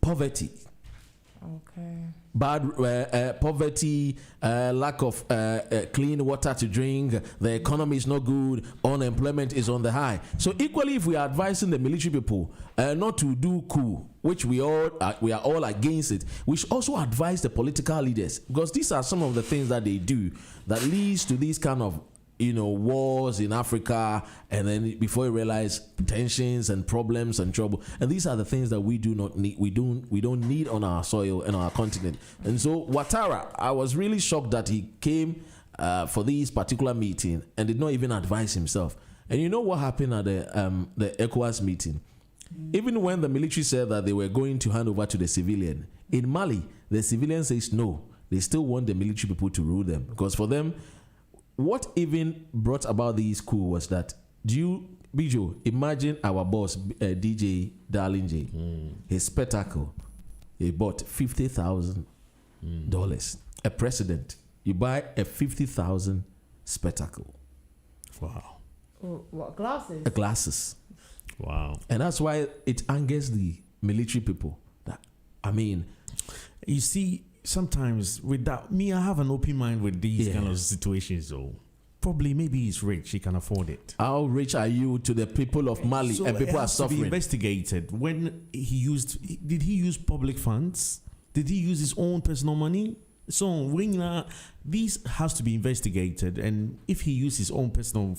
poverty. Okay. Bad poverty, lack of clean water to drink, the economy is not good, unemployment is on the high. So equally, if we are advising the military people not to do coup, which we are all against it, we should also advise the political leaders, because these are some of the things that they do that leads to these kind of wars in Africa, and then before you realize tensions and problems and trouble. And these are the things that we do not need. We don't need on our soil and our continent. And so Ouattara, I was really shocked that he came for this particular meeting and did not even advise himself. And you know what happened at the ECOWAS meeting? Even when the military said that they were going to hand over to the civilian, in Mali, the civilian says no. They still want the military people to rule them, because for them, what even brought about this coup was that, Bijo, imagine our boss, DJ DARLYN J, his spectacle, he bought $50,000. A president, you buy a $50,000 spectacle. Wow. What, glasses? Glasses. Wow. And that's why it angers the military people. You see, sometimes with that, I have an open mind with these kind of situations. So probably, maybe he's rich, he can afford it. How rich are you to the people of Mali? So and people are suffering. To be investigated. When did he use public funds? Did he use his own personal money? So when this has to be investigated, and if he used his own personal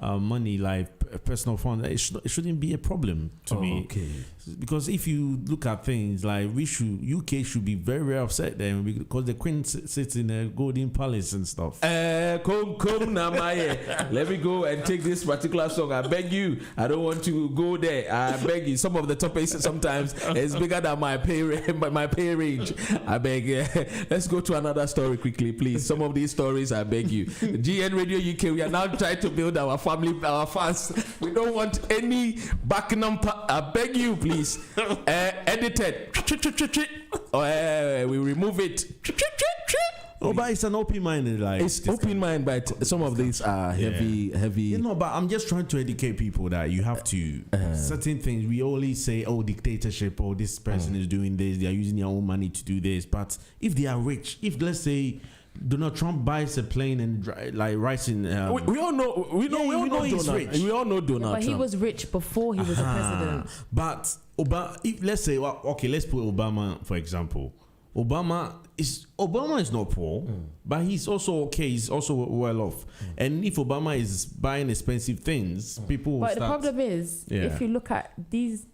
money, like personal fund, it shouldn't be a problem to me. Okay. Because if you look at things like UK should be very, very upset then, because the Queen sits in a golden palace and stuff. Come Namaye. Let me go and take this particular song. I beg you. I don't want to go there. I beg you. Some of the topics sometimes is bigger than my pay range. I beg. Let's go to another story quickly, please. Some of these stories, I beg you. GN Radio UK, we are now trying to build our family, our fans. We don't want any Buckingham. I beg you, please. Edited. We remove it. But it's an open mind. It's open mind, but some of these are heavy. But I'm just trying to educate people that you have to certain things. We only say, dictatorship, this person is doing this. They are using their own money to do this. But if they are rich, if let's say Donald Trump buys a plane and rides in. We all know. We know he's rich. We all know Donald Trump. But he was rich before he was a president. But if let's say, let's put Obama for example. Obama is not poor, but he's also okay. He's also well off. And if Obama is buying expensive things, people. But the problem is, if you look at these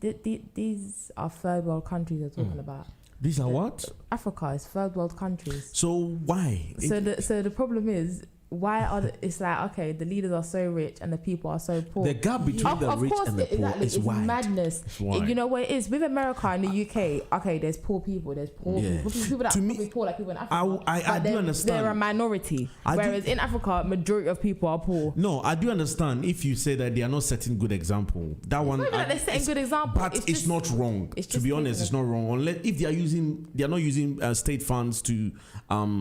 are third world countries we're talking about. These are what? Africa is third world countries. So why? So the problem is, why are it's like, okay, the leaders are so rich and the people are so poor. The gap between the rich and the poor is wide. Madness. You know what it is with America and the UK? Okay, there's poor people. There's poor people that are poor, like people in Africa. I do understand. They're a minority. Whereas in Africa, majority of people are poor. No, I do understand if you say that they are not setting good example. That one, they're setting good example, but it's not wrong. To be honest, it's not wrong. Unless if they are not using state funds to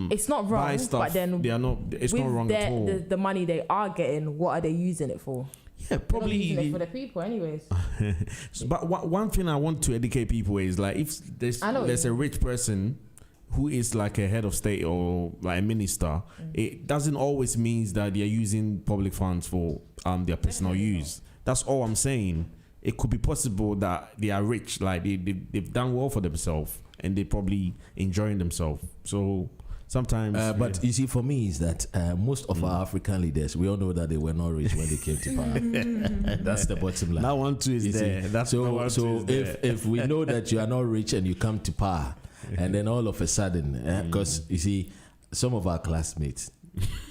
it's not wrong. Buy stuff, but then they are not. It's not wrong at all. The money they are getting, what are they using it for? Yeah, probably using it for the people, anyways. But one thing I want to educate people is like if there's a rich person who is like a head of state or like a minister, it doesn't always mean that they are using public funds for their personal use. That's all I'm saying. It could be possible that they are rich, like they've done well for themselves and they probably enjoying themselves. So sometimes, but you see, for me, is that most of our African leaders, we all know that they were not rich when they came to power. That's the bottom line. That one too is there. That's so if we know that you are not rich and you come to power, and then all of a sudden, because you see, some of our classmates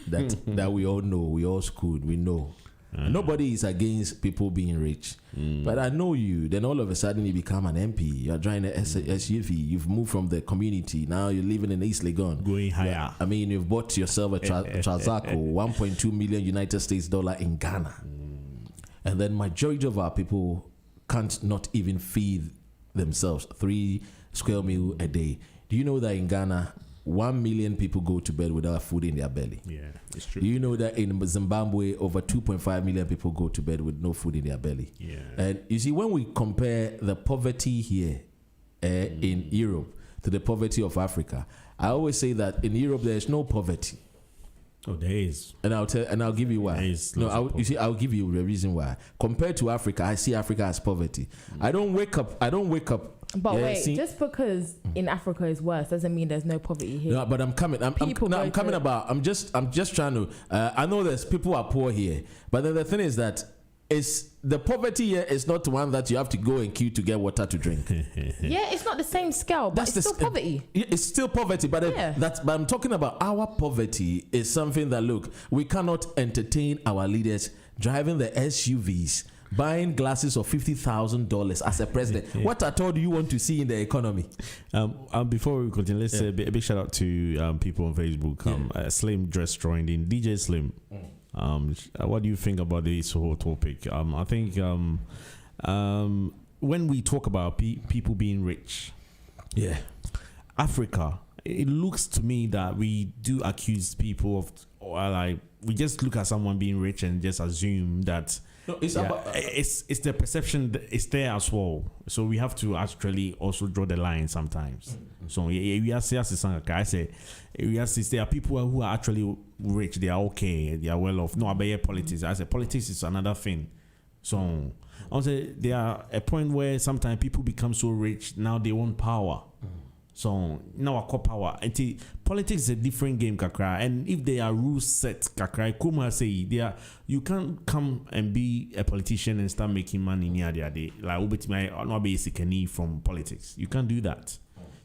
that we all know, we all schooled, we know. Nobody is against people being rich, but I know you. Then all of a sudden you become an MP. You're driving an SUV. You've moved from the community. Now you're living in East Legon. Going higher. Yeah, I mean, you've bought yourself a Trazaco, 1.2 million United States dollar in Ghana, and then majority of our people can't not even feed themselves 3 square meal a day. Do you know that in Ghana, 1 million people go to bed without food in their belly? Yeah, it's true. Do you know that in Zimbabwe, over 2.5 million people go to bed with no food in their belly? Yeah. And you see, when we compare the poverty here in Europe to the poverty of Africa, I always say that in Europe there is no poverty. Oh, there is. And I'll give you why. I'll give you the reason why. Compared to Africa, I see Africa as poverty. I don't wake up. But wait, just because in Africa is worse doesn't mean there's no poverty here. No, but I'm coming. I'm just trying to. I know there's people are poor here, but then the thing is that the poverty here is not one that you have to go and queue to get water to drink. Yeah, it's not the same scale, but it's still poverty. It's still poverty, but but I'm talking about our poverty is something that, look, we cannot entertain our leaders driving the SUVs, buying glasses of $50,000 as a president. What at all do you want to see in the economy? Before we continue, let's say a big shout out to people on Facebook. Slim Dress joined in. DJ Slim. What do you think about this whole topic? I think when we talk about people being rich, Africa, it looks to me that we do accuse people of, we just look at someone being rich and just assume that. No, it's the perception that it's there as well. So we have to actually also draw the line sometimes. So we are there are people who are actually rich. They are okay. They are well off. No, about politics. I say politics is another thing. So I say there are a point where sometimes people become so rich now they want power. So now I call power. Politics is a different game, kakra. And if they are rules set, kakra, Kuma say you can't come and be a politician and start making money near the day. Like not basic need from politics. You can't do that.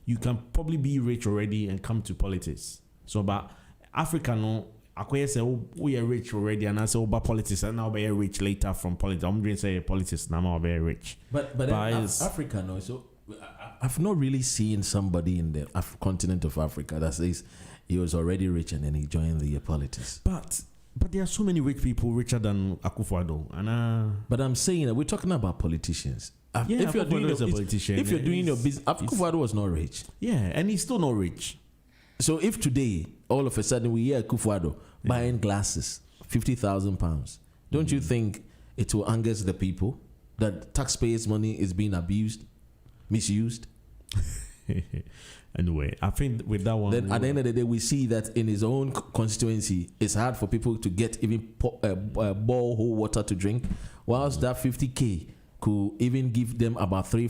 You can probably be rich already and come to politics. So, but Africa no. I say we are rich already, and I say about politics, and now we are rich later from politics. I'm going to say politics now I'm very rich. But Africa no. So I've not really seen somebody in the continent of Africa that says he was already rich and then he joined the politics. But there are so many rich people richer than Akufo-Addo. But I'm saying that we're talking about politicians. If you're doing your business, Akufo-Addo was not rich. Yeah, and he's still not rich. So if today all of a sudden we hear Akufo-Addo buying glasses, £50,000, don't you think it will anger the people that taxpayers' money is being abused, misused? Anyway, I think with that one, then at the end of the day, we see that in his own constituency, it's hard for people to get even borehole water to drink, whilst that 50K could even give them about three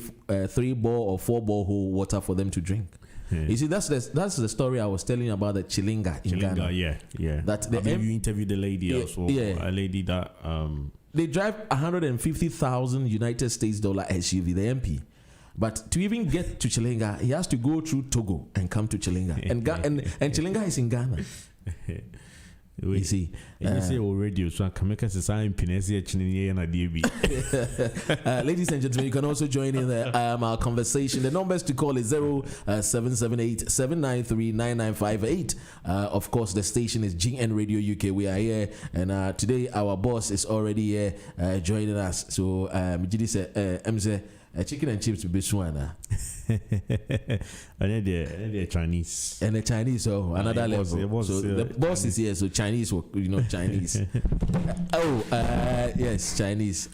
bore or 4 borehole water for them to drink. You see, that's the story I was telling you about the Chilinga in Ghana. Yeah. That you interviewed the lady also. A lady that they drive 150,000 United States dollar SUV, the MP. But to even get to Chilinga, he has to go through Togo and come to Chilinga. and Chilinga is in Ghana. You see, you say radio, so I can make us a sign. Ladies and gentlemen, you can also join in our conversation. The numbers to call is 0778-793-9958. Of course, the station is GN Radio UK. We are here, and today our boss is already here joining us. So, chicken and chips will be swana. And they're Chinese. And the Chinese, so another level. So the boss is here, so Chinese, Chinese. Yes, Chinese.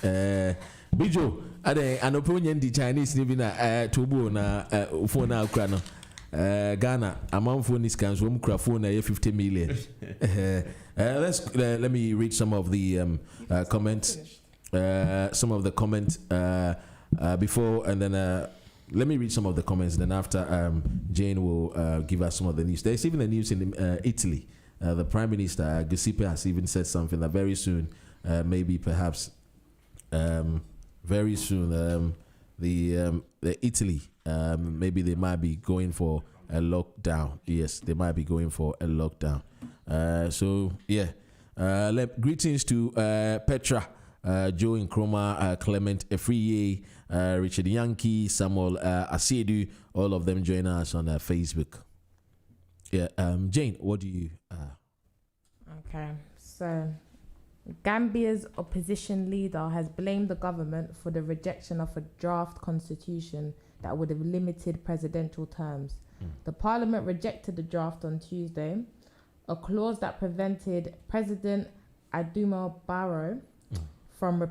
Bijo, an opinion the Chinese living Tubu na phone now crano. Ghana, among phone is cans room phone 50 million. Let me read some of the comments. Some of the comments before, and then let me read some of the comments. Then after, Jane will give us some of the news. There's even the news in Italy. The Prime Minister Giuseppe has even said something that very soon, maybe perhaps very soon, the Italy, maybe they might be going for a lockdown. Yes, they might be going for a lockdown. So yeah, greetings to Petra. Joe Nkrumah, Clement Efriye, Richard Yankee, Samuel Asiedu, all of them join us on Facebook. Yeah, Jane, what do you? Okay, so Gambia's opposition leader has blamed the government for the rejection of a draft constitution that would have limited presidential terms. The parliament rejected the draft on Tuesday, a clause that prevented President Adama Barrow from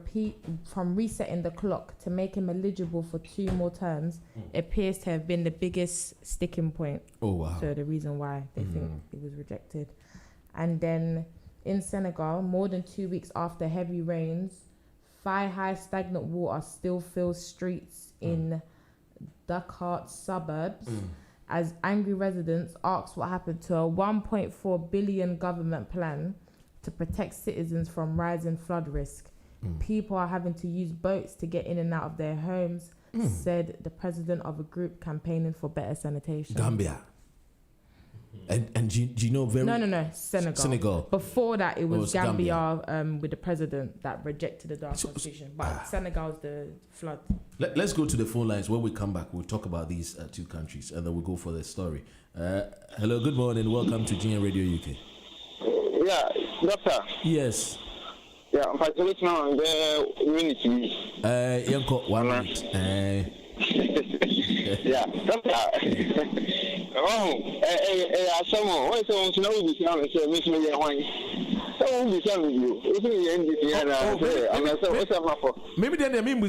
resetting the clock to make him eligible for 2 more terms appears to have been the biggest sticking point. Oh, wow. So the reason why they think it was rejected. And then in Senegal, more than 2 weeks after heavy rains, thigh-high stagnant water still fills streets in Dakar suburbs as angry residents ask what happened to a 1.4 billion government plan to protect citizens from rising flood risk. People are having to use boats to get in and out of their homes, said the president of a group campaigning for better sanitation. Gambia. And do you know very... No, Senegal. Before that, it was Gambia. With the president that rejected the draft constitution. But Senegal's the flood. Let's go to the phone lines. When we come back, we'll talk about these 2 countries, and then we'll go for the story. Hello, good morning. Welcome to GN Radio UK. Yeah, doctor. Yes. Yeah, I'm facilitating now the unity. Yanko, 1 minute. Yeah, doctor. Someone, why someone to know this now and say, Miss Me, why? Someone will be telling you. Maybe then I mean, we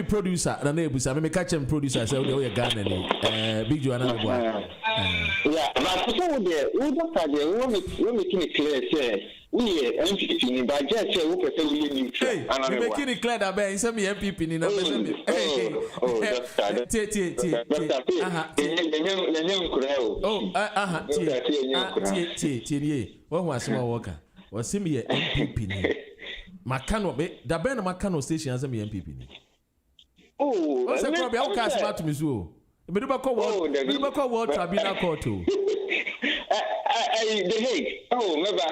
producer, and neighbors, I mean, catch him producer, so we're Ghana, Big Joanna. Yeah, but so there, we doctor, we're making it clear, say. We MPP in budget say we prefer we neutral. Hey, you making it clear that by some MPP in a what was my worker? Was him here MPP? Macano be the Ben Macano station as a MPP. Oh, what's the problem? I'll cast about to Mizzou. But about World Tribunal Court too. The Hague. Oh, never.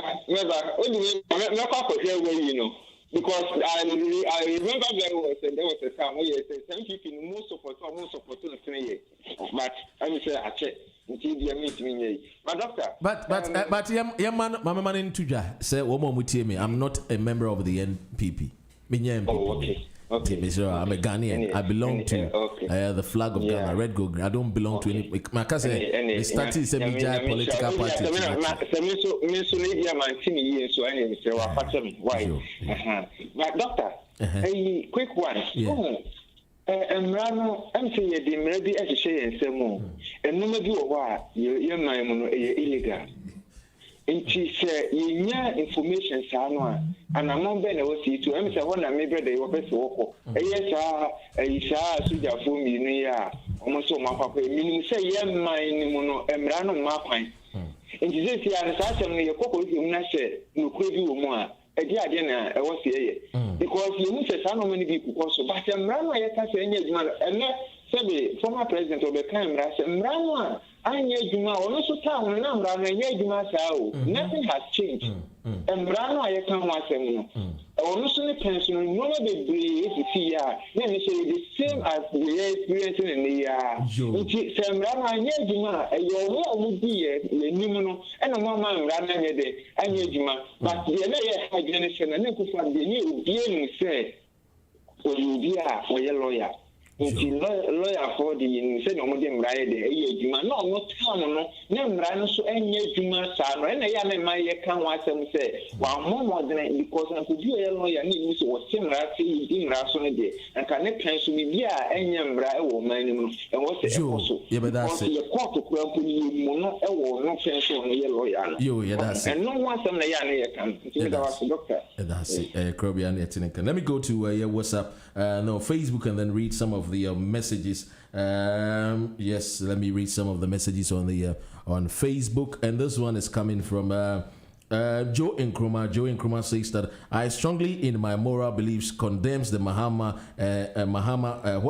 Only not here where you know. Because I remember there was a time where you said some people most support to 3 years. But I say I check until the meeting. But doctor. But Mama man in Tuja say woman with me. I'm not a member of the NPP. Oh, okay. Okay. I'm a Ghanaian. I belong to the flag of Ghana, red, gold, green. I don't belong to any. My cousin, they started a major political party. But doctor, a quick one. Emrano, I'm saying the maybe as a share and some more. And no matter what, your mind illegal. And she said, you information, Sana, and I'm not better was see to him. I want to maybe they were best walk. Yes, I saw Suja for me near almost so my papa. Meaning, say, yeah, my Emrano Marpine. And she says, yeah, and such a couple of you, Nashe, no crazy more. I was here because you know, so many people also, but Emrano, I can't say any man, and not former president of the camera, Emrano. I need you now. Also, town and I'm running. Nothing has changed. And Brano, I can't watch them. Also, the pension, none of the breed to see ya. Then they say the same as the experience in the year. Sam Rama, I need you now. Your war would be a numeral and a woman running a day. I need you, but the other generation and then for the new being said, or you be a lawyer. Nti lawyer for the say no mo dem rae de adwuma na no town no na mra no so enye adwuma sa no na ya na ma ye kan wa asem say wa mo den because na could be a lawyer ni mi so wo semra say di mra so ne de nka ne kan so mi bia enye mra e wo man ni no e wo say e so ye be that say ye court ko ko ni mo no e wo no fen so no ye lawyer no yo ye that say and no one some na ya na ye kan nti da was doctor that's it Krobia and Etinika. Let me go to your WhatsApp no Facebook and then read some of the messages. Yes, let me read some of the messages on the on Facebook, and this one is coming from Joe Nkrumah. Joe Nkrumah says that I strongly in my moral beliefs condemns the what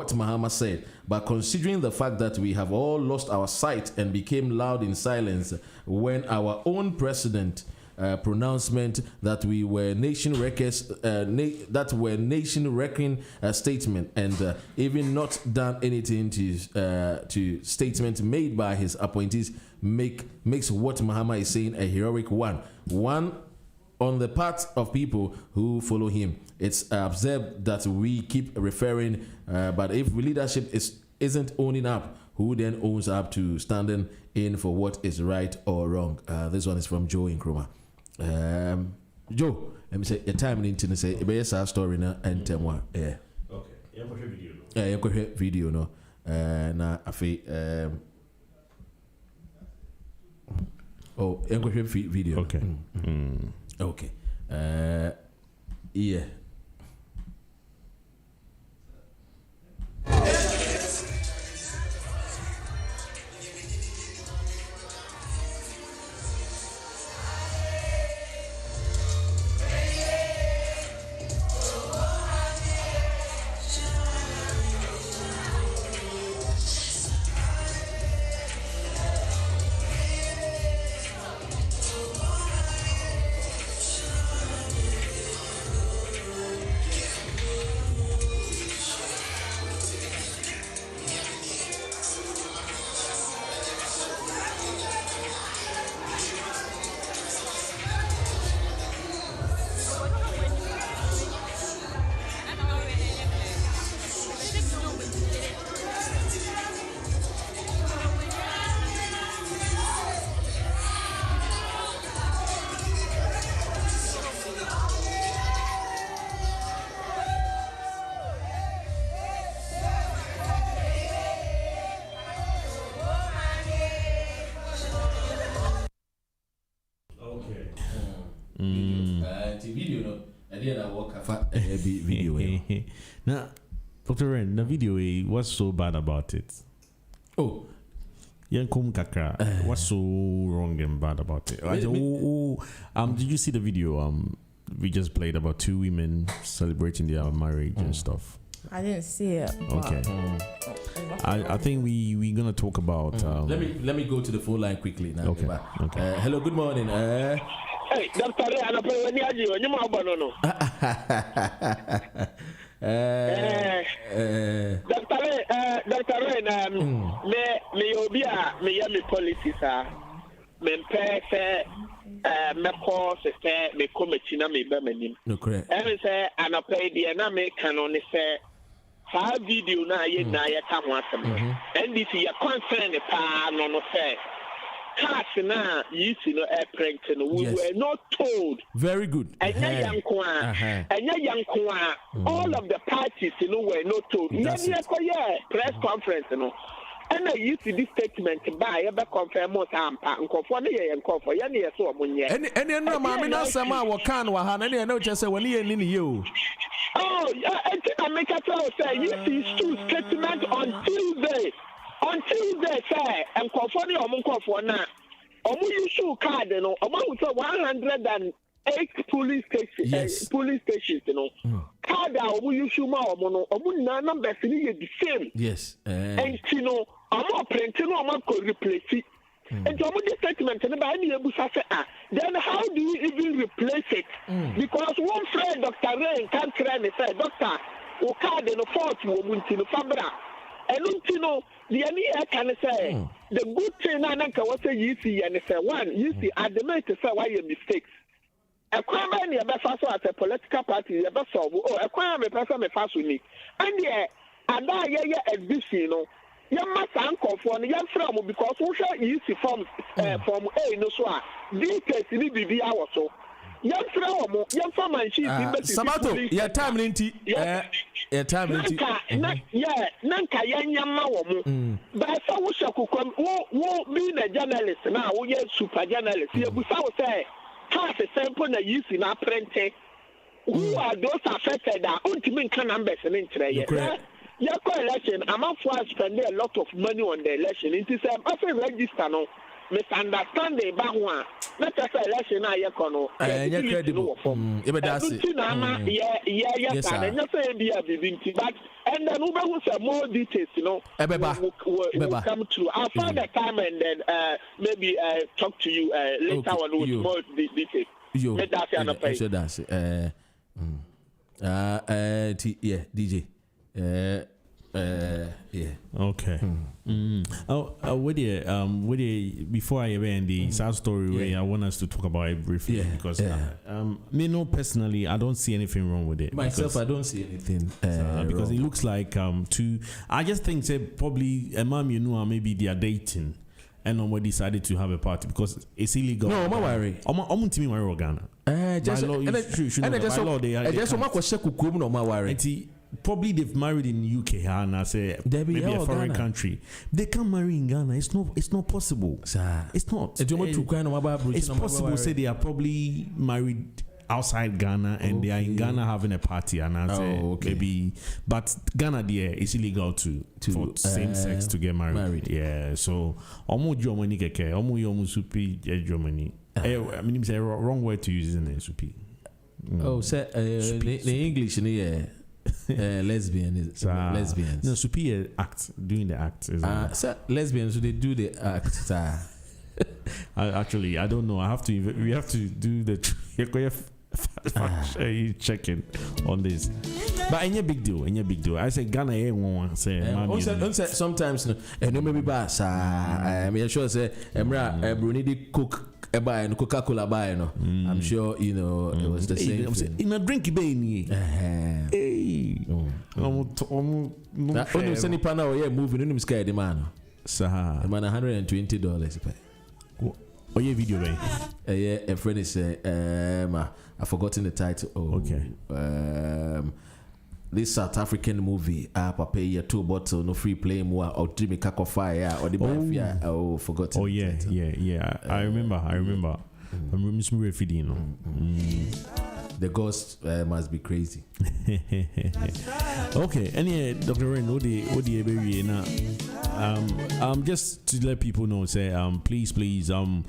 Mahama said, but considering the fact that we have all lost our sight and became loud in silence when our own president pronouncement that we were nation wreckers, that were nation wrecking statement, and even not done anything to statement made by his appointees makes what Mahama is saying a heroic one on the part of people who follow him. It's absurd that we keep referring, but if leadership isn't owning up, who then owns up to standing in for what is right or wrong? This one is from Joe Nkrumah. Joe, let me say a time in to say a best story na and temwa. Yeah. Okay. Yeah, video. Yeah, you video no. Na afi oh, you video. Okay. Okay. Yeah. Video no, and then I walk a video. Now, Dr. Ren, the video, what's so bad about it? Oh, Yankum Kakra, what's so wrong and bad about it? Did you see the video? We just played about two women celebrating their marriage and stuff. I didn't see it. Okay. I think we're gonna talk about. Let me go to the phone line quickly now. Okay. Hello, good morning. Hey, Dr. Ray, I'm going to you. You know no. Dr. Ray, me obia me yami policy sir. Me pay me call say me come china me be manim. No correct. And say ana pay the na me can only say ha video na ye ka ho asem. NDC ya concern pa no say cars na you see no print no we were not told. Very good. All of the parties were not told. Press conference and I used to this statement by a confirm Sampa and confirm and confirm any so any no mamma sama wa can wa han any no just say when you. Oh, I think I make a say you see two statement on Tuesday. On Tuesday, say and confirm your confirm now. Issue card, 108 police stations, Card issue more, numbers the same. Yes. And I'm not printing, I'm not replace it. And the statement, then how do you even replace it? Because one friend, Dr. Rain, can't try and say, Doctor, who card in a fault woman to the Fabra. And the I can say the good thing I was say you see and say one, you see admit to say why your mistakes. A crime any as a political party, a best solve a crime a person may pass with me. And yeah, and that exhibition, young master uncle for young from because we shall use from A no so details in the hour so. Young from and she Sabato, your time linty. Yeah, time linty. Nanka Yama woman. But so we shall come. Won't be a journalist now. We are super journalists. Here, we say, half a sample that you see now printed. Who are those affected that ultimate numbers and interest? Your election, I'm not for spending a lot of money on the election. It is a perfect register. No. Misunderstanding about one. Let us election I credible. Yes, and but and then we will have more details, will come through. I'll find the time and then maybe talk to you later on with more details. DJ. Yeah. Okay. Before I end the sad story, I want us to talk about it briefly because me personally, I don't see anything wrong with it. Myself, I don't see anything because wrong. It looks like I just think probably a mom maybe they are dating and no one decided to have a party because it's illegal. No, I'm worried. I'm to me my Ghana. Probably they've married in UK and I say maybe a foreign country. They can't marry in Ghana. It's not possible. It's not. It's possible. Say they are probably married outside Ghana and they are in Ghana having a party and I say maybe, but Ghana there it's illegal for same sex to get married. Yeah, so Germany keke, supi Germany. I mean, it's a wrong word to use in supi. Oh, say the English lesbian is lesbians. No, superior act doing the act. Lesbians, so they do the act. Actually, I don't know. We have to do the checking on this. But any big deal. I say Ghana won't say. Sometimes no maybe bad. I'm sure say Bruni did cook. Buy and Coca-Cola buy no. I'm sure it was the same thing. In a drink baby. Only send pana or moving in scared the man. The man $120 pay. Oh yeah, video right? Yeah, a friend is I've forgotten the title. Okay. This South African movie, pay your 2 bottle, no free play more, or Jimmy Kakofire, or the mafia. Oh, forgotten. Oh yeah. I remember. I'm The ghost must be crazy. Okay, and Dr. Rain, what do you baby now? Just to let people know, say please, so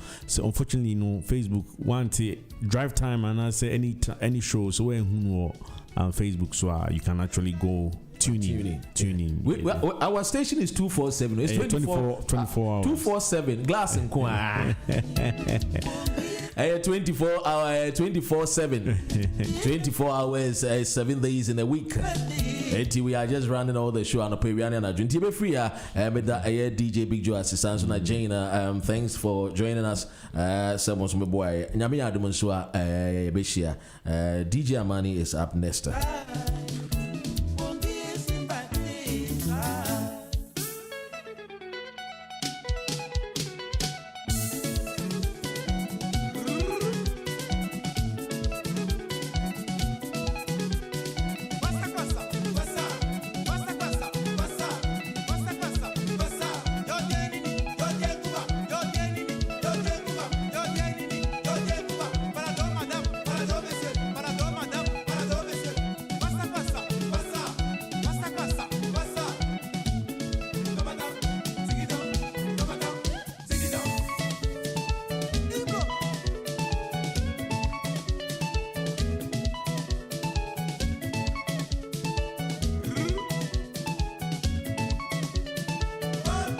unfortunately, Facebook want drive time and I say any show, so when Facebook, so you can actually go tune in. Our station is 247. It's 24 hours. 247 glass and coin. 24 hours, 7 days in a week. We are just running all the show on the Periani and Argentina. Be free, DJ Big Joe assistance on Jane. Thanks for joining us. Someone's my boy. Nyami Adumansua Beshia. DJ Amani is up next.